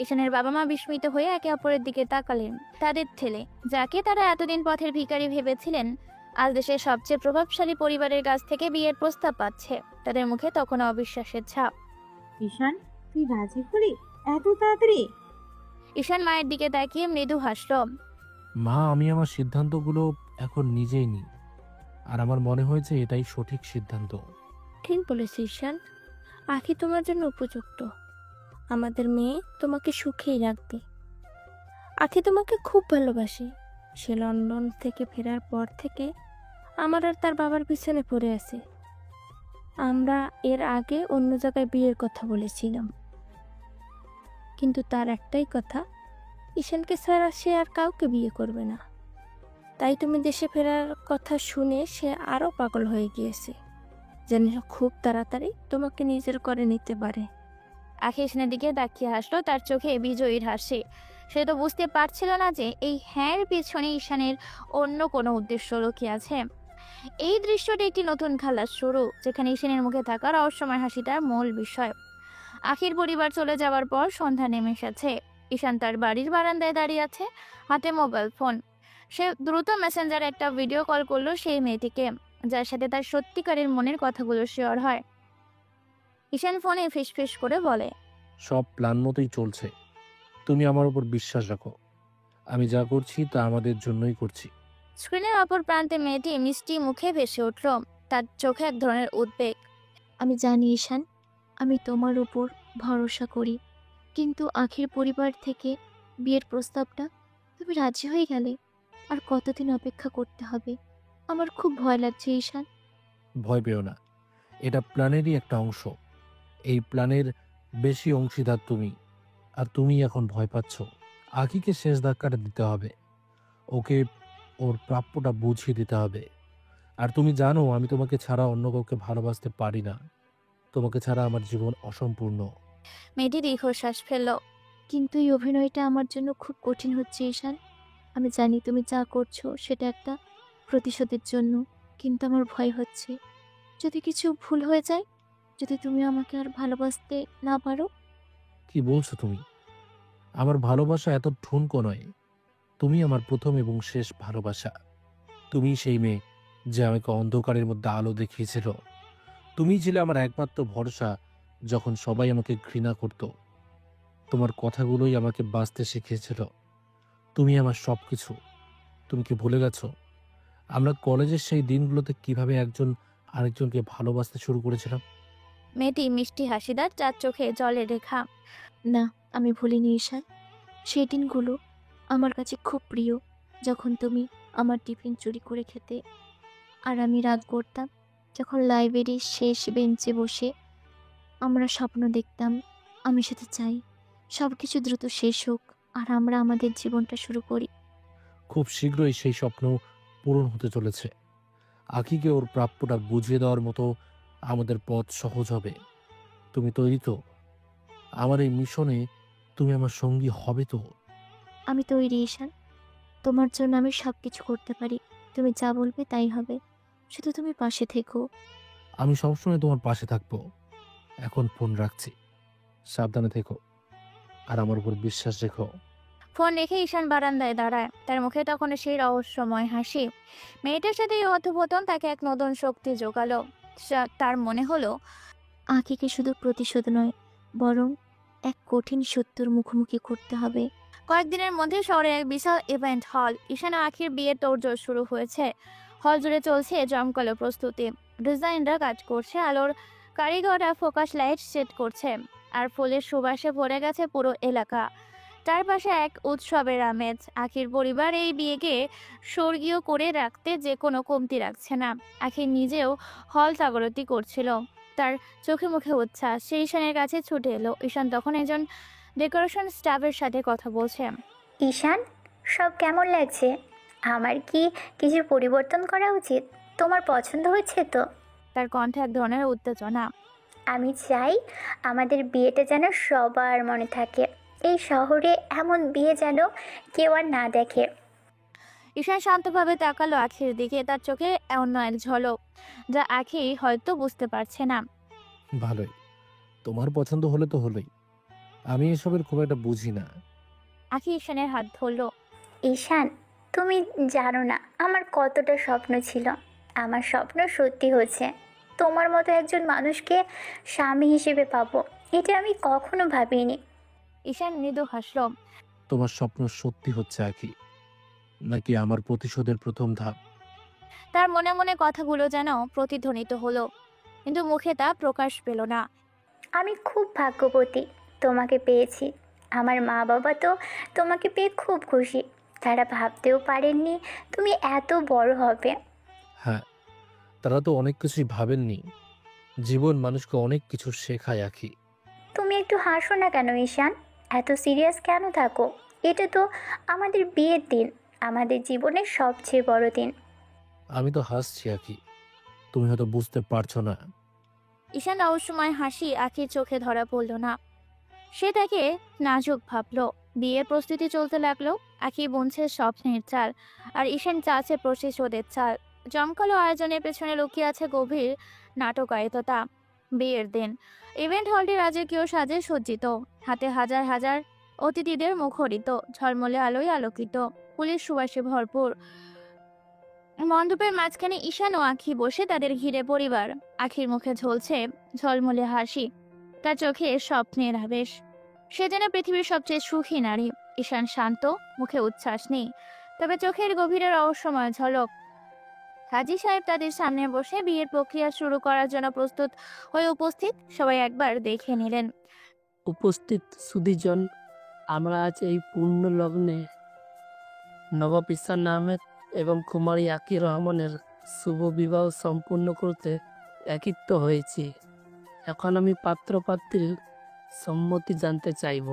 ঈশানের বাবা মা বিস্মিত হয়ে একে অপরের দিকে তাকালেন। তাদের ছেলে, যাকে তারা এতদিন পথের ভিখারি ভেবেছিলেন, আজ দেশের সবচেয়ে প্রভাবশালী পরিবারের কাছ থেকে বিয়ের প্রস্তাব পাচ্ছে। তাদের মুখে তখন অবিশ্বাসের ছাপ। ঈশান, তুই রাজি হলি এত তাড়াতাড়ি? ঈশান মায়ের দিকে তাকিয়ে মৃদু হাসল। মা, আমি আমার সিদ্ধান্তগুলো এখন নিজেই নিই, আর আমার মনে হয়েছে এটাই সঠিক সিদ্ধান্ত। ঠিক বলেছি ঈশান, আখি তোমার জন্য উপযুক্ত। আমাদের মেয়ে তোমাকে সুখেই রাখবে। আখি তোমাকে খুব ভালোবাসে। সে লন্ডন থেকে ফেরার পর থেকে আমার আর তার বাবার পিছনে পড়ে আছে। আমরা এর আগে অন্য জায়গায় বিয়ের কথা বলেছিলাম, কিন্তু তার একটাই কথা, ঈশানকে ছাড়া সে আর কাউকে বিয়ে করবে না। তাই তুমি দেশে ফেরার কথা শুনে সে আরও পাগল হয়ে গিয়েছে, যেন খুব তাড়াতাড়ি তোমাকে নিজের করে নিতে পারে। আখি ঈশানের দিকে তাকিয়ে হাসলো, তার চোখে বিজয়ীর হাসি। সে তো বুঝতে পারছিল না যে এই হ্যাঁর পিছনে ঈশানের অন্য কোনো উদ্দেশ্য লুকিয়ে আছে। এই দৃশ্যটি একটি নতুন খেলার শুরু, যেখানে ঈশানের মুখে থাকা রহস্যময় হাসিটার মূল বিষয়। আখির পরিবার চলে যাওয়ার পর সন্ধ্যা নেমে এসেছে। ঈশান তার বাড়ির বারান্দায় দাঁড়িয়ে আছে, হাতে মোবাইল ফোন। সে দ্রুত মেসেঞ্জারে একটা ভিডিও কল করলো সেই মেয়েটিকে, যার সাথে তার সত্যিকারের মনের কথাগুলো শেয়ার হয়। ঈশান ফোনে ফিসফিস করে বলে, সব প্ল্যান মতোই চলছে। তুমি আমার উপর বিশ্বাস রাখো। আমি যা করছি তা আমাদের জন্যই করছি। স্ক্রিনের অপর প্রান্তে মেয়েটি মিষ্টি মুখে ভেসে উঠল, তার চোখে এক ধরনের উদ্বেগ। আমি জানি ঈশান, আমি তোমার উপর ভরসা করি, কিন্তু আখির পরিবার থেকে বিয়ের প্রস্তাবটা তুমি রাজি হয়ে গেলে আর কতদিন অপেক্ষা করতে হবে? আমার খুব ভয় লাগছে ঈশান। ভয় পেও না, এটা প্ল্যানেরই একটা অংশ। এই প্ল্যানের বেশি অংশীদার তুমি, আর তুমি এখন ভয় পাচ্ছ। আখিকে শেষ ধাক্কাটা দিতে হবে, ওকে ওর প্রাপ্যটা বুঝিয়ে দিতে হবে। আর তুমি জানো আমি তোমাকে ছাড়া অন্য কাউকে ভালোবাসতে পারি না। তোমাকে ছাড়া আমার জীবন অসম্পূর্ণ। মেয়েটি দীর্ঘশ্বাস ফেলল। কিন্তু এই অভিনয়টা আমার জন্য খুব কঠিন হচ্ছে ঈশান। আমি জানি তুমি যা করছো সেটা একটা প্রতিশোধের জন্য, কিন্তু আমার ভয় হচ্ছে যদি কিছু ভুল হয়ে যায়, যদি তুমি আমাকে আর ভালোবাসতে না পারো। কি বলছো তুমি? আমার ভালোবাসা এত ঠুনকো নয়। তুমি আমার প্রথম এবং শেষ ভালোবাসা। তুমি সেই মেয়ে যে আমাকে অন্ধকারের মধ্যে আলো দেখিয়েছিল। তুমি ছিলে আমার একমাত্র ভরসা যখন সবাই আমাকে ঘৃণা করত। তোমার কথাগুলোই আমাকে বাঁচতে শিখিয়েছিল। তুমি আমার সব কিছু। তুমি কি ভুলে গেছো আমরা কলেজের সেই দিনগুলোতে কিভাবে একজন আরেকজনকে ভালোবাসতে শুরু করেছিলাম? মেয়েটি মিষ্টি হাসিদার, যার চোখে জলের রেখা। না, আমি ভুলিনি ঈশান। সেই দিনগুলো আমার কাছে খুব প্রিয়, যখন তুমি আমার টিফিন চুরি করে খেতে আর আমি রাগ করতাম, যখন লাইব্রেরির শেষ বেঞ্চে বসে আমরা স্বপ্ন দেখতাম। আমি শুধু চাই সব কিছু দ্রুত শেষ হোক আর আমরা আমাদের জীবনটা শুরু করি। খুব শীঘ্রই সেই স্বপ্ন পূরণ হতে চলেছে। আখিকে ওর প্রাপ্যটা বুঝিয়ে দেওয়ার মতো আমাদের পথ সহজ হবে। তুমি তৈরি তো? আমার এই মিশনে তুমি আমার সঙ্গী হবে তো? আমি তৈরি ঈশান, তোমার জন্য আমি সব কিছু করতে পারি। তুমি যা বলবে তাই হবে, শুধু তুমি পাশে থেকো। আমি সবসময় তোমার পাশে থাকবো। এখন ফোন রাখছি, সাবধানে থেকো। আর আমার উপর বিশ্বাস রেখো। ফোন রেখে ঈশান বারান্দায় দাঁড়ায়, তার মুখে তখন সেই রহস্যময় হাসি। মেয়েটার সাথে এই অধপতন তাকে এক নতুন শক্তি জোগালো। তার মনে হলো আঁকিকে শুধু প্রতিশোধ নয়, বরং এক কঠিন সত্যর মুখোমুখি করতে হবে। কয়েকদিনের মধ্যে শহরে এক বিশাল ইভেন্ট হল। ঈশান ও আখির বিয়ের তোড়জোড় শুরু হয়েছে। হল জুড়ে চলছে জমকালো প্রস্তুতি। ডিজাইনরা কাজ করছে, আলোর কারিগররা ফোকাস লাইট সেট করছে, আর ফুলের সুবাসে ভরে গেছে পুরো এলাকা। তার পাশে এক উৎসবের আমেজ। আখির পরিবার এই বিয়েকে স্বর্গীয় করে রাখতে যে কোনো কমতি রাখছে না। আখি নিজেও হল তাগরতি করছিল, তার চোখে মুখে উচ্ছ্বাস। সে ঈশানের কাছে ছুটে এলো। ঈশান তখন একজন ডেকোরেশন স্টাফের সাথে কথা বলছে। ঈশান, সব কেমন লাগছে? আমার কি কিছু পরিবর্তন করা উচিত? তোমার পছন্দ হচ্ছে তো? তার কণ্ঠে এক ধরনের উত্তেজনা। আমি চাই আমাদের বিয়েটা যেন সবার মনে থাকে। এই শহরে এমন বিয়ে যেন কেউ আর না দেখে। ঈশান শান্তভাবে তাকালো আখির দিকে। তার চোখে অন্য এক ঝলক, যা আখি হয়তো বুঝতে পারছে না। ভালোই, তোমার পছন্দ হলে তো হলোই। আমি এসবের খুব একটা বুঝি না। আখি ঈশানের হাত ধরল। ঈশান, তুমি জানো না আমার কতটা স্বপ্ন ছিল। আমার স্বপ্ন সত্যি হচ্ছে। তোমার মতো একজন মানুষকে স্বামী হিসেবে পাবো, এটা আমি কখনো ভাবিনি। ঈশান মৃদু হাসল। তোমার স্বপ্ন সত্যি হচ্ছে আখি, নাকি আমার প্রতিশোধের প্রথম ধাপ? তার মনে মনে কথাগুলো যেন প্রতিধ্বনিত হলো, কিন্তু মুখে তা প্রকাশ পেল না। আমি খুব ভাগ্যবতী, তোমাকে পেয়েছি। আমার মা বাবা তো তোমাকে পেয়ে খুব খুশি। তারা ভাবতেও পারেননি তুমি এত বড় হবে। হ্যাঁ, তারা তো অনেক কিছুই ভাবেননি। জীবন মানুষকে অনেক কিছু শেখায় আখি। তুমি একটু হাসো না কেন ঈশান? এত সিরিয়াস কেন থাকো? এটা তো আমাদের বিয়ের দিন, আমাদের জীবনের সবচেয়ে বড় দিন। আমি তো হাসছি আখি, তুমি হয়তো বুঝতে পারছো না। ঈশান রহস্যময় হাসি আখির চোখে ধরা পড়ল না। সে তাকে নাজুক ভাবলো। বিয়ের প্রস্তুতি চলতে লাগলো। আখি বুনছে স্বপ্নের চাল, আর ঈশান চালছে প্রতিশোধের চাল। জমকালো আয়োজনের পেছনে লুকিয়ে আছে গভীর নাটকায়িকতা। বিয়ের দিন ইভেন্ট হলটি রাজকীয় সাজে সজ্জিত, হাতে হাজার হাজার অতিথিদের মুখরিত, ঝলমলে আলোয় আলোকিত, ফুলের সুবাসে ভরপুর। মণ্ডপের মাঝখানে ঈশান ও আখি বসে, তাদের ঘিরে পরিবার। আখির মুখে ঝলছে ঝলমলে হাসি, তার চোখে স্বপ্নের আবেশ। সে যেন পৃথিবীর সবচেয়ে সুখী নারী। ঈশান শান্ত, মুখে উচ্ছ্বাস নেই, তবে চোখের গভীরে রহস্যময় ঝলক। কাজী সাহেব তাদের সামনে বসে বিয়ের প্রক্রিয়া শুরু করার জন্য প্রস্তুত হয়ে উপস্থিত। সবাই একবার দেখে নিলেন। উপস্থিত সুধীজন, আমরা আজ এই পূর্ণ লগ্নে নবাব ঈশান আহমেদ এবং কুমারী আকি রহমানের শুভ বিবাহ সম্পূর্ণ করতে একিত্ব হয়েছি। এখন আমি পাত্রপাত্রীর সম্মতি জানতে চাইব।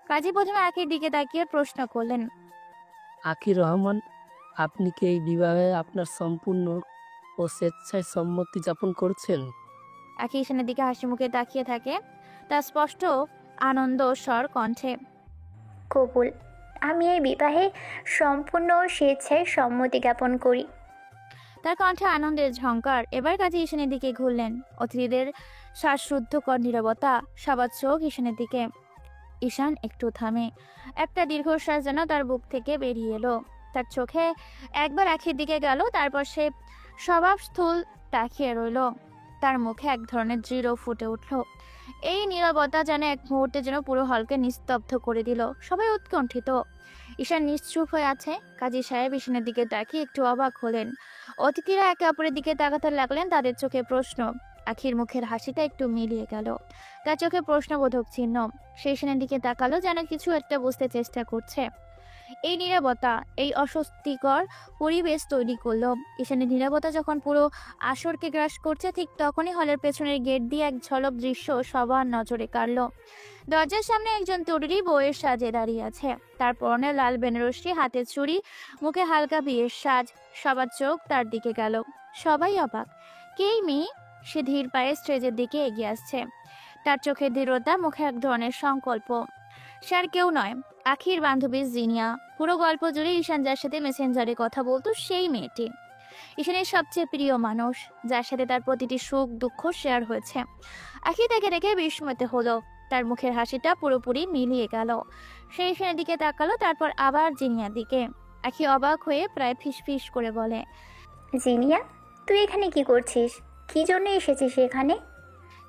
কাজী প্রথমে আখির দিকে তাকিয়ে প্রশ্ন করলেন, আকি রহমান, আপনি কি এই বিবাহে আপনার সম্পূর্ণ ও স্বেচ্ছায় সম্মতি যাপন করছেন? আখি ঈশানের দিকে হাসি মুখে তাকিয়ে থাকে, তার স্পষ্ট আনন্দ স্বর কণ্ঠে। কবুল, আমি এই বিবাহে সম্পূর্ণ স্বেচ্ছায় সম্মতি জ্ঞাপন করি। তার কণ্ঠে আনন্দের ঝংকার। এবার কাজী ঈশানের দিকে ঘুরলেন। অতিথিদের শ্বাসরুদ্ধকর নীরবতা, সবার চোখ ঈশানের দিকে। ঈশান একটু থামে, একটা দীর্ঘশ্বাস যেন তার বুক থেকে বেরিয়ে এলো। তার চোখে একবার আখির দিকে গেল, তারপর সে স্বভাব স্থূল তাকিয়ে রইল। তার মুখে এক ধরনের দৃঢ় ফুটে উঠল। এই নীরবতা যেন এক মুহূর্তে যেন পুরো হলকে নিস্তব্ধ করে দিল। সবাই উৎকণ্ঠিত। ঈশান নিশ্চুপ হয়ে আছে। কাজী সাহেব ঈশানের দিকে তাকিয়ে একটু অবাক হলেন। অতিথিরা একে অপরের দিকে তাকাতে লাগলেন, তাদের চোখে প্রশ্ন। আখির মুখের হাসিটা একটু মিলিয়ে গেল, তার চোখে প্রশ্নবোধক চিহ্ন। সে ঈশানের দিকে তাকালো, যেন কিছু একটা বুঝতে চেষ্টা করছে। এই নীরবতা, এই অস্বস্তিকর পরিবেশ তৈরি করলো। ঈশানের নীরবতা যখন পুরো আসরকে গ্রাস করছে, ঠিক তখনই হলের পেছনের গেট দিয়ে এক ঝলক দৃশ্য সবার নজরে কাড়ল। দরজার সামনে একজন তরুণী বউয়ের সাজে দাঁড়িয়ে আছে। তার পরনে লাল বেনারসি, হাতে চুড়ি, মুখে হালকা বিয়ের সাজ। সবার চোখ তার দিকে গেল। সবাই অবাক, কেই মেয়ে? সে ধীর পায়ে স্টেজের দিকে এগিয়ে আসছে। তার চোখের দৃঢ়তা, মুখে এক ধরনের সংকল্প। সে আর কেউ নয়, আখির বান্ধবী জিনিয়া। পুরো গল্প জুড়ে ঈশান যার সাথে মেসেঞ্জারে কথা বলতো, সেই মেয়েটি। ঈশানের সবচেয়ে প্রিয় মানুষ, যার সাথে তার প্রতিটি সুখ দুঃখ শেয়ার হয়েছে। আখি তাকে দেখে বিস্ময়িত হলো। তার মুখের হাসিটা পুরোপুরি মিলিয়ে গেল। সে ঈশানের দিকে তাকালো, তারপর আবার জিনিয়ার দিকে। আখি অবাক হয়ে প্রায় ফিসফিস করে বলে, জিনিয়া, তুই এখানে কি করছিস? কি জন্য এসেছিস এখানে?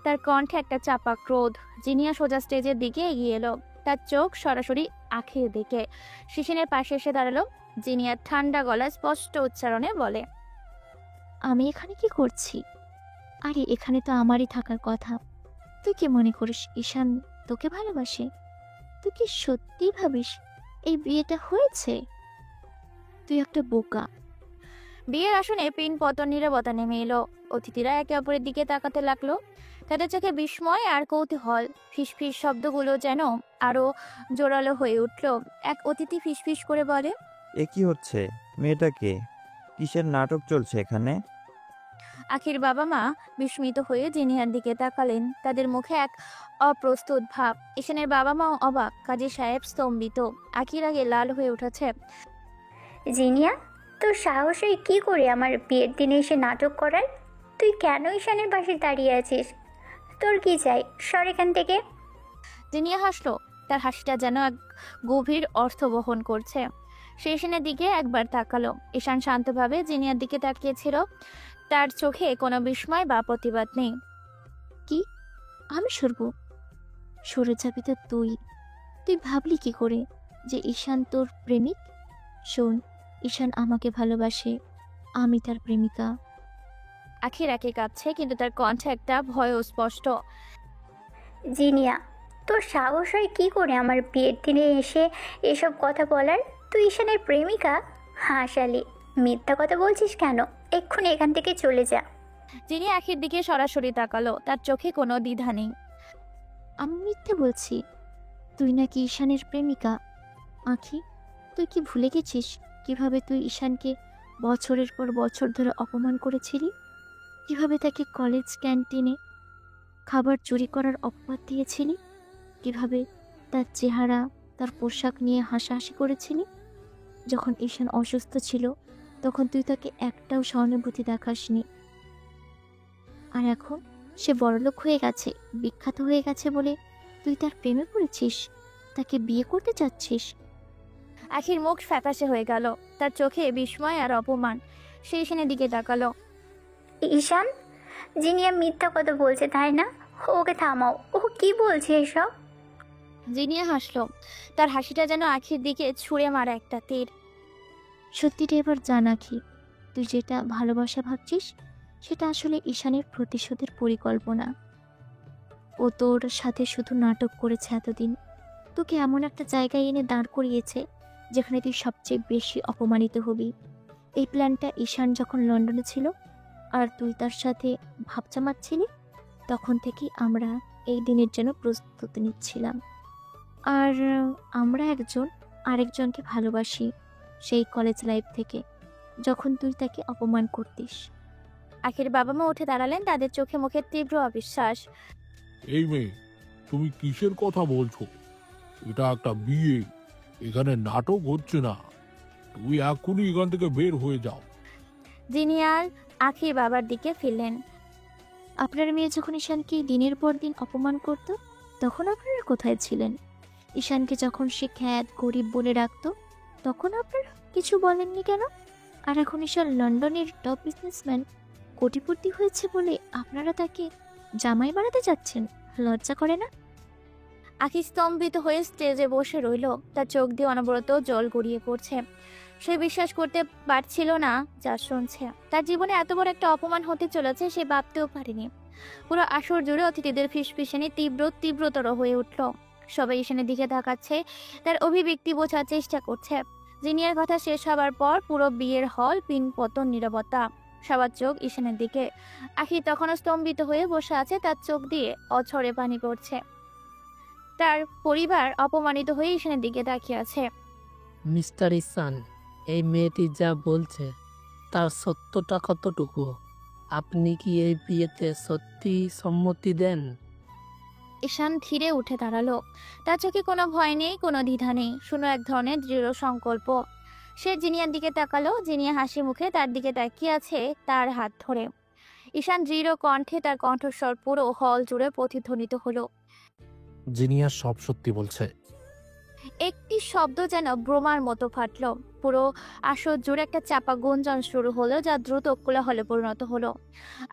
তার কণ্ঠে একটা চাপা ক্রোধ। জিনিয়া সোজা স্টেজের দিকে এগিয়ে এলো, তার চোখ সরাসরি আখির দিকে। শিশিনের পাশে এসে দাঁড়ালো। জিনিয়া ঠান্ডা গলায় স্পষ্ট উচ্চারণে বলে, আমি এখানে কি করছি? আরে এখানে তো আমারই থাকার কথা। তুই কি মনে করিস ঈশান তোকে ভালোবাসে? তুই কি সত্যি ভাবিস এই বিয়েটা হয়েছে? তুই একটা বোকা। বিয়ের আসনে পিন পতন নীরবতা নেমে এলো। অতিথিরা একে অপরের দিকে তাকাতে লাগলো, তাদের চোখে বিস্ময় আর কৌতূহল। ফিসফিস শব্দগুলো যেন আরো জোরালো হয়ে উঠল। এক অতিথি ফিসফিস করে বলে, এ কি হচ্ছে? মেয়েটা কে? কিসের নাটক চলছে এখানে? আখির বাবা মা বিস্মিত হয়ে জিনিয়ার দিকে তাকালেন। তাদের মুখে এক অপ্রস্তুত ভাব। ঈশানের বাবা মাও অবাক, কাজী সাহেব স্তম্ভিত। আখির আগে লাল হয়ে উঠেছে। জিনিয়া, তোর সাহস হয় কি করে আমার বিয়ের দিনে এসে নাটক করার? তুই কেন ঈশানের পাশে দাঁড়িয়ে আছিস? তোর কি চাই? সর এখান থেকে। জিনিয়া হাসলো, তার হাসিটা যেন এক গভীর অর্থ বহন করছে। সে ঈশানের দিকে একবার তাকালো। ঈশান শান্তভাবে জিনিয়ার দিকে তাকিয়েছিল, তার চোখে কোনো বিস্ময় বা প্রতিবাদ নেই। কি? আমি সরব? সরে যাবি তো তুই। তুই ভাবলি কি করে যে ঈশান তোর প্রেমিক? শোন, ঈশান আমাকে ভালোবাসে, আমি তার প্রেমিকা। আখির একে কাঁপছে, কিন্তু তার কণ্ঠে একটা ভয়ও স্পষ্ট। জিনিয়া, তোর সাহস হয় কি করে আমার বিয়ের দিনে এসে এসব কথা বলার? তুই ঈশানের প্রেমিকা? হাসালি, মিথ্যা কথা বলছিস কেন? এক্ষুনি এখান থেকে চলে যা। যিনি আখির দিকে সরাসরি তাকালো, তার চোখে কোনো দ্বিধা নেই। আমি মিথ্যে বলছি? তুই নাকি ঈশানের প্রেমিকা? আখি, তুই কি ভুলে গেছিস কিভাবে তুই ঈশানকে বছরের পর বছর ধরে অপমান করেছিলি? কিভাবে তাকে কলেজ ক্যান্টিনে খাবার চুরি করার অপবাদ দিয়েছিলি? কিভাবে তার চেহারা, তার পোশাক নিয়ে হাসাহাসি করেছিলি? যখন ঈশান অসুস্থ ছিল তখন তুই তাকে একটাও সহানুভূতি দেখাসনি। আর এখন সে বড়লোক হয়ে গেছে, বিখ্যাত হয়ে গেছে বলে তুই তার প্রেমে পড়েছিস, তাকে বিয়ে করতে চাচ্ছিস। আখির মুখ ফ্যাকাশে হয়ে গেল, তার চোখে বিস্ময় আর অপমান। সে ঈশানের দিকে তাকালো। ঈশান, জিনিয়া মিথ্যা কথা বলছে তাই না? ওকে থামাও, ও কি বলছে এসব? জিনিয়া হাসলো, তার হাসিটা যেন আখির দিকে ছুঁড়ে মারা একটা তীর। সত্যিটা এবার জান আখি, তুই যেটা ভালোবাসা ভাবছিস সেটা আসলে ঈশানের প্রতিশোধের পরিকল্পনা। ও তোর সাথে শুধু নাটক করেছে এতদিন, তোকে এমন একটা জায়গায় এনে দাঁড় করিয়েছে যেখানে তুই সবচেয়ে বেশি অপমানিত হবি। এই প্ল্যানটা ঈশান যখন লন্ডনে ছিল আর তুই তার সাথে ভাব জমাচ্ছিলি, তখন থেকেই আমরা এই দিনের জন্য প্রস্তুতি নিচ্ছিলাম। আর আমরা একজন আরেকজনকে ভালোবাসি সেই কলেজ লাইফ থেকে, যখন তুই তাকে অপমান করতিস। আখির বাবা মা উঠে দাঁড়ালেন, তাদের চোখে মুখে তীব্র অবিশ্বাস। এই মেয়ে, তুমি কিসের কথা বলছো? এটা একটা বিয়ে, এখানে নাটক হচ্ছে না। তুই এখনই এখান থেকে বের হয়ে যাও। জিনিয়ার আখির বাবার দিকে ফিরলেন। আপনার মেয়ে যখন ঈশানকে দিনের পর দিন অপমান করত তখন আপনারা কোথায় ছিলেন? ঈশানকে যখন সে খ্যাত গরিব বলে রাখত তখন আপনারা কিছু বলেননি কেন? আর এখন ঈশান লন্ডনের টপ বিজনেসম্যান, কোটিপতি হয়েছে বলে আপনারা তাকে জামাই বানাতে যাচ্ছেন? লজ্জা করে না? আখি স্তম্ভিত হয়ে স্টেজে বসে রইল, তার চোখ দিয়ে অনবরত জল গড়িয়ে পড়ছে। সে বিশ্বাস করতে পারছিল না যা শুনছে। তার জীবনে এত বড় একটা অপমান হতে চলেছে সে ভাবতেও পারেনি। পুরো আসর জুড়ে অতিথিদের ফিসফিসানি তীব্রতর হয়ে উঠল। সবাই ঈশানের দিকে তাকাচ্ছে, তার অভিব্যক্তি বোঝার চেষ্টা করছে। জিনিয়ার কথা শেষ হবার পর পুরো বিয়ের হল পিনপতন নীরবতা। সবার চোখ ঈশানের দিকে। আখি তখনও স্তম্ভিত হয়ে বসে আছে, তার চোখ দিয়ে অঝরে পানি পড়ছে। তার পরিবার অপমানিত হয়ে ঈশানের দিকে তাকিয়ে আছে। মিস্টার ঈশান, এই মেয়েটি যা বলছে তার সত্যটা কতটুকু? আপনি কি এই বিয়েতে সত্যি সম্মতি দেন? ঈশান ধীরে উঠে দাঁড়ালো, তার চোখে কোনো ভয় নেই, কোনো দ্বিধা নেই, শুনো এক ধরনের দৃঢ় সংকল্প। সে জিনিয়ার দিকে তাকালো, জিনিয়া হাসি মুখে তার দিকে তাকিয়ে আছে, তার হাত ধরে। ঈশান দৃঢ় কণ্ঠে, তার কণ্ঠস্বর পুরো হল জুড়ে প্রতিধ্বনিত হলো। জিনিয়া সব সত্যি বলছে। একটি শব্দ যেন ব্রোমার মতো ফাটলো। পুরো আসর জুড়ে একটা চাপা গুঞ্জন শুরু হলো, যা দ্রুত কোলাহলে পরিণত হলো।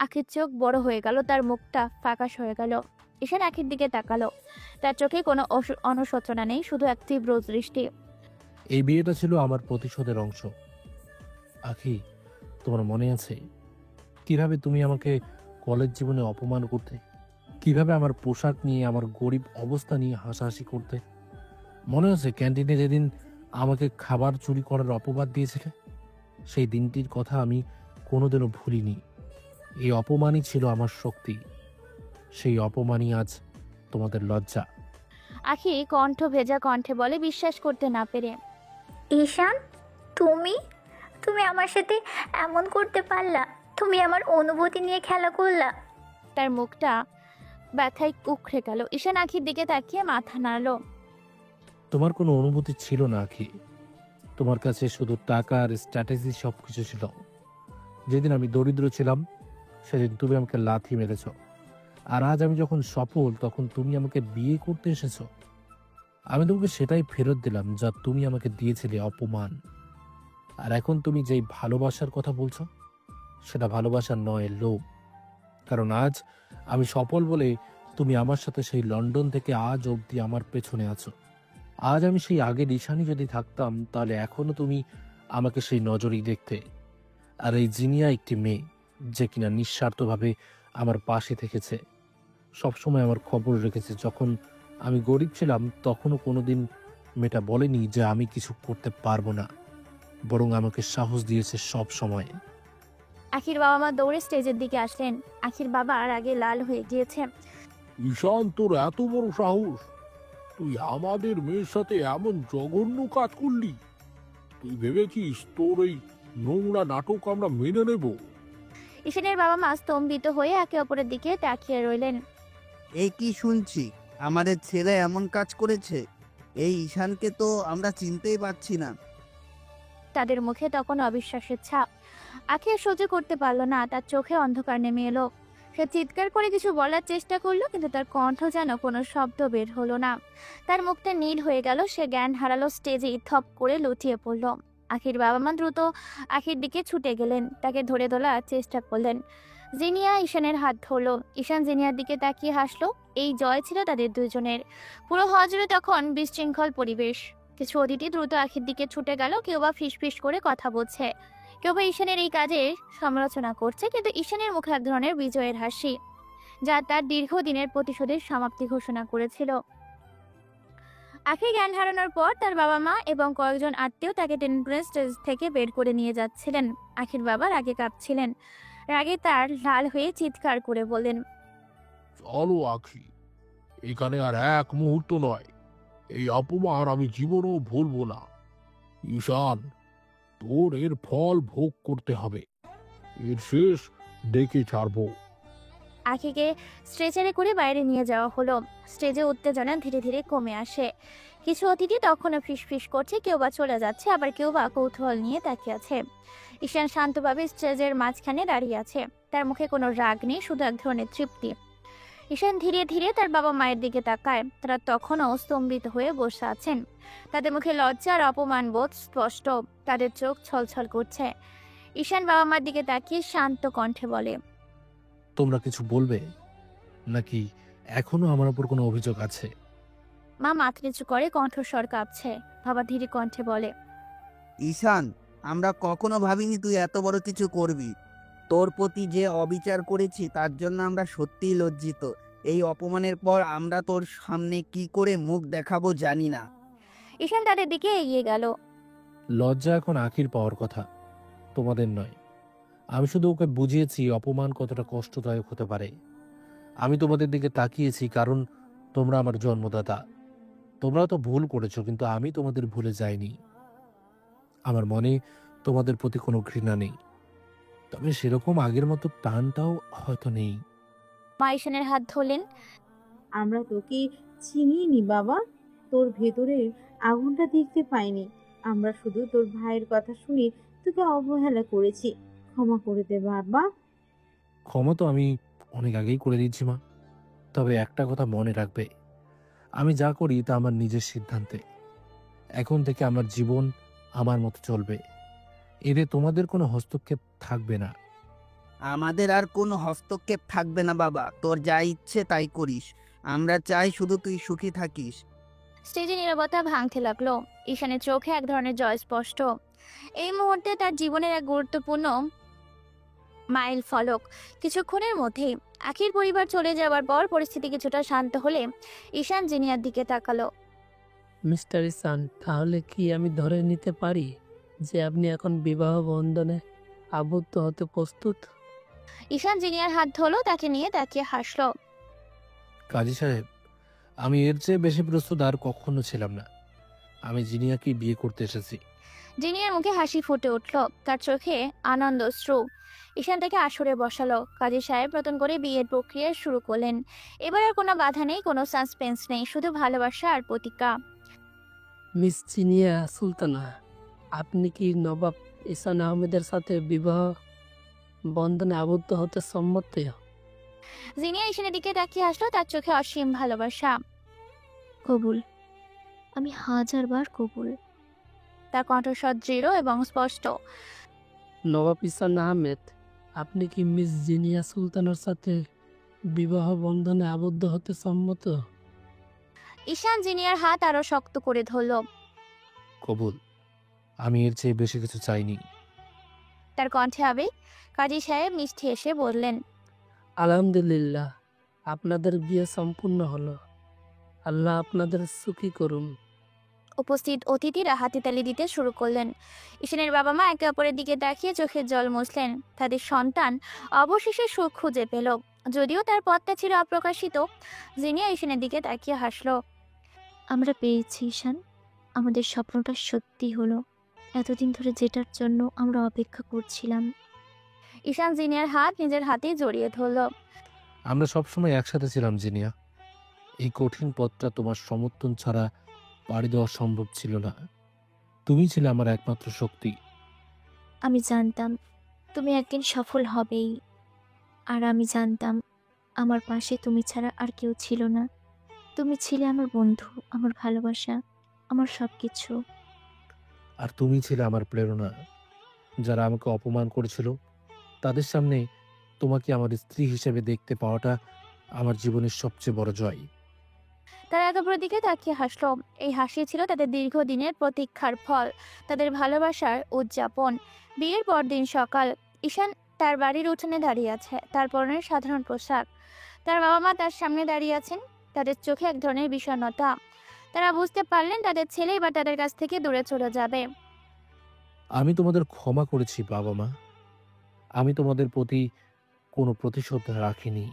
আখির চোখ বড় হয়ে গেল, তার মুখটা ফ্যাকাশ হয়ে গেল। ঈশান আখির দিকে তাকালো। তার চোখে কোনো অনুশোচনা নেই, শুধু এক তীব্র দৃষ্টি। এই বিয়েটা ছিল আমার প্রতিশোধের অংশ। আখি, তোমার মনে আছে কিভাবে তুমি আমাকে কলেজ জীবনে অপমান করতে, কিভাবে আমার পোশাক নিয়ে, আমার গরিব অবস্থা নিয়ে হাসাহাসি করতে? মনে আছে ক্যান্টিনে যেদিন আমাকে খাবার চুরি করার অপবাদ দিয়েছিলে? সেই দিনটির কথা আমি কোনোদিনও ভুলিনি। এই অপমানই ছিল আমার শক্তি, সেই অপমানই আজ তোমাদের লজ্জা। আখি কণ্ঠ ভেজা কণ্ঠে বলে, বিশ্বাস করতে না পেরে। ঈশান, তুমি তুমি আমার সাথে এমন করতে পারলা? তুমি আমার অনুভূতি নিয়ে খেলা করলা? তার মুখটা ব্যথায় উখড়ে গেল। ঈশান আখির দিকে তাকিয়ে মাথা নাড়ল। তোমার কোনো অনুভূতি ছিল না আখি, তোমার কাছে শুধু টাকা আর স্ট্র্যাটেজি সবকিছু ছিল। যেদিন আমি দরিদ্র ছিলাম সেদিন তুমি আমাকে লাথি মেরেছ, আর আজ আমি যখন সফল তখন তুমি আমাকে বিয়ে করতে এসেছো। আমি তোমাকে সেটাই ফেরত দিলাম যা তুমি আমাকে দিয়েছিলে, অপমান। আর এখন তুমি যেই ভালোবাসার কথা বলছো সেটা ভালোবাসা নয়, লোভ। কারণ আজ আমি সফল বলে তুমি আমার সাথে সেই লন্ডন থেকে আজ অবধি আমার পেছনে আছো। আজ আমি সেই আগের ঈশানী যদি থাকতাম তাহলে এখনো তুমি আমাকে সেই নজরেই দেখতে। আর এই জিনিয়া একটি মেয়ে যে কিনা নিঃস্বার্থভাবে আমার পাশে থেকেছে, সবসময় আমার খবর রেখেছে। যখন আমি গরিব ছিলাম তখনও কোনোদিন মেয়েটা বলেনি যে আমি কিছু করতে পারবো না, বরং আমাকে সাহস দিয়েছে সব সময়। আখির বাবা মা দৌড়ে স্টেজের দিকে আসলেন। আখির বাবা আর আগে লাল হয়ে গিয়েছে। ঈশান, তোর এত বড় সাহস! তুই আমাদের মেয়ের সাথে এমন জঘন্য কাজ করলি? তুই ভেবেছিস তোর এই নোংরা নাটক আমরা মেনে নেব? ঈশানের বাবা মা স্তম্ভিত হয়ে একে অপরের দিকে তাকিয়ে রইলেন। এই কি শুনছি, আমাদের ছেলে এমন কাজ করেছে? এই ঈশানকে তো আমরা চিনতেই পারছি না। তাদের মুখে তখন অবিশ্বাসের ছাপ। আখি আর সহ্য করতে পারলো না, তার চোখে অন্ধকার নেমে এলো। সে চিৎকার করে কিছু বলার চেষ্টা করলো, কিন্তু তার কণ্ঠ যেন কোনো শব্দ বের হলো না। তার মুখটা নীল হয়ে গেল, সে জ্ঞান হারালো, স্টেজে থপ করে লুটিয়ে পড়ল। আখির বাবা মা দ্রুত আখির দিকে ছুটে গেলেন, তাকে ধরে তোলার চেষ্টা করলেন। জিনিয়া ঈশানের হাত ধরলো। ঈশান জিনিয়ার দিকে তাকিয়ে হাসলো। এই জয় ছিল তাদের দুজনের। পুরো হজরে তখন বিশৃঙ্খল পরিবেশ। কিছু অতিথি দ্রুত আখির দিকে ছুটে গেল, কেউ বা ফিসফিস করে কথা বলছে, কেউ বা ঈশানের এই কাজের সমালোচনা করছে, কিন্তু ঈশানের মুখে এক ধরনের বিজয়ের হাসি, যা তার দীর্ঘদিনের প্রতিশোধের সমাপ্তি ঘোষণা করেছিল। আখি জ্ঞান হারানোর পর তার বাবা মা এবং কয়েকজন আত্মীয় তাকে টেনে স্টেজ থেকে বের করে নিয়ে যাচ্ছিলেন। আখির বাবা রাগে কাঁপছিলেন, রাগে তার লাল হয়ে চিৎকার করে বললেন, চলো আখি, এখানে আর এক মুহূর্ত নয়। এই অপমান আমি জীবনেও ভুলবো না। ঈশান, তোর এর ফল ভোগ করতে হবে। এর শেষ ডেকে ছাড়বো। আখিকে স্ট্রেচারে করে বাইরে নিয়ে যাওয়া হলো। স্টেজে উত্তেজনা ধীরে ধীরে কমে আসে। কিছু অতিথি তখনও ফিসফিস করছে, কেউ বা চলে যাচ্ছে, আবার কেউ বা কৌতূহল নিয়ে তাকিয়ে আছে। ঈশান শান্তভাবে স্টেজের মাঝখানে দাঁড়িয়ে আছে, তার মুখে কোনো রাগ নেই, শুধু এক ধরনের তৃপ্তি। ঈশান ধীরে ধীরে তার বাবা মায়ের দিকে তাকায়। তারা তখনও স্তম্ভিত হয়ে বসে আছেন, তাদের মুখে লজ্জা আর অপমান বোধ স্পষ্ট, তাদের চোখ ছলছল করছে। ঈশান বাবা মার দিকে তাকিয়ে শান্ত কণ্ঠে বলে, তোমরা কিছু বলবে নাকি এখনো আমার উপর কোনো অভিযোগ আছে? মা মাথা নিচু করে, কণ্ঠস্বর কাঁপছে। বাবা ধীরে কণ্ঠে বলে, ঈশান, আমরা কখনো ভাবিনি তুই এত বড় কিছু করবি। তোর প্রতি যে অবিচার করেছি তার জন্য আমরা সত্যিই লজ্জিত। এই অপমানের পর আমরা তোর সামনে কি করে মুখ দেখাবো জানি না। ঈশান তাদের দিকে এগিয়ে গেল। লজ্জা এখন আখির পাওয়ার কথা, তোমাদের নয়। আমি শুধু ওকে বুঝিয়েছি অপমান কতটা কষ্টদায়ক হতে পারে। আমি তোমাদের দিকে তাকিয়েছি কারণ তোমরা আমার জন্মদাতা। তোমরা তো ভুল করেছো, কিন্তু আমি তোমাদের ভুলে যাইনি। আমার মনে তোমাদের প্রতি কোনো ঘৃণা নেই, তবে সেরকম আগের মতো টানটাও হয়তো নেই। মা ঈশানের হাত ধরলেন। আমরা তোকে চিনিনি বাবা, তোর ভেতরের আগুনটা দেখতে পাইনি। আমরা শুধু তোর ভাইয়ের কথা শুনে তোকে অবহেলা করেছি। ক্ষমা করে দে বাবা। ক্ষমা তো আমি অনেক আগেই করে দিয়েছি মা, তবে একটা কথা মনে রাখবে, আমি যা করি তা আমার নিজের সিদ্ধান্তে। এখন থেকে আমার জীবন আমার মতো চলবে। এতে তোমাদের কোনো হস্তক্ষেপ থাকবে না। আমাদের আর কোনো হস্তক্ষেপ থাকবে না বাবা, তোর যা ইচ্ছে তাই করিস। আমরা চাই শুধু তুই সুখী থাকিস। স্টেজে নীরবতা ভাঙতে লাগলো। ঈশানের চোখে এক ধরনের জয় স্পষ্ট। এই মুহূর্তে তার জীবনের এক গুরুত্বপূর্ণ মাইল ফলক। কিছুক্ষণের মধ্যেই আখির পরিবার চলে যাওয়ার পর পরিস্থিতি কিছুটা শান্ত হলে ঈশান জিনিয়ার দিকে তাকালো। মিস্টার ইসান, তাহলে কি আমি ধরে নিতে পারি যে আপনি এখন বিবাহ বন্ধনে আবদ্ধ হতে প্রস্তুত? ঈশান জিনিয়ার হাত ধরলো, তাকে নিয়ে তাকিয়ে হাসলো। কাজী সাহেব, আমি এর চেয়ে বেশি প্রস্তুত আর কখনো ছিলাম না। আমি জিনিয়াকে বিয়ে করতে এসেছি। জিনিয়ার মুখে হাসি ফুটে উঠল, তার চোখে আনন্দ অশ্রু। ঈশান তাকে আসরে বসালো। কাজী সাহেব নতুন করে বিয়ের প্রক্রিয়া শুরু করলেন। এবার আর কোনো বাধা নেই, কোনো সাসপেন্স নেই, শুধু ভালোবাসা আর প্রতিজ্ঞা। মিস জিনিয়া সুলতানা, আপনি কি নবাব ইসান আহমেদের সাথে বিবাহ বন্ধনে আবদ্ধ হতে সম্মত? জিনিয়া ঈশানের দিকে তাকিয়ে আসলো, তার চোখে অসীম ভালোবাসা। কবুল, আমি 1000 বার কবুল। তার কণ্ঠস্বর দৃঢ় এবং স্পষ্ট। নবাব ইসান আহমেদ, আপনি কি মিস জিনিয়া সুলতানার সাথে বিবাহ বন্ধনে আবদ্ধ হতে সম্মত? ঈশান জিনিয়ার হাত আরো শক্ত করে ধরল। কবুল, আমি এর চেয়ে বেশি কিছু চাইনি। তার কণ্ঠে আবেগ। কাজী সাহেব মিষ্টি এসে বললেন, আলহামদুলিল্লাহ, আপনাদের বিয়ে সম্পূর্ণ হলো। আল্লাহ আপনাদের সুখী করুন। উপস্থিত অতিথিরা হাতিতালি দিতে শুরু করলেন। ঈশানের বাবা মা একে অপরের দিকে তাকিয়ে চোখের জল মুছলেন। তাদের সন্তান অবশেষে সুখ খুঁজে পেল, যদিও তার পথটা ছিল অপ্রকাশিত। জিনিয়া ঈশানের দিকে তাকিয়ে হাসলো। আমরা পেয়েছি ঈশান, আমাদের স্বপ্নটা সত্যি হলো। এতদিন ধরে যেটার জন্য আমরা অপেক্ষা করছিলাম। ঈশান জিনিয়ার হাত নিজের হাতে জড়িয়ে ধরল। আমরা সবসময় একসাথে ছিলাম জিনিয়া। এই কঠিন পথটা তোমার সমর্থন ছাড়া পাড়ি দেওয়া সম্ভব ছিল না। তুমি ছিলে আমার একমাত্র শক্তি। আমি জানতাম তুমি একদিন সফল হবেই, আর আমি জানতাম আমার পাশে তুমি ছাড়া আর কেউ ছিল না। তুমি ছিলে আমার বন্ধু, আমার ভালোবাসা, আমার সব কিছু। আর তুমি ছিলে আমার প্রেরণা। যারা আমাকে অপমান করেছিল তাদের সামনে তোমাকে আমার স্ত্রী হিসেবে দেখতে পাওয়াটা আমার জীবনের সবচেয়ে বড় জয়। তারা একে অপরের দিকে তাকিয়ে হাসলো। এই হাসি ছিল তাদের দীর্ঘদিনের প্রতীক্ষার ফল, তাদের ভালোবাসার উদযাপন। বিয়ের পরদিন সকাল। ঈশান তার বাড়ির উঠোনে দাঁড়িয়ে আছে, তার পরনে সাধারণ পোশাক। তার বাবা মা তার সামনে দাঁড়িয়ে আছেন, তাদের চোখে এক ধরনের বিষণ্ণতা। তারা বুঝতে পারলেন তাদের ছেলে এবার তাদের কাছ থেকে দূরে চলে যাবে। আমি তোমাদের ক্ষমা করেছি বাবা মা। আমি তোমাদের প্রতি কোনো প্রতিশোধ রাখিনি।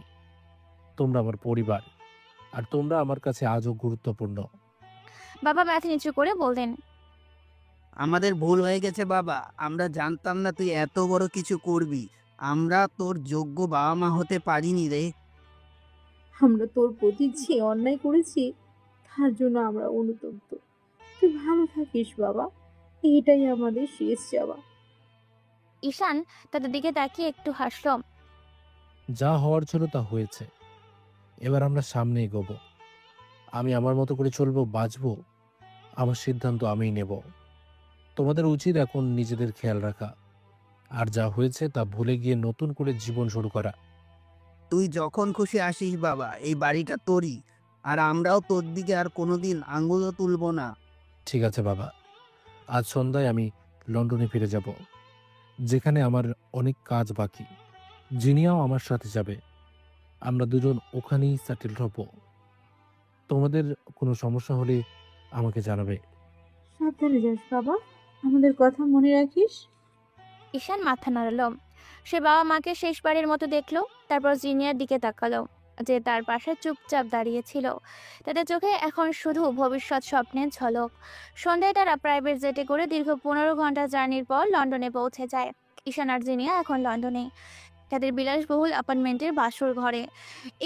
তোমরা আমার পরিবার, আর তোমরা আমার কাছে আজও গুরুত্বপূর্ণ। বাবা মাথা নিচু করে বললেন, আমাদের ভুল হয়ে গেছে বাবা, আমরা জানতাম না তুই এত বড় কিছু করবি। আমরা তোর যোগ্য বাবা মা হতে পারিনি রে। আমরা তোর প্রতি যে অন্যায় করেছি তার জন্য আমরা অনুতপ্ত। তুই ভালো থাকিস বাবা, এটাই আমাদের শেষ চাওয়া। ঈশান তাদের দিকে তাকিয়ে একটু হাসল। যা হওয়ার ছিল তা হয়েছে, এবার আমরা সামনে এগোবো। আমি আমার মতো করে চলবো, বাঁচবো। আমার সিদ্ধান্ত আমিই নেব। তোমাদের উচিত এখন নিজেদের খেয়াল রাখা, আর যা হয়েছে তা ভুলে গিয়ে নতুন করে জীবন শুরু করা। তুই যখন খুশি আসিস বাবা, এই বাড়িটা তোরই, আর আমরাও তোর দিকে আর কোনোদিন আঙ্গুলও তুলব না। ঠিক আছে বাবা, আজ সন্ধ্যায় আমি লন্ডনে ফিরে যাব, যেখানে আমার অনেক কাজ বাকি। জিনিয়াও আমার সাথে যাবে। আমরা দুজন ওখানেই সেটেল হব। তোমাদের কোনো সমস্যা হলে আমাকে জানাবে। সাবধানে যাস বাবা, আমাদের কথা মনে রাখিস। ঈশান মাথা নাড়ালো। সে বাবা মাকে শেষবারের মতো দেখলো, তারপর জিনিয়ার দিকে তাকালো, যে তার পাশে চুপচাপ দাঁড়িয়েছিল। তাদের চোখে এখন শুধু ভবিষ্যৎ স্বপ্নের ঝলক। সন্ধ্যায় তারা প্রাইভেট জেটে করে দীর্ঘ 15 ঘন্টা জার্নির পর লন্ডনে পৌঁছে যায়। ঈশান আর জিনিয়া এখন লন্ডনে, তাদের বিলাসবহুল অ্যাপার্টমেন্টের বাসর ঘরে।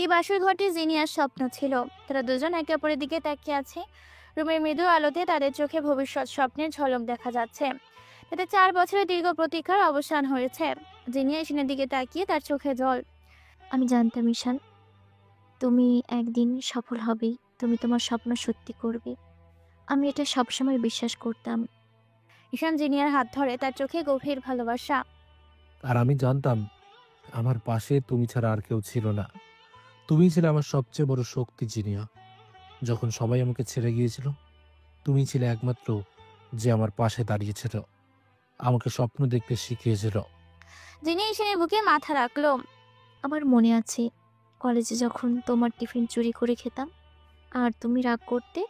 এই বাসর ঘরটি জিনিয়ার স্বপ্ন ছিল। তারা দুজন একে অপরের দিকে তাকিয়ে আছে। রুমের মৃদু আলোতে তাদের চোখে ভবিষ্যৎ স্বপ্নের ঝলক দেখা যাচ্ছে। তাদের 4 বছরের দীর্ঘ প্রতীক্ষার অবসান হয়েছে। জিনিয়া ঈশানের দিকে তাকিয়ে তার চোখে জল। আমি জানতাম ঈশান, তুমি একদিন সফল হবেই। তুমি তোমার স্বপ্ন সত্যি করবে। আমি এটা সবসময় বিশ্বাস করতাম। ঈশান জিনিয়ার হাত ধরে, তার চোখে গভীর ভালোবাসা। আর আমি জানতাম আমার পাশে তুমি ছাড়া আর কেউ ছিল না। তুমি ছিলে আমার সবচেয়ে বড় শক্তি জিনিয়া। যখন সবাই আমাকে ছেড়ে গিয়েছিল, তুমি ছিলে একমাত্র যে আমার পাশে দাঁড়িয়েছিল, আমাকে স্বপ্ন দেখতে শিখিয়েছিল। জিনিয়া ঈশানের বুকে মাথা রাখলো। আমার মনে আছে কলেজে যখন তোমার টিফিন চুরি করে খেতাম আর তুমি রাগ করতে,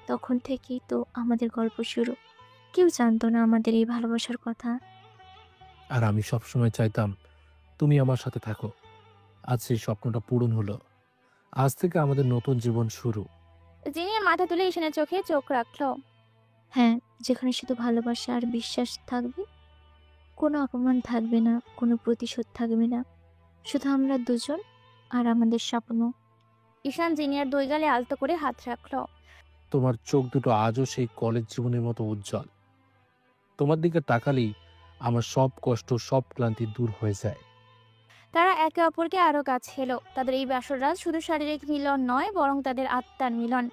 তখন থেকেই তো আমাদের গল্প শুরু। কেউ জানতো না আমাদের এই ভালোবাসার কথা। আর আমি সবসময় চাইতাম তুমি আমার সাথে থাকো। আজ সেই স্বপ্নটা পূরণ হলো। আজ থেকে আমাদের নতুন জীবন শুরু। জিনিয়া মাথা তুলে ঈশানের চোখে চোখ রাখলো। হ্যাঁ, যেখানে শুধু ভালোবাসা আর বিশ্বাস থাকবে, কোনো অপমান থাকবে না, কোনো প্রতিশোধ থাকবে না, শুধু আমরা দুজন আর আমাদের স্বপ্ন। ঈশান জিনিয়ার দুই গালে আলতো করে হাত রাখলো। তোমার চোখ দুটো আজও সেই কলেজ জীবনের মতো উজ্জ্বল। তোমার দিকে তাকালেই আমার সব কষ্ট, সব ক্লান্তি দূর হয়ে যায়। তারা একে অপরকে আরো কাছে এলো। তাদের এই বাসররাত শুধু শারীরিক মিলন নয়, বরং তাদের আত্মার মিলন।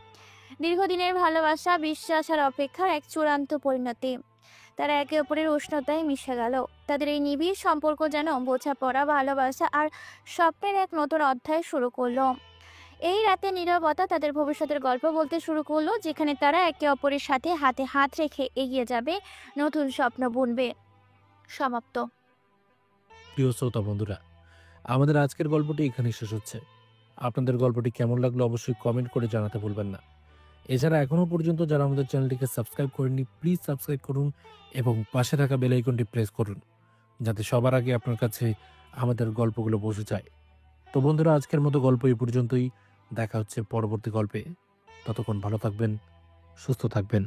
দীর্ঘদিনের ভালোবাসা, বিশ্বাস আর অপেক্ষার এক চূড়ান্ত পরিণতি। তারা একে অপরের উষ্ণতায় মিশে গেল। তাদের এই নিবিড় সম্পর্ক যেন বোঝাপড়া, ভালোবাসা আর স্বপ্নের এক নতুন অধ্যায় শুরু করলো। এই রাতে নীরবতা তাদের ভবিষ্যতের গল্প বলতে শুরু করলো, যেখানে তারা একে অপরের সাথে হাতে হাত রেখে এগিয়ে যাবে, নতুন স্বপ্ন বুনবে। সমাপ্ত। প্রিয় শ্রোতা বন্ধুরা, আমাদের আজকের গল্পটি এখানেই শেষ হচ্ছে। আপনাদের গল্পটি কেমন লাগলো অবশ্যই কমেন্ট করে জানাতে ভুলবেন না। এছাড়া এখনও পর্যন্ত যারা আমাদের চ্যানেলটিকে সাবস্ক্রাইব করেননি, প্লিজ সাবস্ক্রাইব করুন এবং পাশে থাকা বেল আইকনটি প্রেস করুন, যাতে সবার আগে আপনার কাছে আমাদের গল্পগুলো পৌঁছে যায়। তো বন্ধুরা, আজকের মতো গল্প এই পর্যন্তই। দেখা হচ্ছে পরবর্তী গল্পে। ততক্ষণ ভালো থাকবেন, সুস্থ থাকবেন।